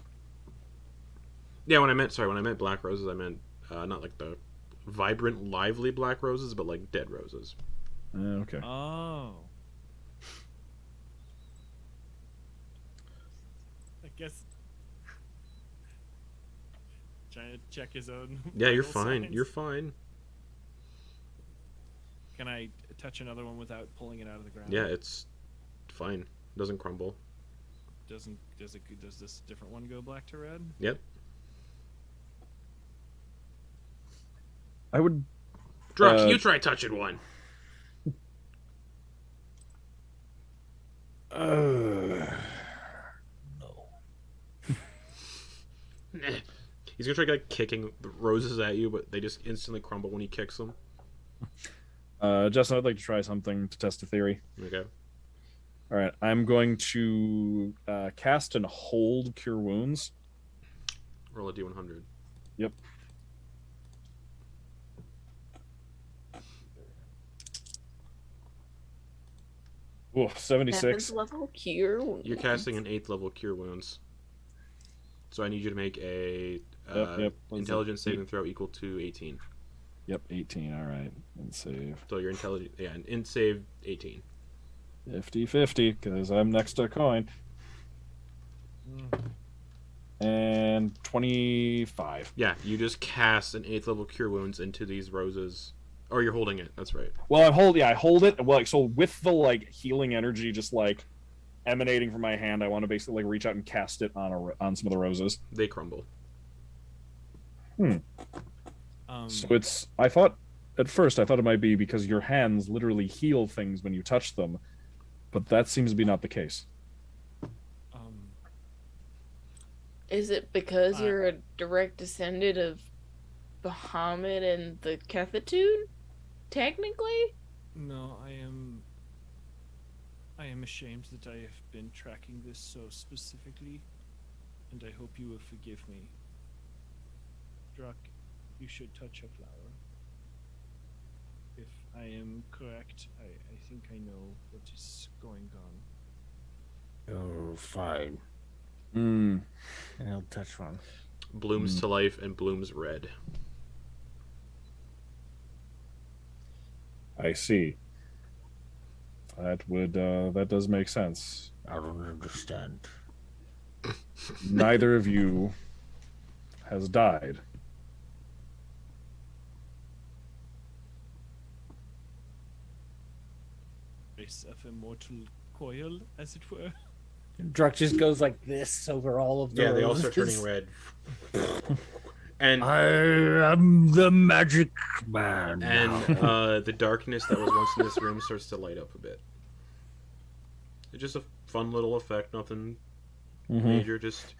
Yeah, when I meant black roses, I meant not like the vibrant, lively black roses, but like dead roses. Okay. Oh. I guess. Trying to check his own. Yeah, you're vital fine. signs. You're fine. Can I touch another one without pulling it out of the ground? Yeah, it's fine. Doesn't crumble. Does this different one go black to red? Yep. I would. Druck, you try touching one. No. He's gonna try like kicking the roses at you, but they just instantly crumble when he kicks them. Justin, I'd like to try something to test a theory. Okay. All right, I'm going to cast and hold Cure Wounds. Roll a d100. Yep. Oh, 76. 7th level cure. You're casting an 8th level Cure Wounds. So I need you to make a Yep. intelligence saving throw equal to 18. Yep, 18. All right, and save. So your intelligence, yeah, an int save 18. 50-50, because I'm next to Coin. And 25. Yeah, you just cast an 8th level Cure Wounds into these roses. Or you're holding it, that's right. Well, I hold it. Well, like, so with the like healing energy just like emanating from my hand, I want to basically like reach out and cast it on some of the roses. They crumble. So it's. I thought at first it might be because your hands literally heal things when you touch them, but that seems to be not the case. Is it because you're a direct descendant of Bahamut and the Cathatuuin? Technically? No, I am ashamed that I have been tracking this so specifically, and I hope you will forgive me. Druck, you should touch a flower. I am correct. I think I know what is going on. Oh, fine. Hmm. And he'll touch one. Blooms to life and blooms red. I see. That does make sense. I don't understand. Neither of you has died. Race of immortal coil, as it were. Druck just goes like this over all of the Yeah, they all start roses. turning red. And I am the magic man. and the darkness that was once in this room starts to light up a bit. It's just a fun little effect, nothing major. Just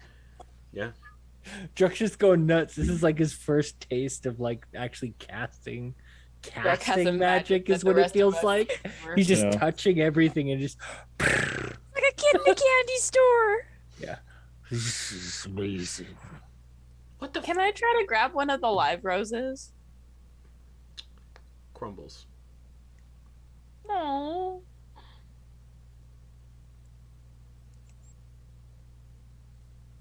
Druck's just going nuts. This is like his first taste of like actually casting magic is that what the it rest of feels us like. can't remember. He's just Yeah. touching everything and just Like a kid in a candy store. This is amazing. what the Can I try to grab one of the live roses? crumbles. No.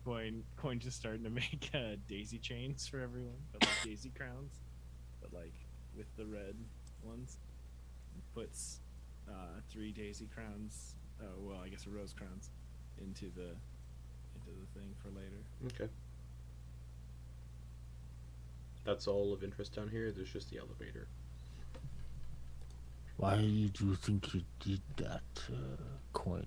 Quoin just starting to make daisy chains for everyone, but like daisy crowns, but like with the red ones. Puts 3 daisy crowns, well, I guess rose crowns, into the thing for later. Okay. That's all of interest down here. There's just the elevator. Why do you think you did that, Coin?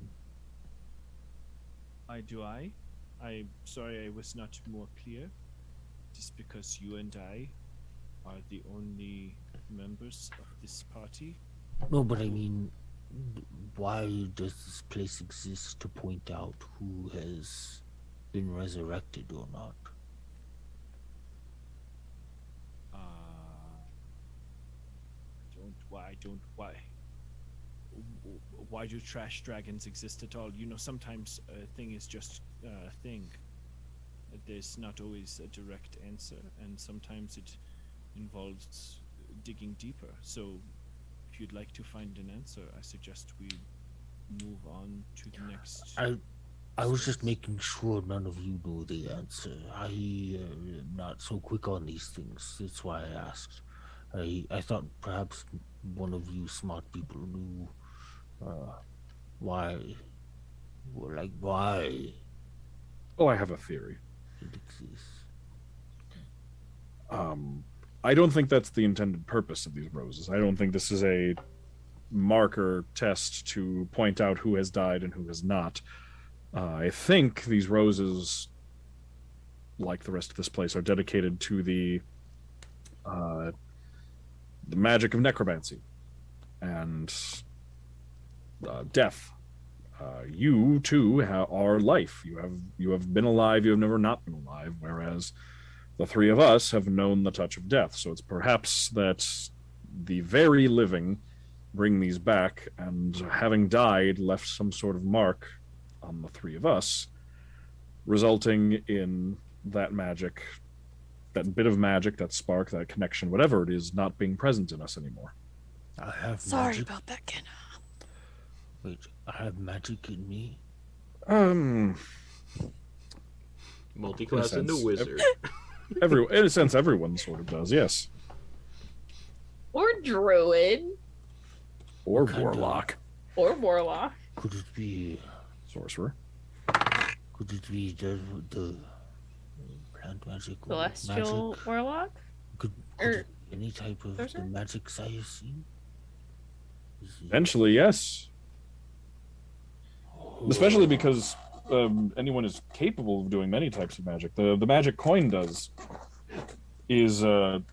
I'm sorry I was not more clear. Just because you and I are the only members of this party. No, but I mean, why does this place exist to point out who has been resurrected or not? Why do trash dragons exist at all? You know, sometimes a thing is just a thing. There's not always a direct answer, and sometimes it involves digging deeper. So, if you'd like to find an answer, I suggest we move on to the next. I was just making sure none of you know the answer. I am not so quick on these things. That's why I asked. I thought perhaps one of you smart people knew why. Well, like, why Oh, I have a theory. it exists. I don't think that's the intended purpose of these roses. I don't think this is a marker test to point out who has died and who has not. I think these roses, like the rest of this place, are dedicated to the magic of necromancy and death. You too are life. You have been alive. You have never not been alive. Whereas the three of us have known the touch of death. So it's perhaps that the very living bring these back, and having died left some sort of mark on the three of us, resulting in that magic, that bit of magic, that spark, that connection, whatever it is, not being present in us anymore. I have Sorry magic. about that, Ken. Wait, I have magic in me. Multi-class In a into sense. wizard. In a sense, everyone sort of does, yes. Or druid. Or Kind of. warlock. Or warlock. Could it be? Sorcerer. Could it be the plant magic? or Celestial magic? warlock. Could or it be any type of the sorcerer? magic Science? Eventually, yes. Especially because anyone is capable of doing many types of magic. The magic Quoin does is, well,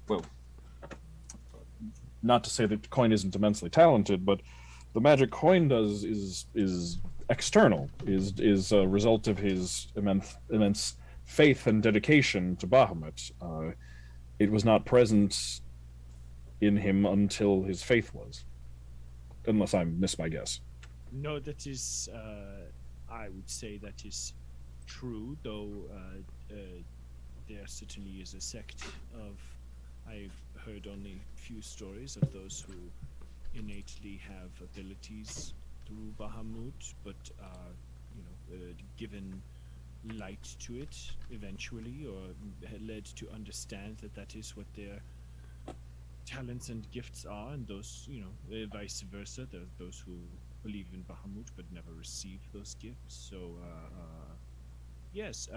not to say that Quoin isn't immensely talented, but the magic Quoin does is external, is a result of his immense faith and dedication to Bahamut. It was not present in him until his faith was. Unless I miss my guess. No, that is, I would say that is true, though there certainly is a sect of, I've heard only few stories of those who innately have abilities through Bahamut, but given light to it eventually, or led to understand that that is what their talents and gifts are, and those, vice versa. There are those who believe in Bahamut but never receive those gifts. So, yes.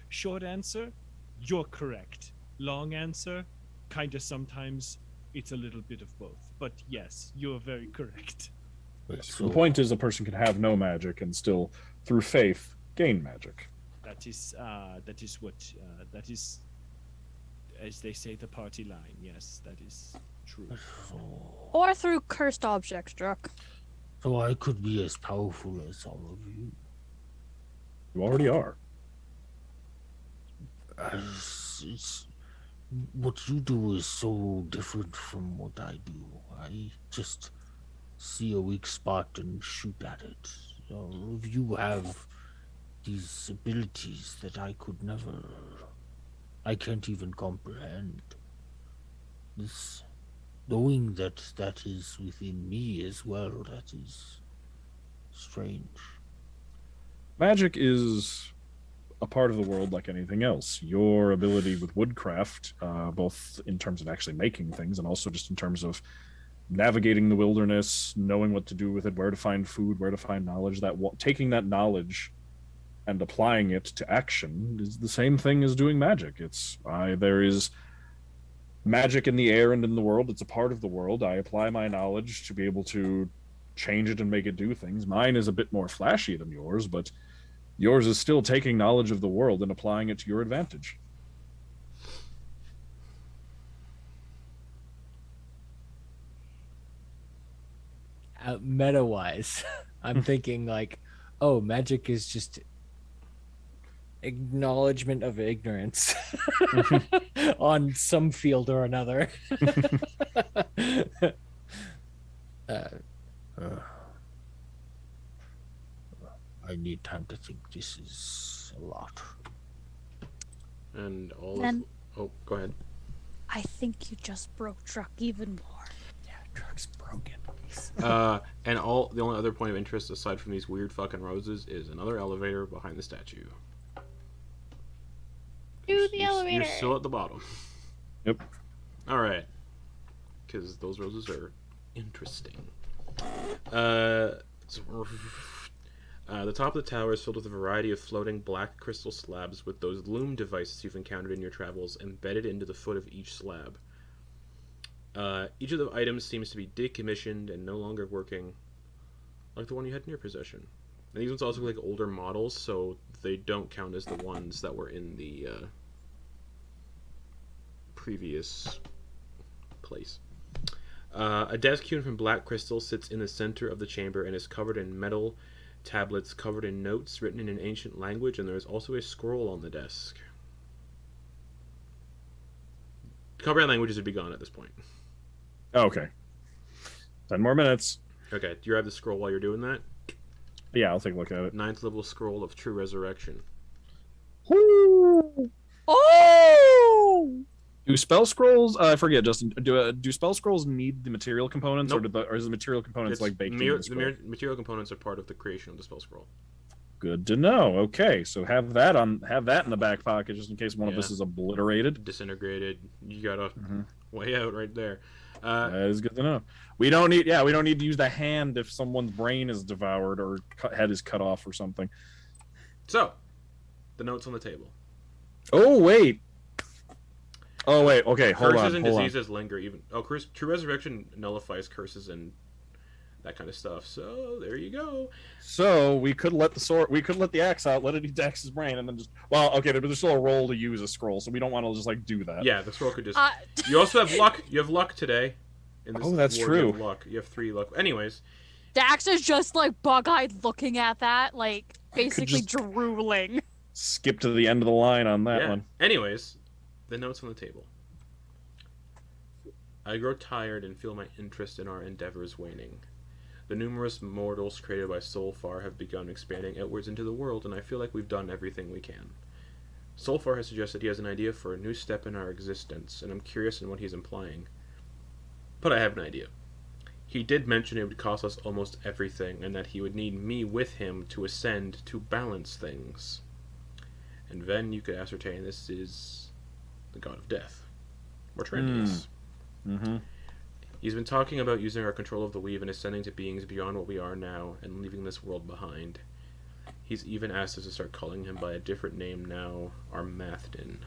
Short answer, you're correct. Long answer, kinda sometimes it's a little bit of both. But yes, you're very correct. The point is, a person can have no magic and still, through faith, gain magic. That is as they say, the party line. Yes, that is true. Or through cursed object struck. So I could be as powerful as all of you. You already are. What you do is so different from what I do. I just see a weak spot and shoot at it. So if you have these abilities that I could never... I can't even comprehend. This... Knowing that that is within me as well, that is strange. Magic is a part of the world like anything else. Your ability with woodcraft, both in terms of actually making things and also just in terms of navigating the wilderness, knowing what to do with it, where to find food, where to find knowledge, taking that knowledge and applying it to action is the same thing as doing magic. There is magic in the air and in the world. It's a part of the world. I apply my knowledge to be able to change it and make it do things. Mine is a bit more flashy than yours, but yours is still taking knowledge of the world and applying it to your advantage. Meta-wise, I'm thinking like, oh, magic is just acknowledgement of ignorance on some field or another. I need time to think. This is a lot. And oh, go ahead. I think you just broke Truck even more. Yeah, Truck's broken. And the only other point of interest aside from these weird fucking roses is another elevator behind the statue. The elevator. You're still at the bottom. Yep. All right. Because those roses are interesting. The top of the tower is filled with a variety of floating black crystal slabs with those loom devices you've encountered in your travels embedded into the foot of each slab. Each of the items seems to be decommissioned and no longer working, like the one you had in your possession. And these ones also look like older models, so they don't count as the ones that were in the previous place. A desk hewn from black crystal sits in the center of the chamber and is covered in metal tablets covered in notes written in an ancient language, and there is also a scroll on the desk. Copyright languages would be gone at this point. Okay. 10 more minutes. Okay, do you have the scroll while you're doing that? Yeah, I'll take a look at it. 9th level scroll of True Resurrection. Woo! Oh! Do spell scrolls? I forget, Justin. Do spell scrolls need the material components, Nope. or is the material components like baked into the scroll? The material components are part of the creation of the spell scroll. Good to know. Okay, so have that in the back pocket just in case one of us is obliterated. Disintegrated. You got a way out right there. That is good to know. We don't need to use the hand if someone's brain is devoured or head is cut off or something. So, the notes on the table. Oh wait. Okay, hold on. Curses and diseases linger even. True Resurrection nullifies curses and that kind of stuff. So there you go. So we could let the axe out, let it eat Dax's brain, and then just but there's still a roll to use a scroll, so we don't want to just do that. Yeah, the scroll could just. You also have luck. You have luck today. In this that's war, true. You have luck. You have 3 luck. Anyways. Dax is just bug-eyed looking at that, basically drooling. Skip to the end of the line on that one. Anyways, the notes on the table. I grow tired and feel my interest in our endeavors waning. The numerous mortals created by Solfar have begun expanding outwards into the world, and I feel like we've done everything we can. Solfar has suggested he has an idea for a new step in our existence, and I'm curious in what he's implying. But I have an idea. He did mention it would cost us almost everything, and that he would need me with him to ascend to balance things. And then you could ascertain this is the god of death, or Trendius. Mm-hmm. He's been talking about using our control of the weave and ascending to beings beyond what we are now, and leaving this world behind. He's even asked us to start calling him by a different name now, Armathdin.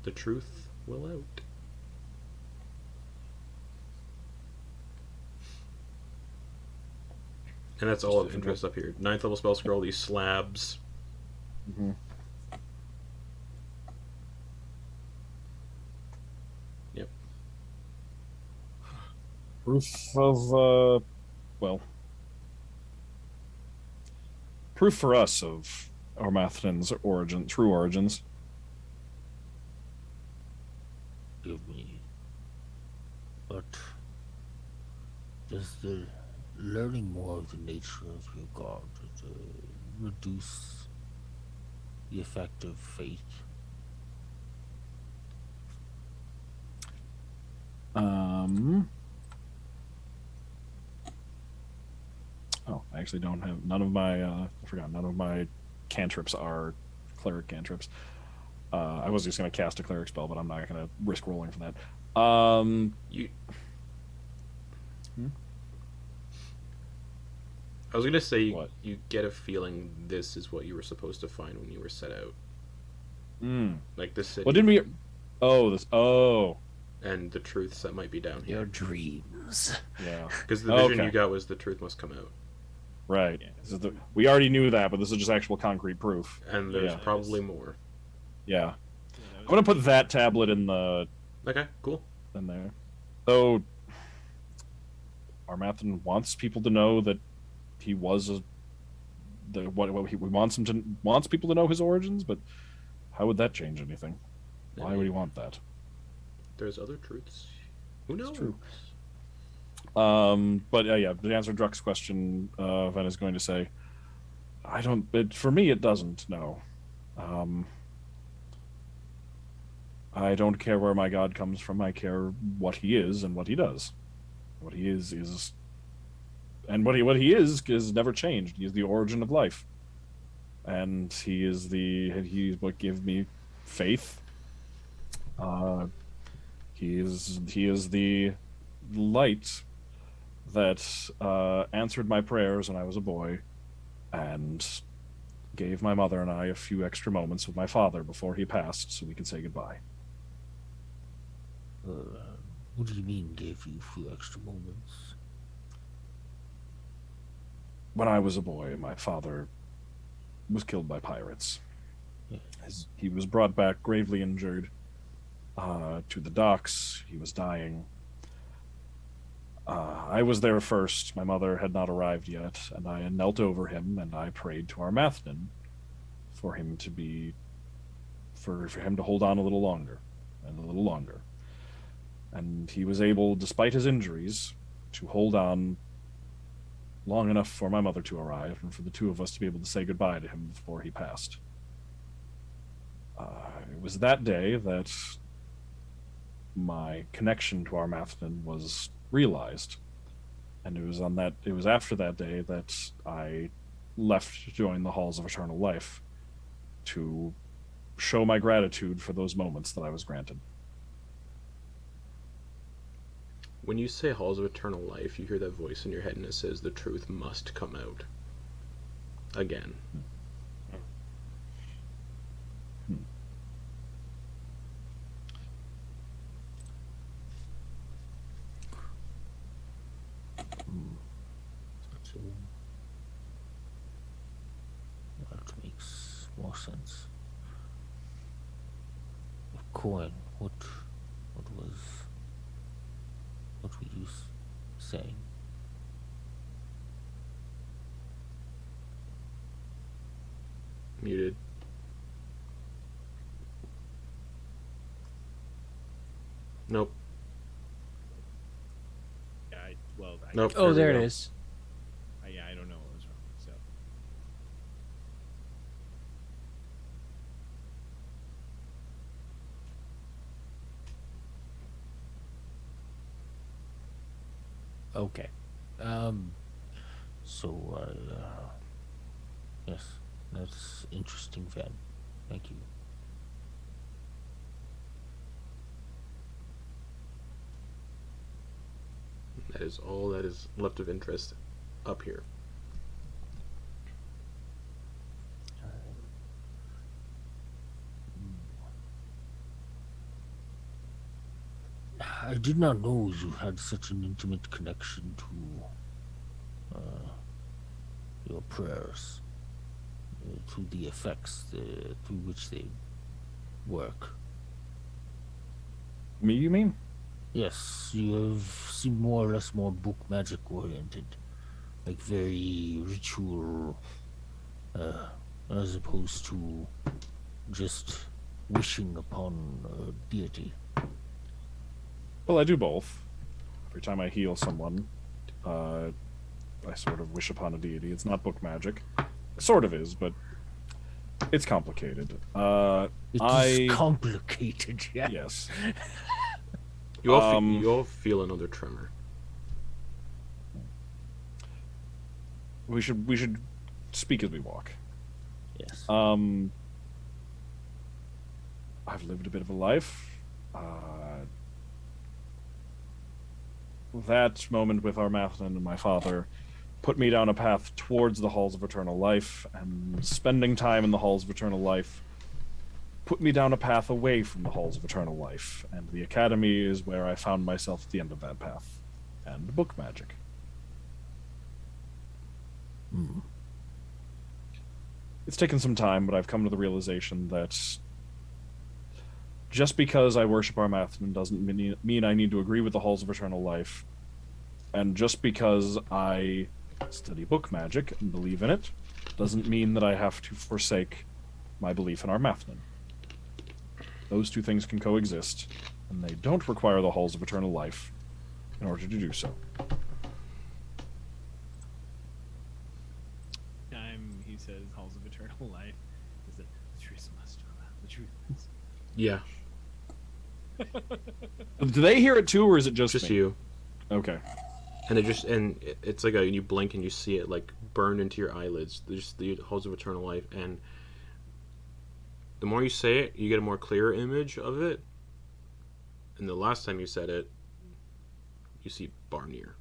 The truth will out. And that's all of interest up here. 9th level spell scroll, these slabs. Mm-hmm. Yep. Proof of, proof for us of Armathdin's true origins. Give me. But does the learning more of the nature of your god reduce the effect of fate? Oh, I actually don't have none of my. I forgot none of my cantrips are cleric cantrips. I was just going to cast a cleric spell, but I'm not going to risk rolling for that. You. I was gonna say you get a feeling this is what you were supposed to find when you were set out. Like this city. Well, didn't we? Oh, this. Oh. And the truths that might be down here. Your dreams. Yeah. Because the vision you got was the truth must come out. Right. Yeah. We already knew that, but this is just actual concrete proof. And there's probably more. Yeah. I'm gonna put that tablet in the. Okay. Cool. In there. So. Armathdin wants people to know that he was what he wants people to know his origins, but how would that change anything? Why would he want that? There's other truths. Who knows? It's true. But to answer Druck's question, Ven is going to say, for me, it doesn't. No. I don't care where my god comes from. I care what he is and what he does. What he is, and what he is never changed. He is the origin of life, and he's what gave me faith. He is the light that answered my prayers when I was a boy, and gave my mother and I a few extra moments with my father before he passed, so we could say goodbye. What do you mean, gave you a few extra moments? When I was a boy, my father was killed by pirates. He was brought back gravely injured to the docks. He was dying. I was there first. My mother had not arrived yet, and I knelt over him and I prayed to Armathdin for him to hold on a little longer and a little longer. And he was able, despite his injuries, to hold on long enough for my mother to arrive and for the two of us to be able to say goodbye to him before he passed. It was that day that my connection to Armathdin was realized, and it was after that day that I left to join the Halls of Eternal Life to show my gratitude for those moments that I was granted. When you say Halls of Eternal Life, you hear that voice in your head and it says the truth must come out. Again. That makes more sense. Quoin, what were you saying? Muted. Nope. Nope. Oh, there we it go. is. I don't know what was wrong. So Okay. So yes, that's interesting, Van. Thank you. That is all that is left of interest up here. I did not know you had such an intimate connection to your prayers, to the effects through which they work. Me, you mean? Yes, you have seemed more or less more book magic oriented, like very ritual, as opposed to just wishing upon a deity. Well, I do both. Every time I heal someone, I sort of wish upon a deity. It's not book magic. It sort of is, but it's complicated. It I- is complicated, yeah. Yes. You all feel another tremor. We should speak as we walk. Yes. I've lived a bit of a life. That moment with Armathan and my father put me down a path towards the Halls of Eternal Life, and spending time in the Halls of Eternal Life put me down a path away from the Halls of Eternal Life, and the Academy is where I found myself at the end of that path. And book magic. It's taken some time, but I've come to the realization that just because I worship Armathan doesn't mean I need to agree with the Halls of Eternal Life. And just because I study book magic and believe in it doesn't mean that I have to forsake my belief in Armathan. Those two things can coexist, and they don't require the Halls of Eternal Life in order to do so. Time he says halls of eternal life is that the truth must come out. The truth must. Yeah, Do they hear it too, or is it just just me? you. Okay. And it's like you blink and you see it like burn into your eyelids. There's the halls of eternal life, and the more you say it, you get a more clearer image of it. And the last time you said it, you see Barnier.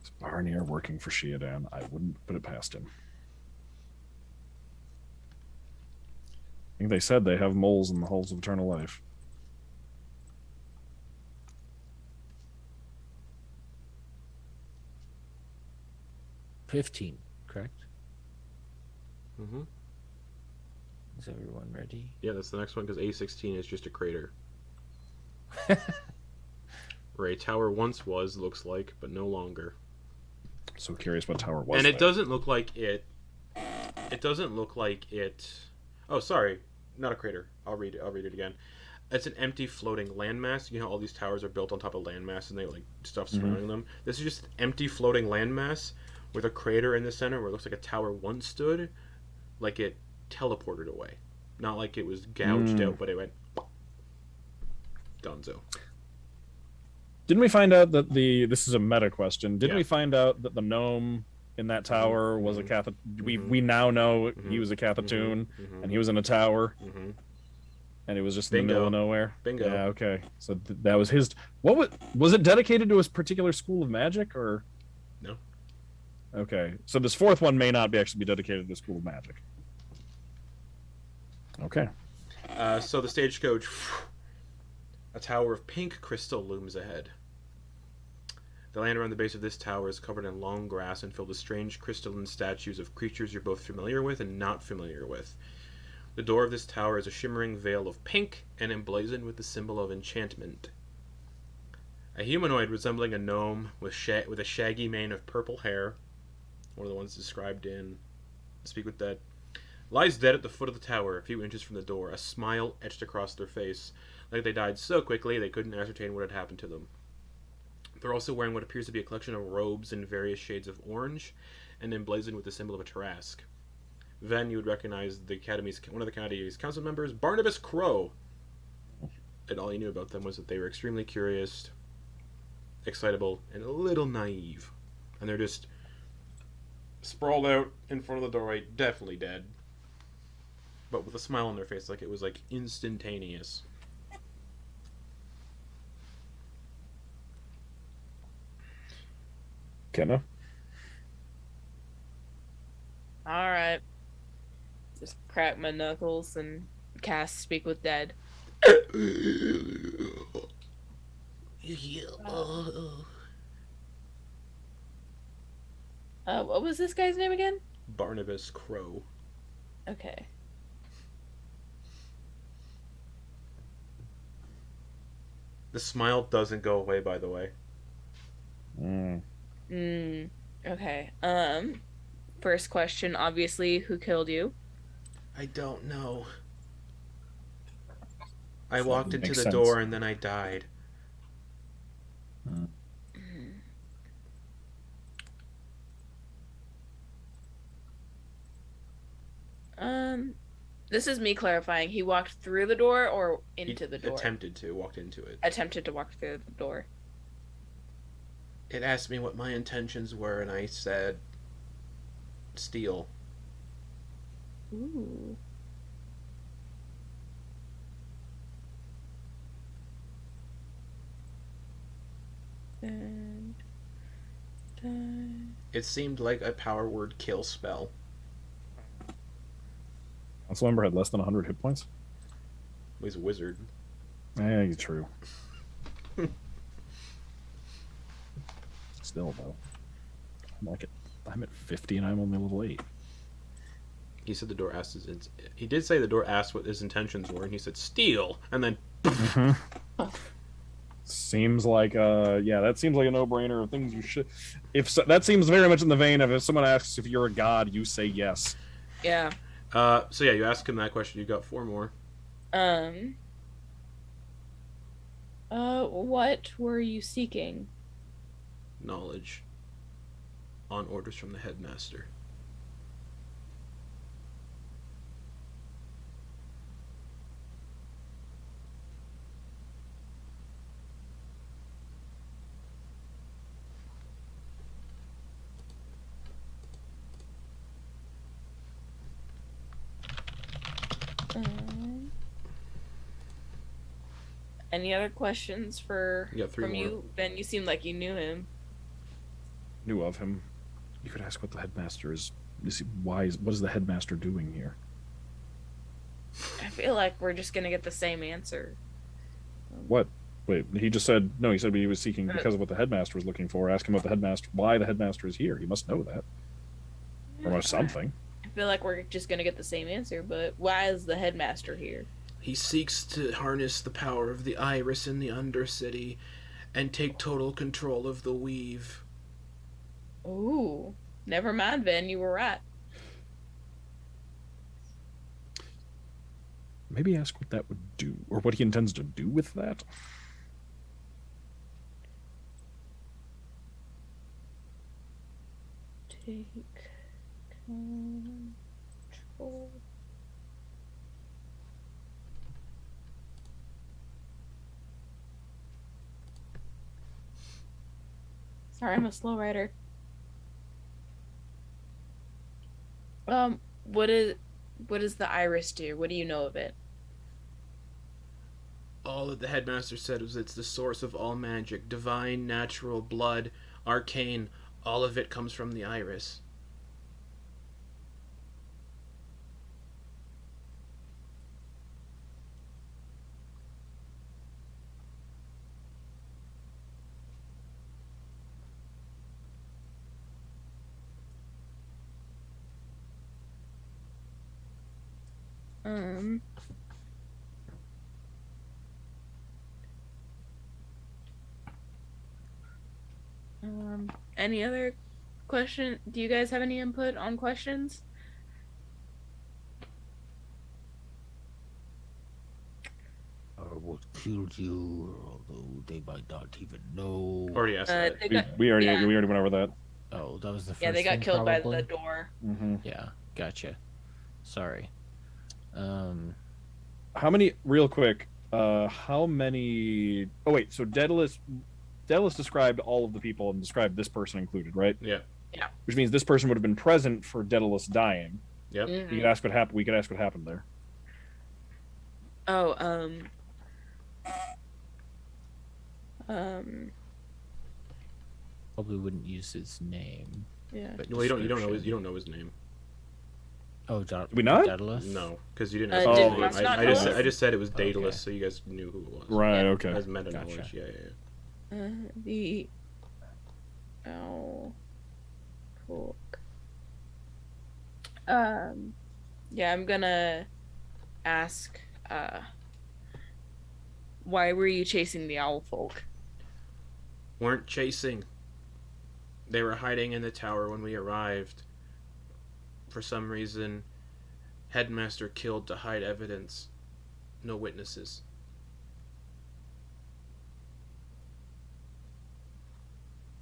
Is Barnier working for Sheodan? I wouldn't put it past him. I think they said they have moles in the Halls of Eternal Life. $15, correct? Mm-hmm. Is everyone ready? Yeah, that's the next one because A16 is just a crater. Where a tower once was, looks like, but no longer. So curious what tower was And it there. doesn't look like it. It doesn't look like it. Oh, sorry, not a crater. I'll read it. I'll read it again. It's an empty floating landmass. You know, all these towers are built on top of landmass, and they like stuff surrounding them. This is just an empty floating landmass with a crater in the center where it looks like a tower once stood, like it teleported away. Not like it was gouged out, but it went donezo. Didn't we find out that this is a meta question? Didn't Yeah. we find out that the gnome in that tower was a Cathatuuin? We now know he was a Cathatuuin, and he was in a tower, and it was just in the middle of nowhere. Bingo. Yeah, okay. So that was his. What was it dedicated to? A particular school of magic, or No. Okay, so this fourth one may not actually be dedicated to a school of magic. Okay. So the stagecoach, a tower of pink crystal looms ahead. The land around the base of this tower is covered in long grass and filled with strange crystalline statues of creatures you're both familiar with and not familiar with. The door of this tower is a shimmering veil of pink and emblazoned with the symbol of enchantment. A humanoid resembling a gnome with a shaggy mane of purple hair, one of the ones described in Speak with Dead, lies dead at the foot of the tower, a few inches from the door, a smile etched across their face, like they died so quickly they couldn't ascertain what had happened to them. They're also wearing what appears to be a collection of robes in various shades of orange, and emblazoned with the symbol of a Tarrasque. Ven, you would recognize one of the Academy's council members, Barnabas Crow. And all you knew about them was that they were extremely curious, excitable, and a little naive. And they're just sprawled out in front of the doorway, definitely dead. But with a smile on their face, like it was like instantaneous. Kenna? Alright. Just crack my knuckles and cast Speak with Dead. What was this guy's name again? Barnabas Crow. Okay. The smile doesn't go away, by the way. Okay. First question, obviously, who killed you? I don't know. I So walked that into makes the sense. door and then I died. This is me clarifying. He walked through the door or into the door? Walked into it. Attempted to walk through the door. It asked me what my intentions were, and I said, steal. Ooh. And It seemed like a power word kill spell. Council member had less than 100 hit points? He's a wizard. True. Still, though. I'm at 50 and I'm only level 8. He said the door asked he did say the door asked what his intentions were, and he said steal, and then Seems like that seems like a no-brainer of things you should. That seems very much in the vein of if someone asks if you're a god, you say yes. yeah. So yeah, you ask him that question. You got 4 more. What were you seeking? Knowledge. On orders from the headmaster. Any other questions You got 3 from more. you? Ben, you seem like you knew him. Knew of him. You could ask what the headmaster is. What is the headmaster doing here? I feel like we're just gonna get the same answer. What? Wait, he just said no. He said he was seeking because of what the headmaster was looking for. Ask him why the headmaster is here. He must know that, or something. I feel like we're just gonna get the same answer, but why is the headmaster here? He seeks to harness the power of the iris in the Undercity and take total control of the weave. Ooh, never mind, Ben. You were right. Maybe ask what that would do, or what he intends to do with that. Take control. Sorry, I'm a slow writer. What does the iris do? What do you know of it? All that the headmaster said was it's the source of all magic, divine, natural, blood, arcane. All of it comes from the iris. Any other question? Do you guys have any input on questions? What killed you, although they might not even know. Already asked that. We already yeah. went over that. Oh, that was the first Yeah, they got thing, killed probably? by the door. Mm-hmm. Yeah, gotcha. Sorry. How many? Real quick. How many? Oh wait. So Daedalus described all of the people and described this person included, right? Yeah. Which means this person would have been present for Daedalus dying. Yep. Mhm. You could ask what happened. We could ask what happened there. Oh, Probably wouldn't use his name. yeah. But Well, you don't description. know his name. Oh, we not? Daedalus? No, because you didn't. Did ask his name. Max not I tell us? just said it was Daedalus, Okay. so you guys knew who it was. Right. Yeah. Okay. As meta Gotcha. knowledge. Yeah. The cool. Yeah, I'm gonna ask. Why were you chasing the owl folk? Weren't chasing. They were hiding in the tower when we arrived. For some reason, Headmaster killed to hide evidence. No witnesses.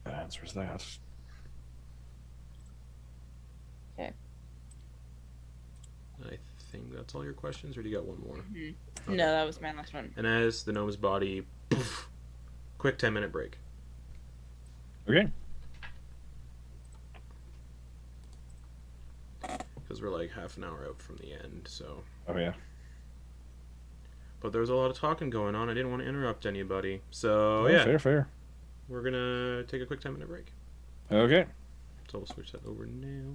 That answers that. I think that's all your questions, or do you got one more? Okay. No, that was my last one. And as the gnome's body, poof, quick 10-minute break. Okay. Because we're like half an hour out from the end, so. Oh yeah. But there was a lot of talking going on. I didn't want to interrupt anybody. So, Oh, yeah, Fair. we're going to take a quick 10-minute break. Okay. So we'll switch that over now.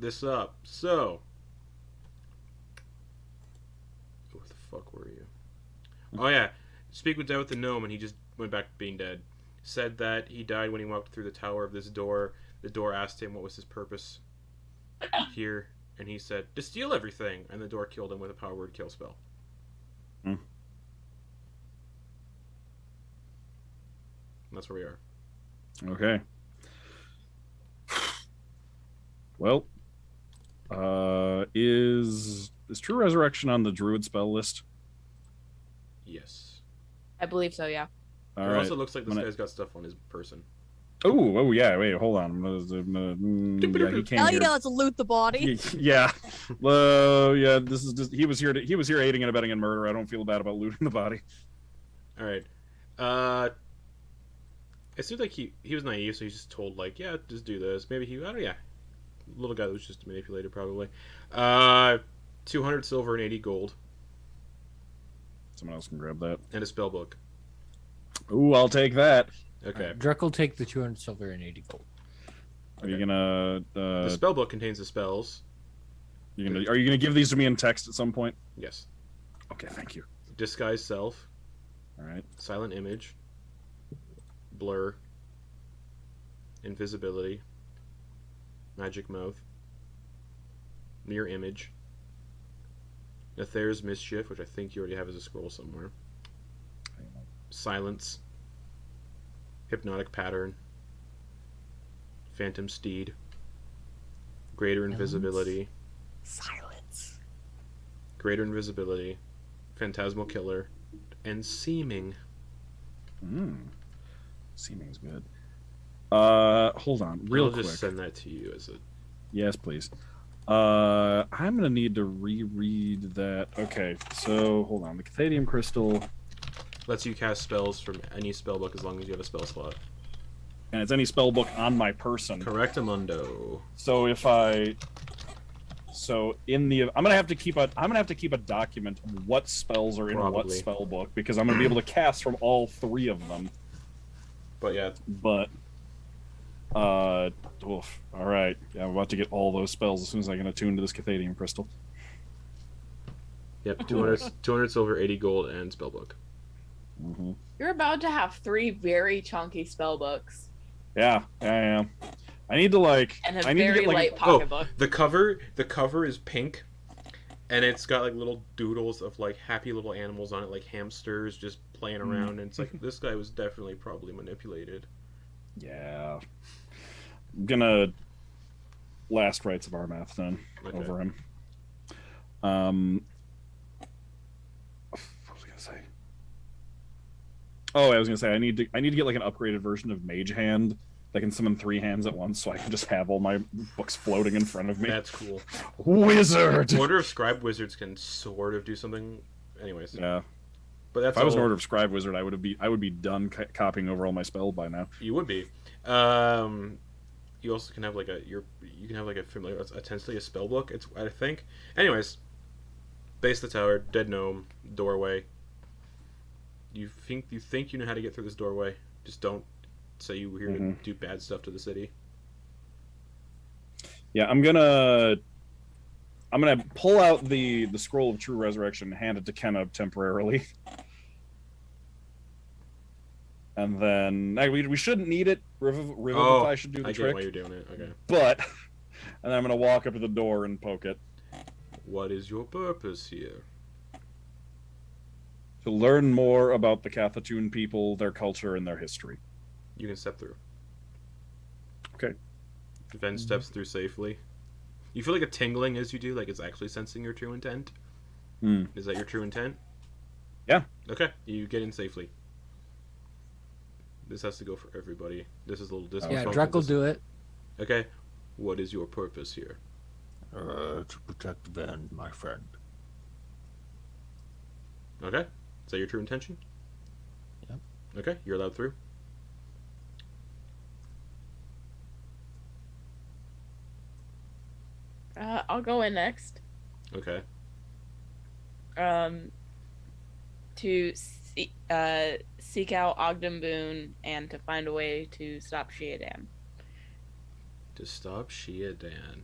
this up. So, where the fuck were you? Oh yeah, speak with the gnome, and he just went back to being dead. Said that he died when he walked through the tower of this door. The door asked him what was his purpose here, and he said, to steal everything, and the door killed him with a power word kill spell. Hmm. And that's where we are. Okay. Well, is True Resurrection on the Druid spell list? Yes. I believe so, yeah. All It right. also looks like this guy's got stuff on his person. Oh, yeah. Wait, hold on. Yeah, he came Hell here. yeah, let's loot the body. Yeah. Yeah. This is just he was here aiding and abetting in murder. I don't feel bad about looting the body. All right. It seems like he was naive, so he's just told like, yeah, just do this. Maybe yeah, little guy that was just manipulated probably. 200 silver and 80 gold. Someone else can grab that. And a spell book. Ooh, I'll take that. Okay. Drek will take the 200 silver and 80 gold. Are you gonna? The spell book contains the spells. Are you gonna give these to me in text at some point? Yes. Okay, thank you. Disguise self. All right. Silent image. Blur. Invisibility. Magic mouth. Mirror image. Nether's mischief, which I think you already have as a scroll somewhere. Silence. Hypnotic pattern. Phantom steed. Greater invisibility. Silence. Greater invisibility. Phantasmal killer. And seeming. Seeming's good. Hold on, real quick. I'll just send that to you as a... Yes, please. I'm gonna need to reread that. Okay, so hold on. The Cathatuuin crystal lets you cast spells from any spellbook as long as you have a spell slot. and it's any spell book on my person. Correctamundo. So if I'm gonna have to keep a document of what spells are in what Probably. spell book because I'm gonna be able to cast from all three of them. But yeah, Oof. All right. Yeah, I'm about to get all those spells as soon as I can attune to this Cathatuuin crystal. yep, 200 silver, 80 gold, and spellbook. Mm-hmm. You're about to have 3 very chunky spell books Yeah, I am. I need to and a I need to very get, like, light pocketbook. The cover is pink, and it's got like little doodles of like happy little animals on it, like hamsters just playing around. And it's like this guy was definitely probably manipulated. Yeah. I'm gonna last rites of Armath then Okay. over him. What was I gonna say? Oh, I was gonna say I need to get like an upgraded version of Mage Hand that can summon 3 hands at once, so I can just have all my books floating in front of me. That's cool. Wizard. Order of Scribe Wizards can sort of do something. Anyways, Yeah. but that's If I was an all- Order of Scribe Wizard, I would be done copying over all my spells by now. You would be. You also can have like you can have like a familiar, essentially a spell book. It's I think. Anyways, base of the tower, dead gnome, doorway. You think you know how to get through this doorway? Just don't say you were here to do bad stuff to the city. Yeah, I'm gonna pull out the scroll of true resurrection and hand it to Kenna temporarily. And then we shouldn't need it. Revivify should do the I get trick. why you're doing it. Okay. But and then I'm gonna walk up to the door and poke it. What is your purpose here? To learn more about the Cathatuuin people, their culture, and their history. You can step through. Okay. Ven steps through safely. You feel like a tingling as you do, like it's actually sensing your true intent. Is that your true intent? Yeah. Okay, you get in safely. This has to go for everybody. This is a little Yeah, dysfunctional. Drek will do it. Okay. What is your purpose here? To protect Ven, my friend. Okay. Is that your true intention? Yep. Okay, you're allowed through. I'll go in next. Okay. To seek out Ogden Boon and to find a way to stop Sheadan. To stop Sheadan.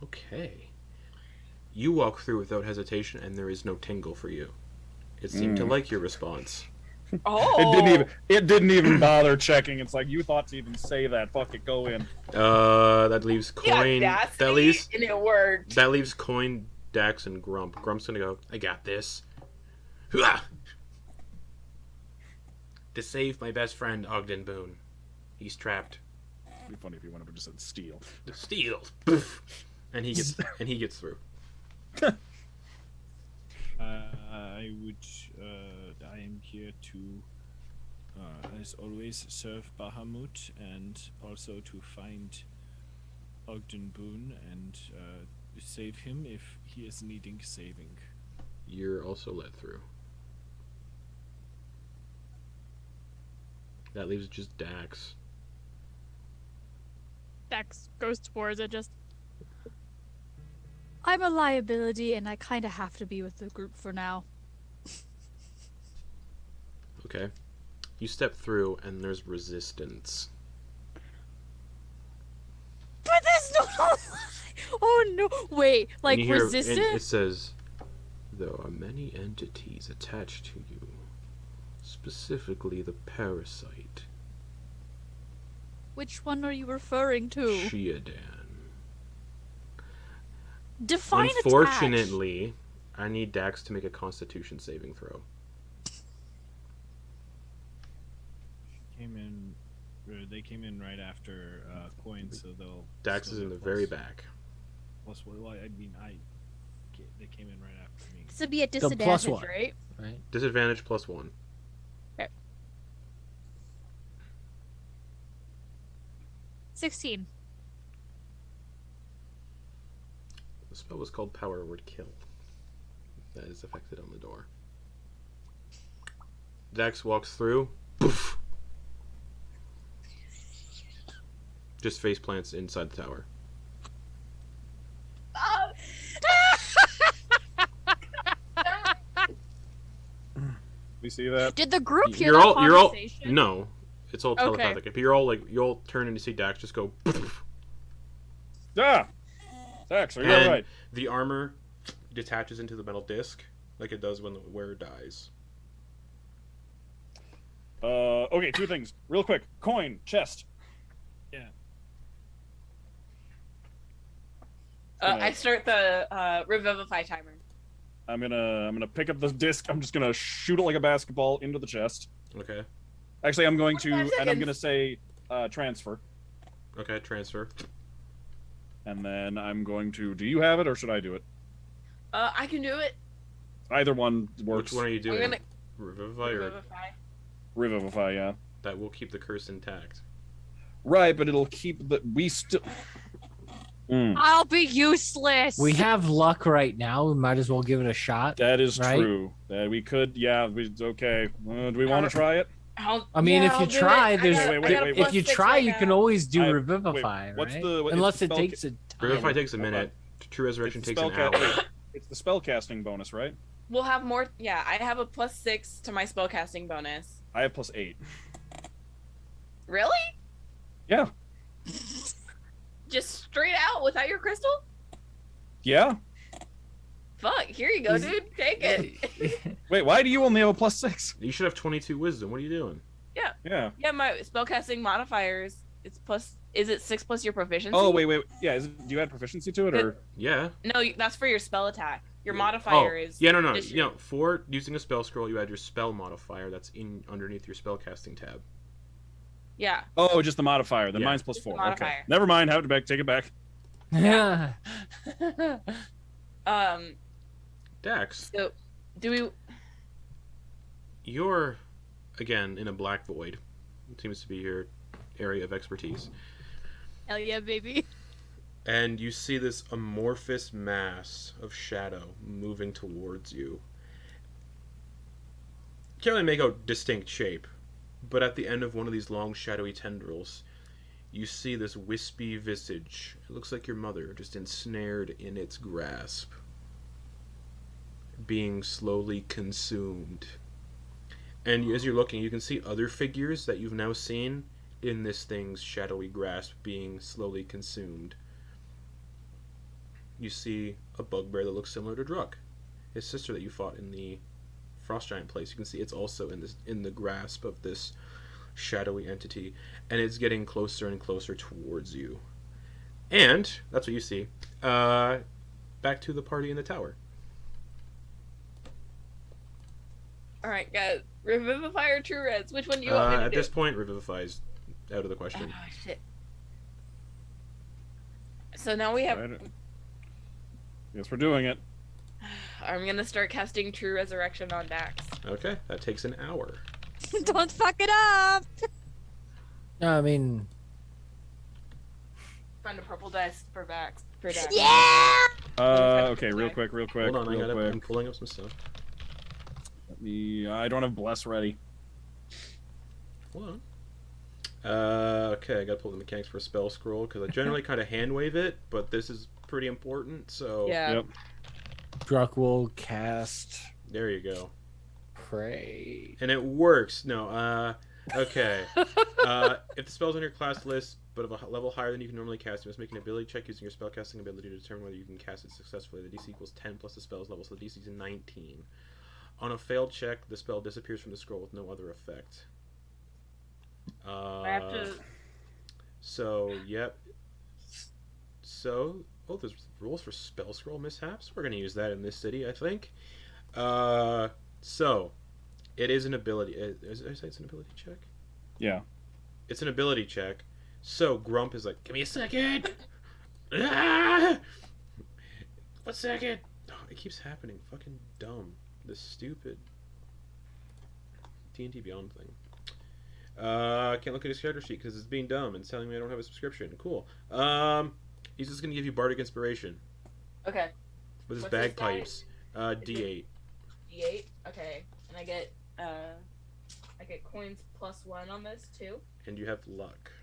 Okay. You walk through without hesitation, and there is no tingle for you. It seemed to like your response. Oh. It didn't even bother checking. It's like, you thought to even say that. Fuck it, go in. That leaves Quoin. That leaves. And it worked. That leaves Quoin, Dax, and Grump. Grump's gonna go. I got this. Hooah! To save my best friend Ogden Boon. He's trapped. It'd be funny if he went up and just said steal. Steal. and he gets through. I am here to, as always, serve Bahamut and also to find Ogden Boon and save him if he is needing saving. You're also let through. That leaves just Dax. Dex goes towards it, just. I'm a liability, and I kind of have to be with the group for now. Okay. You step through, and there's resistance. But there's no. Oh no! Wait, like And you hear- resistant? and it says, there are many entities attached to you. Specifically the parasite. Which one are you referring to? Sheodan. Define attached. Unfortunately, I need Dax to make a Constitution saving throw. They came in right after Quoin, so they'll. Dax still is in get the very back. Plus, well, I mean, they came in right after me. This would be a plus disadvantage, one. right? Right. Disadvantage +1. 16. The spell was called Power Word Kill. That is affected on the door. Dax walks through. Poof! Just face plants inside the tower. We see that? Did the group hear You're that all conversation? no. It's all telepathic. But you're all like you all turn in to see Dax just go poof. Ah! Dax, are you And alright? the armor detaches into the metal disc like it does when the wearer dies. Okay, two things. Real quick. Coin, chest. I start the revivify timer. I'm gonna pick up the disc. I'm just gonna shoot it like a basketball into the chest. Okay. Actually, I'm going to, 45 and I'm seconds. gonna say transfer, Okay, transfer. and then I'm going to. Do you have it, or should I do it? I can do it. Either one works. Which one are you doing? I'm gonna Revivify or revivify. Revivify, yeah. that will keep the curse intact. Right, but it'll keep the. We still. I'll be useless. We have luck right now. We might as well give it a shot. That is Right? true. That we could. Yeah. Okay. Do we want to try it? I mean, if I'll you do try, it. I there's got- Wait, I got a wait, plus if you 6 try, right you now. can always do I- revivify, what's right? the- Unless it's it spell takes a time. Revivify takes a Hold minute. True Resurrection It's the takes an spell hour. It's the spellcasting bonus, right? We'll have more. Yeah, I have a +6 to my spellcasting bonus. I have +8. Really? Yeah. Just straight out without your crystal? Yeah. Fuck, here you go, dude. Take it. Wait, why do you only have a +6? You should have 22 wisdom. What are you doing? Yeah. Yeah, my spellcasting modifiers. It's plus. Is it 6 plus your proficiency? Oh wait. Yeah. Do you add proficiency to it, or? Yeah. No, that's for your spell attack. Your Oh, modifier is. yeah, no. just You know, for using a spell scroll, you add your spell modifier. That's in underneath your spellcasting tab. Yeah. Oh, just the modifier. Then Yeah. mine's Just the +4. Okay. modifier. Never mind. Have it back. Take it back. Yeah. Dax, So, do we? you're again in a black void. It seems to be your area of expertise. Hell yeah, baby. And you see this amorphous mass of shadow moving towards you. You can't really make out distinct shape, but at the end of one of these long shadowy tendrils, you see this wispy visage. It looks like your mother, just ensnared in its grasp, being slowly consumed. And as you're looking, you can see other figures that you've now seen in this thing's shadowy grasp being slowly consumed. you see a bugbear that looks similar to Druck, his sister that you fought in the Frost Giant place. You can see it's also in the grasp of this shadowy entity, and it's getting closer and closer towards you. And that's what you see. Back to the party in the tower. All right, guys. Revivify or True Reds? Which one do you want me to do? At this point, Revivify is out of the question. Oh, shit. So now we have... Right. Yes, we're doing it. I'm going to start casting True Resurrection on Dax. Okay, that takes an hour. Don't fuck it up. No, I mean, Find a purple dice for Dax. Yeah. Okay, real quick. Hold on, I'm pulling up some stuff. I don't have Bless ready. Hold on. Okay, I gotta pull the mechanics for a spell scroll, because I generally kind of hand wave it, but this is pretty important, so... Yeah. Yep. Druck will cast There you go. Pray. And it works. No, okay. If the spell's on your class list, but of a level higher than you can normally cast, you must make an ability check using your spellcasting ability to determine whether you can cast it successfully. The DC equals 10 plus the spell's level, so the DC is 19. On a failed check, the spell disappears from the scroll with no other effect. I have to... So, yep. So, there's rules for spell scroll mishaps. We're going to use that in this city, I think. So, it is an ability. Did I say it's an ability check? Yeah. It's an ability check. So, Grump is like, give me a second! Ah! 1 second! Oh, it keeps happening. Fucking dumb. This stupid D&D Beyond thing. Can't look at his character sheet because it's being dumb and it's telling me I don't have a subscription. Cool. He's just gonna give you Bardic Inspiration Okay. with his What's his bagpipes. D8. D8? Okay. And I get coins +1 on this, too? And you have luck.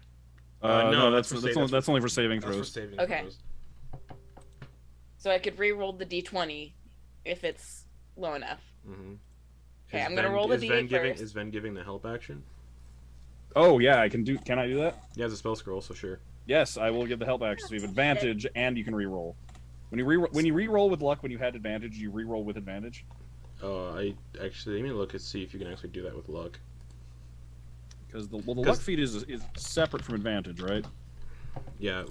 No, that's for that's only for saving That's for throws. saving Okay. throws. So I could re-roll the D20 if it's low enough. Mm-hmm. Okay, I'm gonna roll the D8 first. Is Ven giving the help action? Oh yeah, I can do. Can I do that? Yeah, it's a spell scroll, so sure. Yes, I will give the help action. So you have advantage, and you can re-roll. When you re-roll with luck, when you had advantage, you re-roll with advantage. I actually let me look and see if you can actually do that with luck. Because the luck feat is separate from advantage, right? Yeah.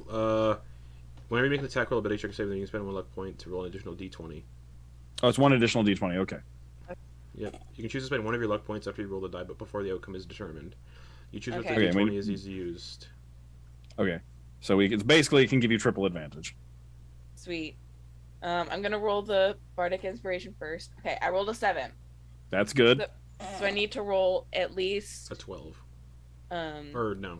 Whenever you make an attack roll ability check or save, then you can spend 1 luck point to roll an additional D20. Oh, it's 1 additional d20. Okay. Yep. You can choose to spend 1 of your luck points after you roll the die, but before the outcome is determined. You choose what the Okay. D20 is used. Okay. So it's basically it can give you triple advantage. Sweet. I'm gonna roll the Bardic Inspiration first. Okay, I rolled a 7. That's good. So I need to roll at least... A 12. Um, Or no.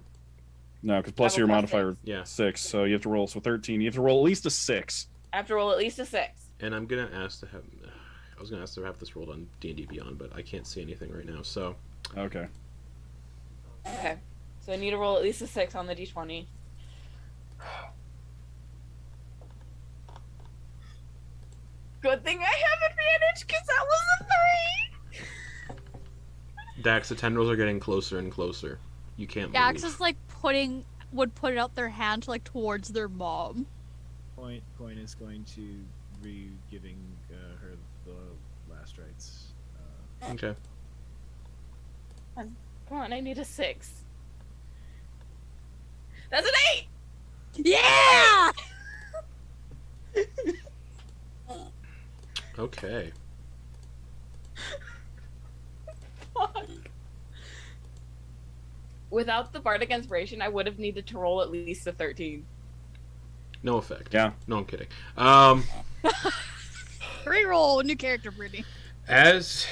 No, because plus Double your plus modifier Yeah. 6, so you have to roll 13. You have to roll at least a 6. I have to roll at least a 6. And I'm gonna ask to have. I was gonna ask to have this rolled on D&D Beyond, but I can't see anything right now. So Okay. Okay. So I need to roll at least a 6 on the D20. Good thing I have advantage, because that was a 3! Dax, the tendrils are getting closer and closer. You can't Dax move. is like would put out their hand like towards their mom. Quoin is going to be giving her the last rites. Okay. Come on, I need a 6. That's an 8! Yeah. Okay. Fuck. Without the Bardic Inspiration, I would have needed to roll at least a 13. No effect. Yeah. No, I'm kidding. Reroll new character, Brittany. As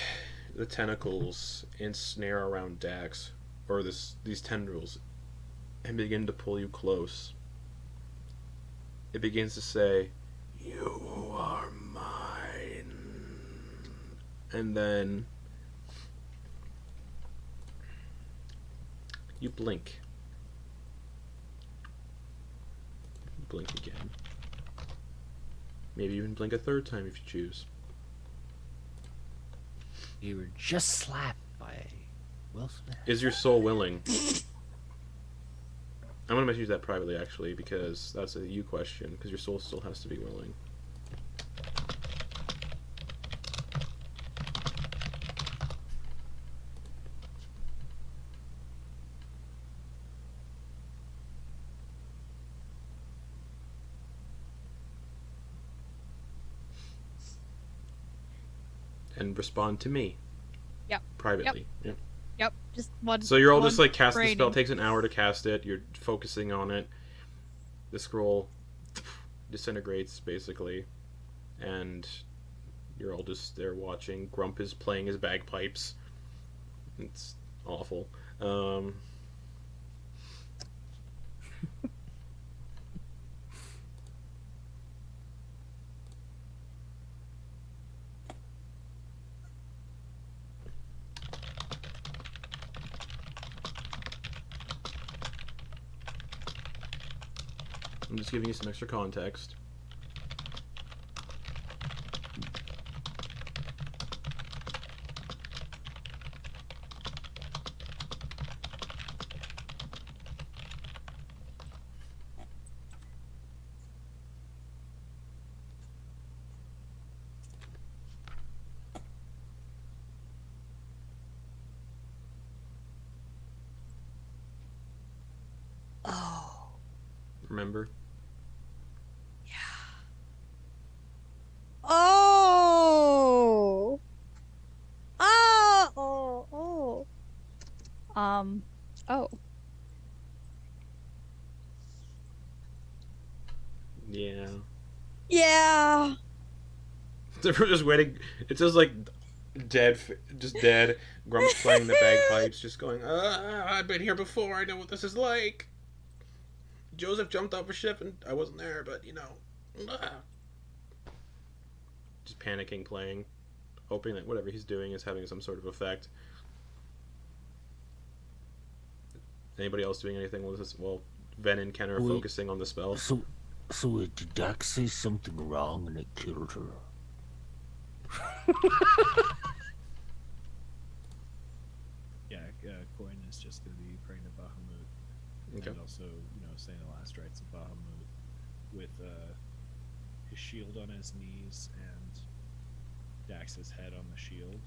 the tentacles ensnare around Dax, or these tendrils, and begin to pull you close, it begins to say, "You are mine." And then you blink. You blink again. Maybe even blink a 3rd time if you choose. You were just slapped by Will Smith. Is your soul willing? I'm gonna message you that privately, actually, because that's a you question. Because your soul still has to be willing. And respond to me. Yep. Privately. Yep. Yep. Just one. So you're all one just like cast the spell. braining. Takes an hour to cast it. You're focusing on it. The scroll disintegrates basically, and you're all just there watching. Grump is playing his bagpipes. It's awful. I'm just giving you some extra context. Oh. Remember? Oh. Oh. Oh. Oh. Yeah. Yeah. They're just waiting. It's just like dead, just dead. Grump's playing the bagpipes, just going, I've been here before, I know what this is like. Joseph jumped off a ship and I wasn't there, but you know. Just panicking, playing, hoping that whatever he's doing is having some sort of effect. Anybody else doing anything with this? Well, Ven and Ken are Wait. focusing on the spell. So did Dax say something wrong and it killed her? Yeah, Quoin is just going to be praying to Bahamut, Okay. and also, saying the last rites of Bahamut with his shield on his knees and Dax's head on the shield.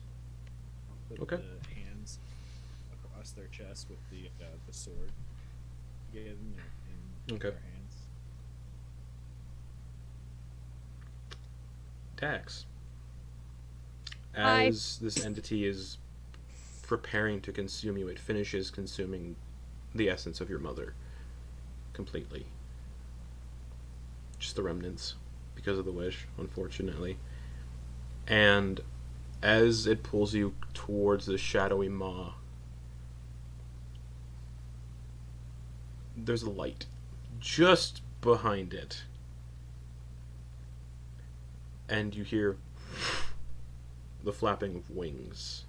Put Okay. the hands across their chest with the sword given in Okay. their hands. Tax. Hi. As this entity is preparing to consume you, it finishes consuming the essence of your mother completely. Just the remnants, because of the wish, unfortunately. And as it pulls you towards the shadowy maw, there's a light just behind it. And you hear the flapping of wings.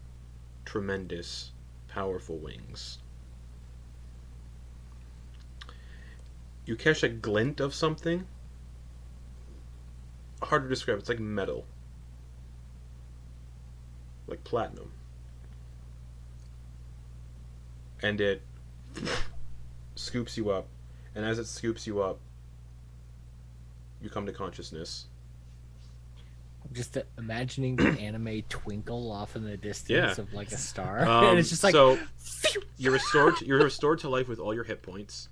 Tremendous, powerful wings. You catch a glint of something. Hard to describe. It's like metal. Like platinum. And it scoops you up. And as it scoops you up, you come to consciousness. I'm just imagining the anime twinkle off in the distance Yeah. of like a star, and it's just like so you're restored to life with all your hit points,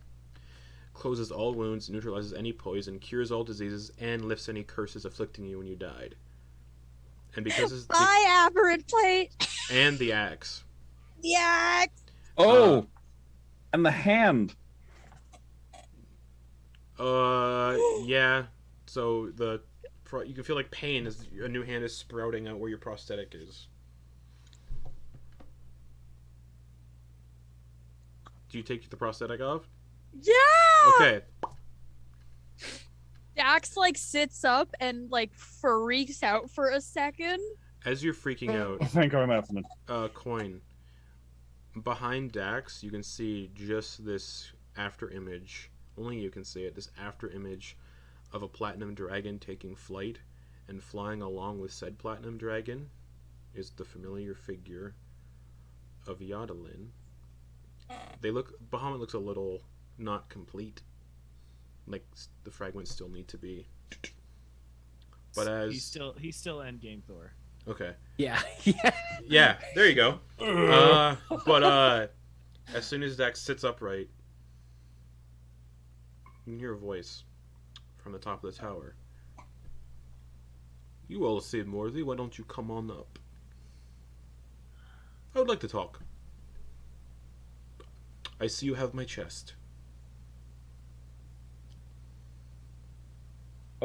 closes all wounds, neutralizes any poison, cures all diseases, and lifts any curses afflicting you when you died. And because it's My aberrant plate. and the axe. The axe. Oh, and the hand. Yeah. So you can feel like pain as a new hand is sprouting out where your prosthetic is. Do you take the prosthetic off? Yeah. Okay. Dax like sits up and like freaks out for a second. As you're freaking out, I think I'm happening. Quoin. Behind Dax, you can see just this after image. Only you can see it. This after image of a platinum dragon taking flight, and flying along with said platinum dragon is the familiar figure of Yadalin. Bahamut looks a little not complete. Like the fragments still need to be. But as he's still endgame Thor. okay, Yeah. yeah, there you go. But as soon as Dax sits upright, you can hear a voice from the top of the tower. You all saved Morley. Why don't you come on up? I would like to talk. I see you have my chest.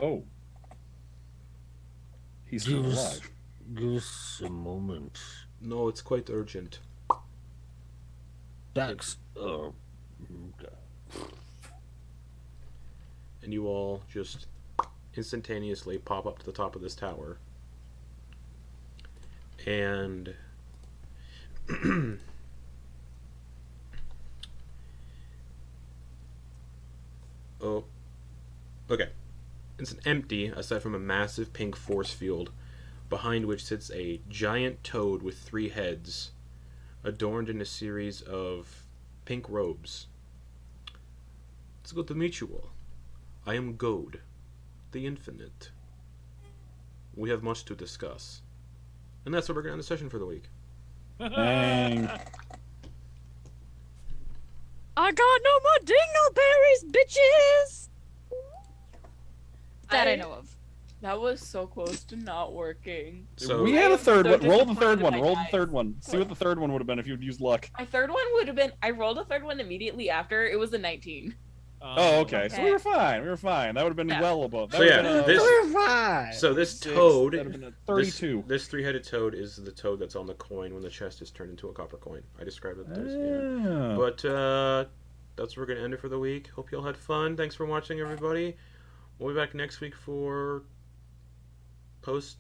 Oh. He's still alive. Give us a moment. No, it's quite urgent. Dax. And you all just instantaneously pop up to the top of this tower. And oh, okay. It's empty aside from a massive pink force field, behind which sits a giant toad with 3 heads, adorned in a series of pink robes. It's good to meet you all. I am God, the Infinite. We have much to discuss. And that's what we're going to end the session for the week. Dang. I got no more dingleberries, bitches! That I know of. That was so close to not working. So We had a third so one. Roll the third disappointed one. I Roll the died. third one. See what the third one would have been if you'd used luck. My third one would have been. I rolled a third one immediately after. It was a 19. Oh, okay. So we were fine. We were fine. That would have been Yeah. well above. That So would yeah, have been a this Fine. so this 6. toad, That would have been a this, 32. this 3-headed toad is the toad that's on the coin when the chest is turned into a copper coin. I described it as Yeah. But that's where we're gonna end it for the week. Hope you all had fun. Thanks for watching, everybody. We'll be back next week for post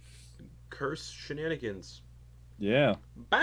curse shenanigans. Yeah. Bye.